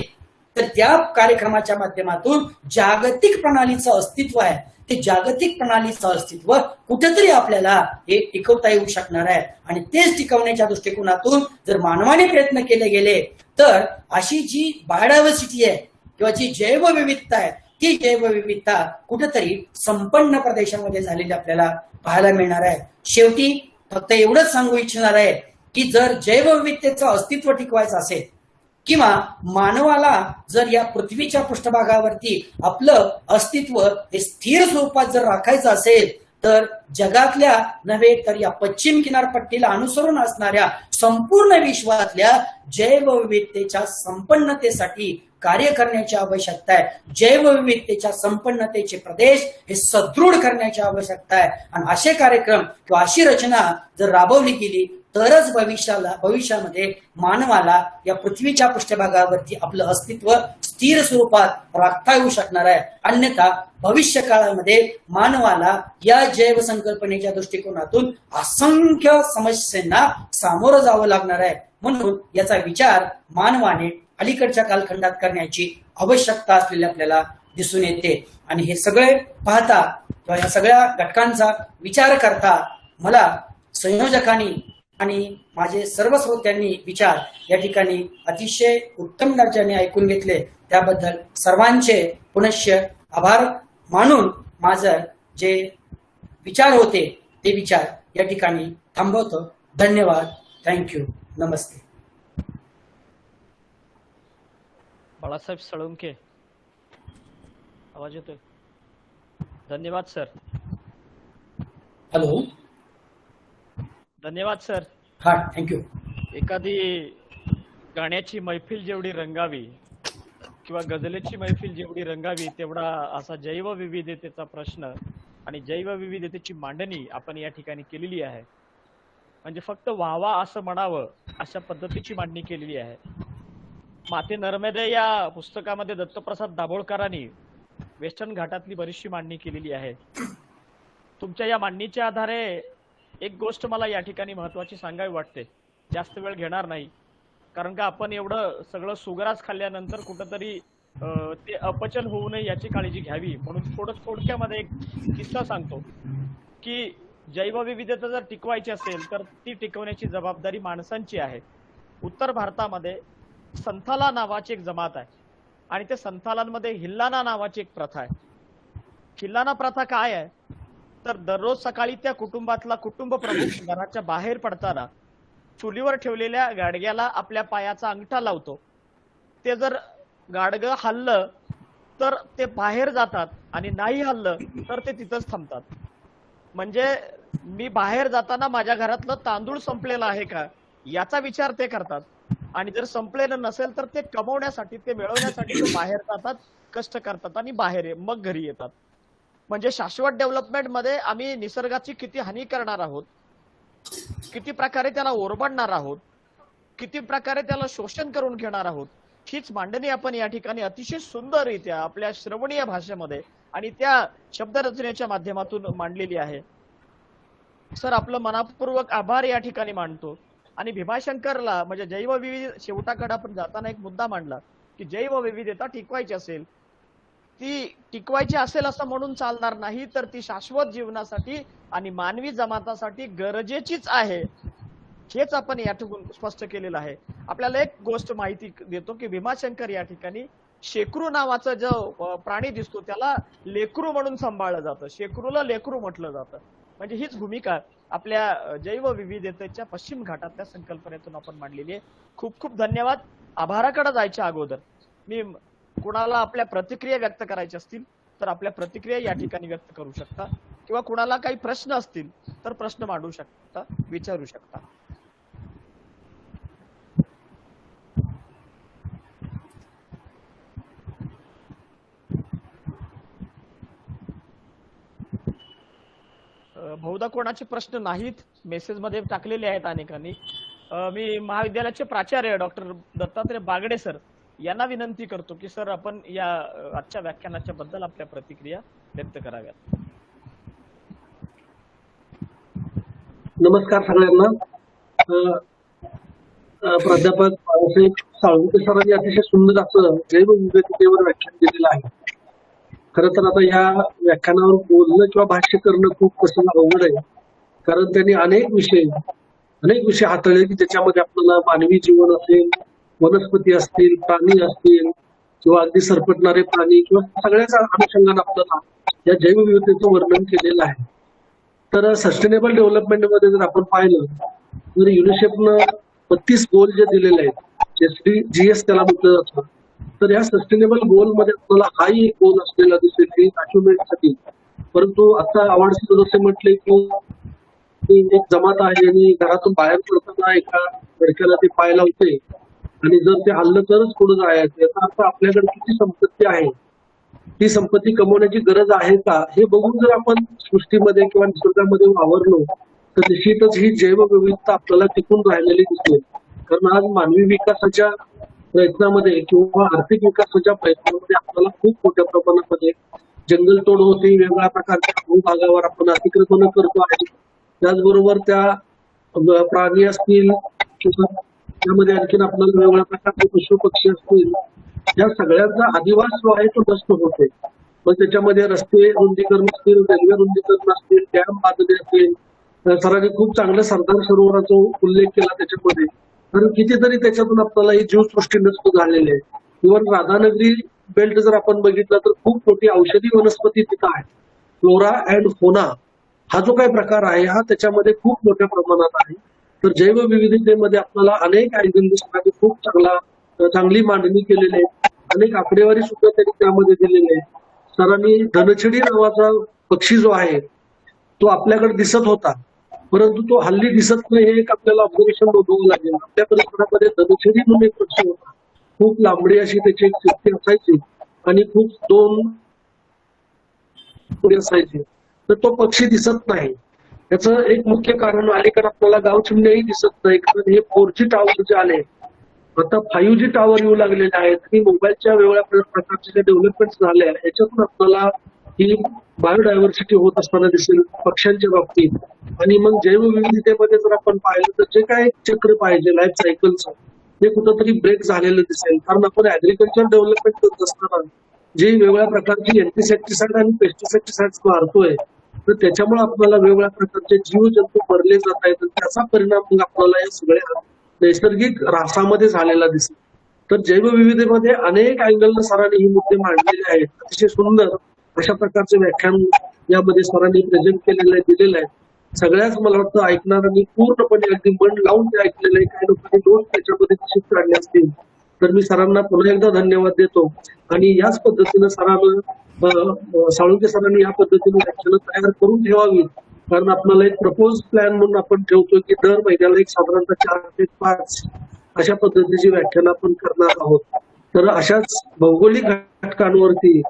तर त्या कार्यक्रमाच्या माध्यमातून जागतिक प्रणालीचं अस्तित्व आहे ते जागतिक प्रणालीचं अस्तित्व कुठेतरी आपल्याला हे टिकवता येऊ शकणार आहे. आणि तेच टिकवण्याच्या दृष्टिकोनातून जर मानवाने प्रयत्न केले गेले तर अशी जी बायोडायव्हर्सिटी आहे किंवा जी जैवविविधता आहे ती जैवविविधता कुठेतरी संपन्न प्रदेशामध्ये झालेली आपल्याला पाहायला मिळणार आहे. शेवटी फक्त एवढंच सांगू इच्छिणार आहे की जर जैवविविधतेचं अस्तित्व टिकवायचं असेल किंवा मानवाला जर या पृथ्वीच्या पृष्ठभागावरती आपलं अस्तित्व हे स्थिर स्वरूपात जर राखायचं असेल तर जगातल्या नव्हे तर या पश्चिम किनारपट्टीला अनुसरून असणाऱ्या संपूर्ण विश्वातल्या जैवविविधतेच्या संपन्नतेसाठी कार्य करण्याची आवश्यकता आहे. जैवविविधतेच्या संपन्नतेचे प्रदेश हे सदृढ करण्याची आवश्यकता आहे. आणि असे कार्यक्रम किंवा अशी रचना जर राबवली गेली तरच भविष्यामध्ये मानवाला या पृथ्वीच्या पृष्ठभागावरती आपलं अस्तित्व स्थिर स्वरूपात राखता येऊ शकणार आहे. अन्यथा भविष्य काळामध्ये मानवाला या जैव संकल्पनेच्या दृष्टिकोनातून असंख्य समस्यांना सामोरं जावं लागणार आहे. म्हणून याचा विचार मानवाने अलीकडच्या कालखंडात करण्याची आवश्यकता असलेली आपल्याला दिसून येते. आणि हे सगळे पाहता किंवा या सगळ्या घटकांचा विचार करता मला संयोजकांनी आणि माझे सर्व श्रोत्यांनी विचार या ठिकाणी अतिशय उत्तम दर्जाने ऐकून घेतले त्याबद्दल सर्वांचे पुनश्च आभार मानून माझं जे विचार होते ते विचार या ठिकाणी थांबवतो. धन्यवाद. थँक्यू. नमस्ते. बाळासाहेब साळुंखे, आवाज येतोय? धन्यवाद सर. हॅलो. धन्यवाद सर. हा, थँक्यू. एखादी गाण्याची मैफिल जेवढी रंगावी किंवा गझलेची मैफिल जेवढी रंगावी तेवढा असा जैवविविधतेचा प्रश्न आणि जैवविविधतेची मांडणी आपण या ठिकाणी केलेली आहे. म्हणजे फक्त व्हावा असं म्हणावं अशा पद्धतीची मांडणी केलेली आहे. माते नर्मदे या पुस्तकामध्ये दत्तप्रसाद दाभोळकरांनी वेस्टर्न घाटातली बरीचशी मांडणी केलेली आहे. तुमच्या या मांडणीच्या आधारे एक गोष्ट मला या ठिकाणी महत्वाची सांगावी वाटते. जास्त वेळ घेणार नाही कारण का आपण एवढं सगळं सुगरास खाल्ल्यानंतर कुठंतरी ते अपचन होऊ नये याची काळजी घ्यावी म्हणून थोडक्यामध्ये एक किस्सा सांगतो की जैवविविधता जर टिकवायची असेल तर ती टिकवण्याची जबाबदारी माणसांची आहे. उत्तर भारतामध्ये संथाला नावाची एक जमात आहे आणि त्या संथालांमध्ये हिल्लाना नावाची एक प्रथा आहे. हिल्लाना प्रथा काय आहे तर दररोज सकाळी त्या कुटुंबातला कुटुंब प्रमुख घराच्या बाहेर पडताना चुलीवर ठेवलेल्या गाडग्याला आपल्या पायाचा अंगठा लावतो. ते जर गाडगं हललं तर ते बाहेर जातात आणि नाही हललं तर ते तिथंच थांबतात. म्हणजे मी बाहेर जाताना माझ्या घरातलं तांदूळ संपलेलं आहे का याचा विचार ते करतात. आणि जर संपलेलं नसेल तर ते कमवण्यासाठी, ते मिळवण्यासाठी ते बाहेर जातात, कष्ट करतात आणि मग घरी येतात. म्हणजे शाश्वत डेव्हलपमेंट मध्ये आम्ही निसर्गाची किती हानी करणार आहोत, किती प्रकारे त्याला ओरबाडणार आहोत, किती प्रकारे त्याला शोषण करून घेणार आहोत, हीच मांडणी आपण या ठिकाणी अतिशय सुंदररित्या आपल्या श्रवणीय भाषेमध्ये आणि त्या शब्दरचनेच्या माध्यमातून मांडलेली आहे. सर, आपलं मनापूर्वक आभार या ठिकाणी मांडतो. आणि भीमाशंकरला म्हणजे जैवविविध शेवटाकडे आपण जाताना एक मुद्दा मांडला की जैवविविधता टिकवायची असेल, ती टिकवायची असेल असं म्हणून चालणार नाही, तर ती शाश्वत जीवनासाठी आणि मानवी जमातासाठी गरजेचीच आहे, हेच आपण या ठिकाणी स्पष्ट केलेलं आहे. आपल्याला एक गोष्ट माहिती देतो की भीमाशंकर या ठिकाणी शेकरू नावाचा जो प्राणी दिसतो त्याला लेकरू म्हणून सांभाळलं जातं, शेकरूला लेकरू म्हटलं जातं. म्हणजे हीच भूमिका आपल्या जैवविविधतेच्या पश्चिम घाटातल्या संकल्पनेतून आपण मांडलेली आहे. खूप खूप धन्यवाद. आभाराकडे जायच्या अगोदर मी कुणाला आपल्या प्रतिक्रिया व्यक्त करायच्या असतील तर आपल्या प्रतिक्रिया या ठिकाणी व्यक्त करू शकता, किंवा कुणाला काही प्रश्न असतील तर प्रश्न मांडू शकता, विचारू शकता. बहुधा कोणाचे प्रश्न नाहीत, मेसेज मध्ये टाकलेले आहेत अनेकांनी. मी महाविद्यालयाचे प्राचार्य डॉक्टर दत्तात्रय बागडे सर यांना विनंती करतो की सर आपण या आजच्या व्याख्यानाच्या बद्दल आपल्या प्रतिक्रिया व्यक्त कराव्यात. नमस्कार सगळ्यांना. प्राध्यापक बाळासाहेब साळुंखे सरांनी अतिशय सुंदर असं जैवविविधतेवर व्याख्यान दिलेलं आहे. खरं तर आता या व्याख्यानावर बोलणं किंवा भाष्य करणं खूप कसं अवघड आहे, कारण त्यांनी अनेक विषय हाताळले की त्याच्यामध्ये आपल्याला मानवी जीवन असेल, वनस्पती असतील, प्राणी असतील, किंवा अगदी सरपटणारे प्राणी, किंवा सगळ्याच अनुषंगाने आपल्याला या जैवविविधतेचं वर्णन केलेलं आहे. तर सस्टेनेबल डेव्हलपमेंट मध्ये जर आपण पाहिलं तर युनिसेफनं 32 गोल जे दिलेले आहेत, SDGs त्याला म्हटलं जातं, तर या सस्टेनेबल गोल मध्ये आपल्याला हाही एक गोल असलेला दिसेल की अचिव्हमेंटसाठी. परंतु आता अवॉर्ड सदस्य म्हटले की एक जमात आहे आणि घरातून बाहेर पडताना एका लडक्याला ते पाय लावते आणि जर ते हल्लं तरच पुढे जायचं. याचा अर्थ आपल्याकडे किती संपत्ती आहे, ती संपत्ती कमवण्याची गरज आहे का हे बघून जर आपण सृष्टीमध्ये किंवा निसर्गामध्ये वावरलो तर निश्चितच ही जैवविविधता आपल्याला टिकून राहिलेली दिसते. कारण आज मानवी विकासाच्या प्रयत्नामध्ये किंवा आर्थिक विकासाच्या प्रयत्नामध्ये आपल्याला खूप मोठ्या प्रमाणामध्ये जंगलतोड होते, वेगवेगळ्या प्रकारच्या भूभागावर आपण अतिक्रमण करतो आहे. त्याचबरोबर त्या प्राणी असतील किंवा त्यामध्ये आणखीन आपल्याला वेगवेगळ्या प्रकारचे पशु पक्षी असतील, या सगळ्यांचा अधिवास जो आहे तो नष्ट होते. मग त्याच्यामध्ये रस्ते रुंदीकरण असतील, रेल्वे रुंदीकरण असतील, डॅम बांधणे असतील. सरांनी खूप चांगलं सरदार सरोवराचा उल्लेख केला त्याच्यामध्ये, कारण कितीतरी त्याच्यातून आपल्याला ही जीवसृष्टी नष्ट झालेली आहे. इव्हन राधानगरी बेल्ट जर आपण बघितलं तर खूप मोठी औषधी वनस्पती तिथं आहे. फ्लोरा अँड फोना हा जो काही प्रकार आहे हा त्याच्यामध्ये खूप मोठ्या प्रमाणात आहे. तर जैवविविधतेमध्ये आपल्याला अनेक अँगल खूप चांगली मांडणी केलेली आहे. अनेक आकडेवारी सुद्धा त्यांनी त्यामध्ये दिलेली आहे. सरांनी धनछडी नावाचा पक्षी जो आहे तो आपल्याकडे दिसत होता, परंतु तो हल्ली दिसत नाही, हे एक आपल्याला ऑब्झर्वेशन नोंदवावं लागेल. आपल्या परिसरामध्ये धनछडी म्हणून एक पक्षी होता, खूप लांबडी अशी त्याची एक सिस्टी असायची आणि खूप 2 असायचे, तर तो पक्षी दिसत नाही. त्याचं एक मुख्य कारण अलीकडे आपल्याला गाव चिमण्याही दिसत नाही, कारण हे 4G टावर जे आले, आता 5G टावर येऊ लागलेले आहेत आणि मोबाईलच्या वेगवेगळ्या प्रकारचे जे डेव्हलपमेंट झाले याच्यातून आपल्याला ही बायोडायव्हर्सिटी होत असताना दिसेल पक्ष्यांच्या बाबतीत. आणि मग जैवविविधतेमध्ये जर आपण पाहिलं तर जे काय चक्र पाहिजे लाईफ सायकलचं ते कुठंतरी ब्रेक झालेलं दिसेल. कारण आपण ऍग्रिकल्चर डेव्हलपमेंट करत असताना जे वेगवेगळ्या प्रकारची एन्टिसेक्टिसाइड आणि पेस्टिसाइड्स मारतोय, तर त्याच्यामुळे आपल्याला वेगवेगळ्या प्रकारचे जीवजंतू मरले जात आहेत. त्याचा परिणाम मग आपल्याला या सगळ्या नैसर्गिक ऱ्हासामध्ये झालेला दिसेल. तर जैवविविधतेमध्ये अनेक अँगलनं सरांनी ही मुद्दे मांडलेले आहेत. अतिशय सुंदर अशा प्रकारचे व्याख्यान यामध्ये सरांनी प्रेझेंट केलेलं आहे, दिलेलं आहे. सगळ्याच मला वाटतं ऐकणाऱ्यांनी पूर्णपणे अगदी मन लावून ते ऐकलेलं आहे. काही लोकांनी नोट त्याच्यामध्ये तशीच काढले असतील. तर मी सरांना पुन्हा एकदा धन्यवाद देतो आणि याच पद्धतीनं सरांना साळुंके सरांनी या पद्धतीने व्याख्यानं तयार करून ठेवावी. कारण आपल्याला एक प्रपोज प्लॅन म्हणून आपण ठेवतो की दर महिन्याला एक साधारणतः 4 ते 5 अशा पद्धतीची व्याख्यानं आपण करणार आहोत. तर अशाच भौगोलिक घटकांवरती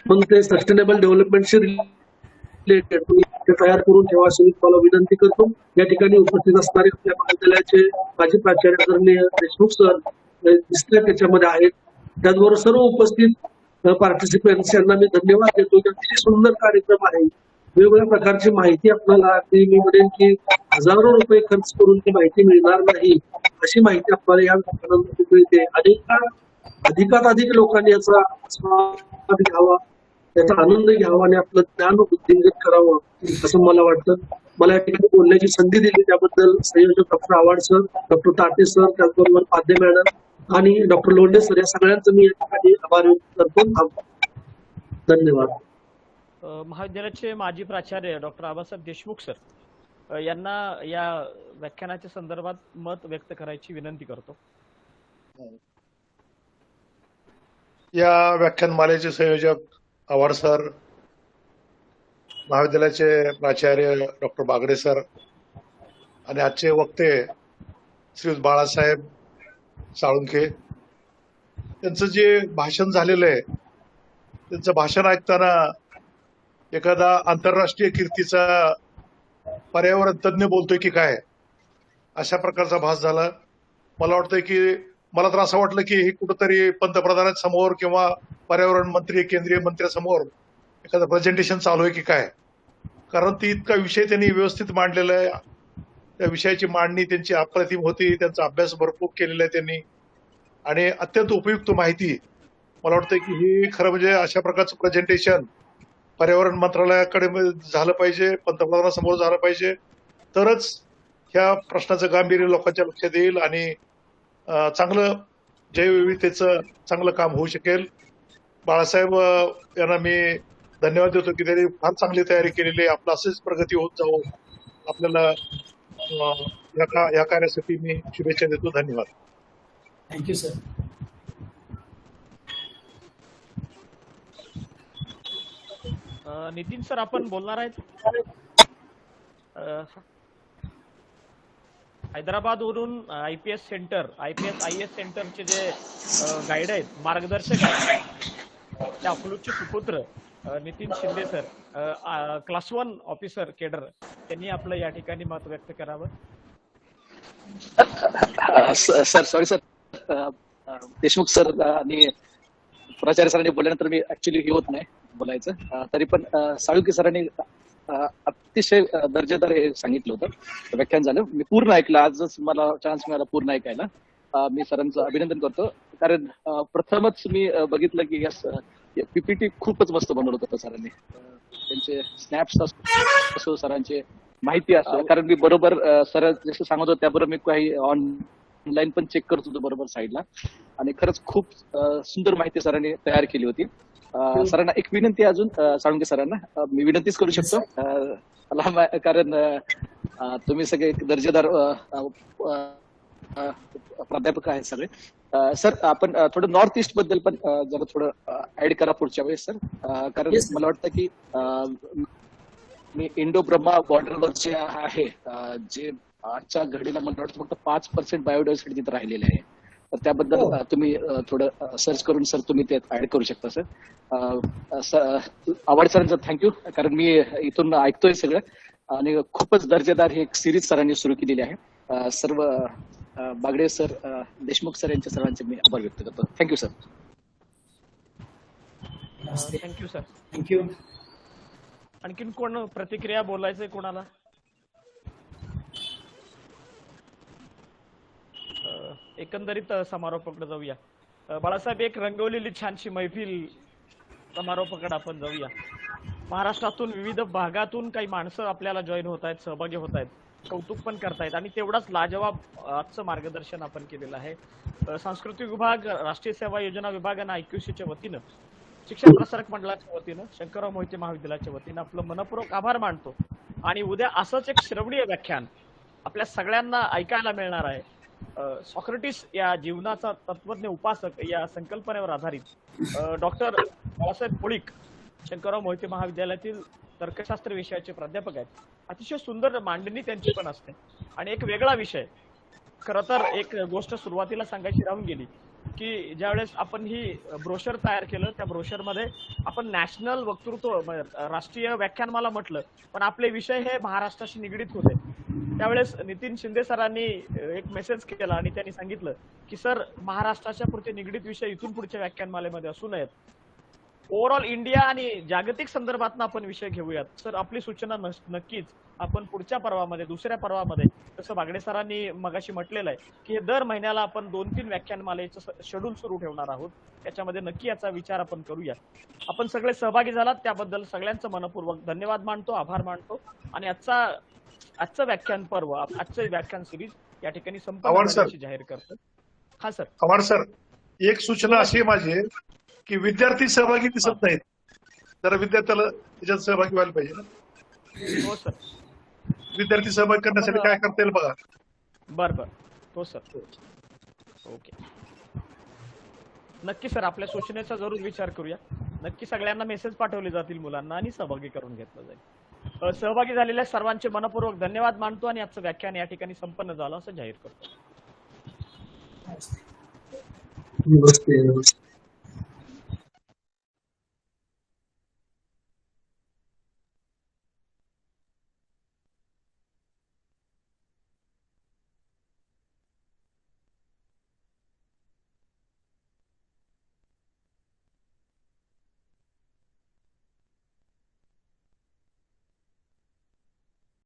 पण ते सस्टेनेबल डेव्हलपमेंटशी रिलेटेड तुम्ही ते तयार करून ठेवा अशी मी तुम्हाला विनंती करतो. या ठिकाणी उपस्थित असणारे आपल्या महाविद्यालयाचे माजी प्राचार्य आदरणीय देशमुख सर दिसले त्याच्यामध्ये आहेत. त्याचबरोबर सर्व उपस्थित पार्टिसिपेंट्स यांना मी धन्यवाद देतो. अतिशय सुंदर कार्यक्रम आहे. वेगवेगळ्या प्रकारची माहिती आपल्याला मी म्हणेन की हजारो रुपये खर्च करून ती माहिती मिळणार नाही, अशी माहिती आपल्याला या व्याख्यानामध्ये मिळते. अधिकात अधिक लोकांनी याचा स्वाद घ्यावा, त्याचा आनंद घ्यावा आणि आपलं ज्ञान वृद्धिंगत करावं असं मला वाटतं. मला या ठिकाणी बोलण्याची संधी दिली त्याबद्दल संयोजक डॉक्टर आव्हाड सर, डॉक्टर ताटे सर, त्याचबरोबर पाध्ये मॅडम आणि डॉक्टर लोंढे सर या सगळ्यांचं मी या ठिकाणी आभार व्यक्त करतो. धन्यवाद. महाविद्यालयाचे माजी प्राचार्य डॉक्टर आबासाहेब देशमुख सर यांना या व्याख्यानाच्या संदर्भात मत व्यक्त करायची विनंती करतो. या व्याख्यानमालेचे संयोजक आव्हाड सर, महाविद्यालयाचे प्राचार्य डॉक्टर बागडे सर आणि आजचे वक्ते श्री बाळासाहेब साळुंखे, त्यांचं जे भाषण झालेलं आहे त्यांचं भाषण ऐकताना एखादा आंतरराष्ट्रीय कीर्तीचा पर्यावरण तज्ञ बोलतोय की काय अशा प्रकारचा भास झाला. मला वाटतंय की मला तर असं वाटलं की हे कुठंतरी पंतप्रधानांसमोर किंवा पर्यावरण मंत्री केंद्रीय मंत्र्यासमोर एखादं प्रेझेंटेशन चालू आहे की काय, कारण ती इतका विषय त्यांनी व्यवस्थित मांडलेला आहे. त्या विषयाची मांडणी त्यांची अप्रतिम होती. त्यांचा अभ्यास भरपूर केलेला आहे त्यांनी आणि अत्यंत उपयुक्त माहिती. मला वाटतं की ही खरं म्हणजे अशा प्रकारचं प्रेझेंटेशन पर्यावरण मंत्रालयाकडे झालं पाहिजे, पंतप्रधानांसमोर झालं पाहिजे, तरच ह्या प्रश्नाचं गांभीर्य लोकांच्या लक्षात येईल आणि चांगलं जैवविविधतेचं चांगलं काम होऊ शकेल. बाळासाहेब यांना मी धन्यवाद देतो की त्यांनी फार चांगली तयारी केलेली आहे. आपलं असेच प्रगती होत जाऊ. आपल्याला या कार्यासाठी मी शुभेच्छा देतो. धन्यवाद. Thank you sir. नितीन सर आपण बोलणार आहेत. हैदराबाद वरून आयपीएस सेंटरचे जे गाईड आहेत, मार्गदर्शक आहेत, त्या अकलूजचे सुपुत्र Nitin Shinde sir, class 1 officer cadre, त्यांनी आपलं या ठिकाणी मत व्यक्त करावं. Sir sorry sir, Deshmukh sir आणि प्राचार्य सरांनी बोलल्यानंतर मी ऍक्च्युली हे होत नाही बोलायचं. तरी पण साळुंके सरांनी अतिशय दर्जेदार हे सांगितलं होतं. व्याख्यान झालं, मी पूर्ण ऐकलं. आजच मला चान्स मिळाला पूर्ण ऐकायला. मी सरांचं अभिनंदन करतो, कारण प्रथमच मी बघितलं की पीपीटी खूपच मस्त बनवलं होतं सरांनी. त्यांचे स्नॅप्स असो, सरांचे माहिती असो, कारण मी बरोबर सर जसं सांगत होतं त्याबरोबर मी काही ऑनलाईन पण चेक करत होतो बरोबर साईडला, आणि खरंच खूप सुंदर माहिती सरांनी तयार केली होती. सरांना एक विनंती अजून, साळुंके सरांना मी विनंतीच करू शकतो, कारण तुम्ही सगळे दर्जेदार प्राध्यापक आहेत सगळे. सर आपण थोडं नॉर्थ ईस्ट बद्दल पण जरा थोडं ऍड करा पुढच्या वेळेस सर, कारण मला वाटतं की मी इंडो ब्रह्मा बॉर्डरवर जे आहे, जे आजच्या घडीला मला वाटतं फक्त 5% बायोडायव्हर्सिटी तिथे राहिलेली आहे. तर त्याबद्दल तुम्ही थोडं सर्च करून सर तुम्ही ते ऍड करू शकता सर. आव्हाड सरांचं थँक्यू, कारण मी इथून ऐकतोय सगळं आणि खूपच दर्जेदार ही एक सिरीज सरांनी सुरू केलेली आहे. सर्व बागडे सर, देशमुख सर यांच्या सर्वांचे मी आभार व्यक्त करतो. Thank you sir. Thank you sir. Thank you. आणखीन कोण प्रतिक्रिया बोलायचंय कोणाला? एकंदरीत समारोपाकडे जाऊया. बाळासाहेब, एक रंगवलेली छानशी मैफिल समारोपाकडे आपण जाऊया. महाराष्ट्रातून विविध भागातून काही माणसं आपल्याला जॉईन होत आहेत, सहभागी होत आहेत, कौतुक पण करतायत आणि तेवढाच लाजवाब आजचं मार्गदर्शन आपण केलेलं आहे. सांस्कृतिक विभाग, राष्ट्रीय सेवा योजना विभाग आणि IQC च्या वतीनं शिक्षण प्रसारक मंडळाच्या वतीनं शंकरराव मोहिते महाविद्यालयाच्या वतीनं आपलं मनपूर्वक आभार मानतो आणि उद्या असंच एक श्रवणीय व्याख्यान आपल्या सगळ्यांना ऐकायला मिळणार आहे. सॉक्रेटिस या जीवनाचा तत्वज्ञ उपासक या संकल्पनेवर आधारित डॉक्टर बाळासाहेब पोळीक शंकरराव मोहिते महाविद्यालयातील तर्कशास्त्र विषयाचे प्राध्यापक आहेत. अतिशय सुंदर मांडणी त्यांची पण असते आणि एक वेगळा विषय. खरं तर एक गोष्ट सुरुवातीला सांगायची राहून गेली की ज्यावेळेस आपण ही ब्रोशर तयार केलं त्या ब्रोशरमध्ये आपण नॅशनल वक्तृत्व राष्ट्रीय व्याख्यानमाला म्हटलं, पण आपले विषय हे महाराष्ट्राशी निगडीत होते. त्यावेळेस नितीन शिंदे सरांनी एक मेसेज केला आणि त्यांनी सांगितलं की सर, महाराष्ट्राच्या पुढचे निगडीत विषय इथून पुढच्या व्याख्यानमालेमध्ये असू नयेत, ओव्हरऑल इंडिया आणि जागतिक संदर्भात आपण विषय घेऊयात. सर, आपली सूचना नक्कीच आपण पुढच्या पर्वामध्ये, दुसऱ्या पर्वामध्ये, जसं बागडे सरांनी मगाशी म्हटलेलं आहे की हे दर महिन्याला आपण 2-3 व्याख्यानमालेचं शेड्यूल सुरू ठेवणार आहोत. त्याच्यामध्ये नक्की याचा विचार आपण करूया. आपण सगळे सहभागी झालात त्याबद्दल सगळ्यांचं मनपूर्वक धन्यवाद मानतो, आभार मानतो आणि आजचं व्याख्यान पर्व, आजचं व्याख्यान सिरीज या ठिकाणी संपन्न झाल्याची जाहीर करतो. हा सर. आभार सर. एक सूचना अशी आहे माझी की विद्यार्थी सहभागी दिसत नाहीत, जरा विद्यार्थ्याला त्याच्यात सहभागी व्हायला पाहिजे ना. हो सर. विद्यार्थी सहभागी करण्यासाठी काय करता येईल बघा. बर. हो सर. ओके. नक्की सर, आपल्या सूचनेचा जरूर विचार करूया. नक्की सगळ्यांना मेसेज पाठवले जातील मुलांना आणि सहभागी करून घेतलं जाईल. सहभागी झालेल्या सर्वांचे मनपूर्वक धन्यवाद मानतो आणि आजचं व्याख्यान या ठिकाणी संपन्न झालं असं जाहीर करतो. नमस्ते.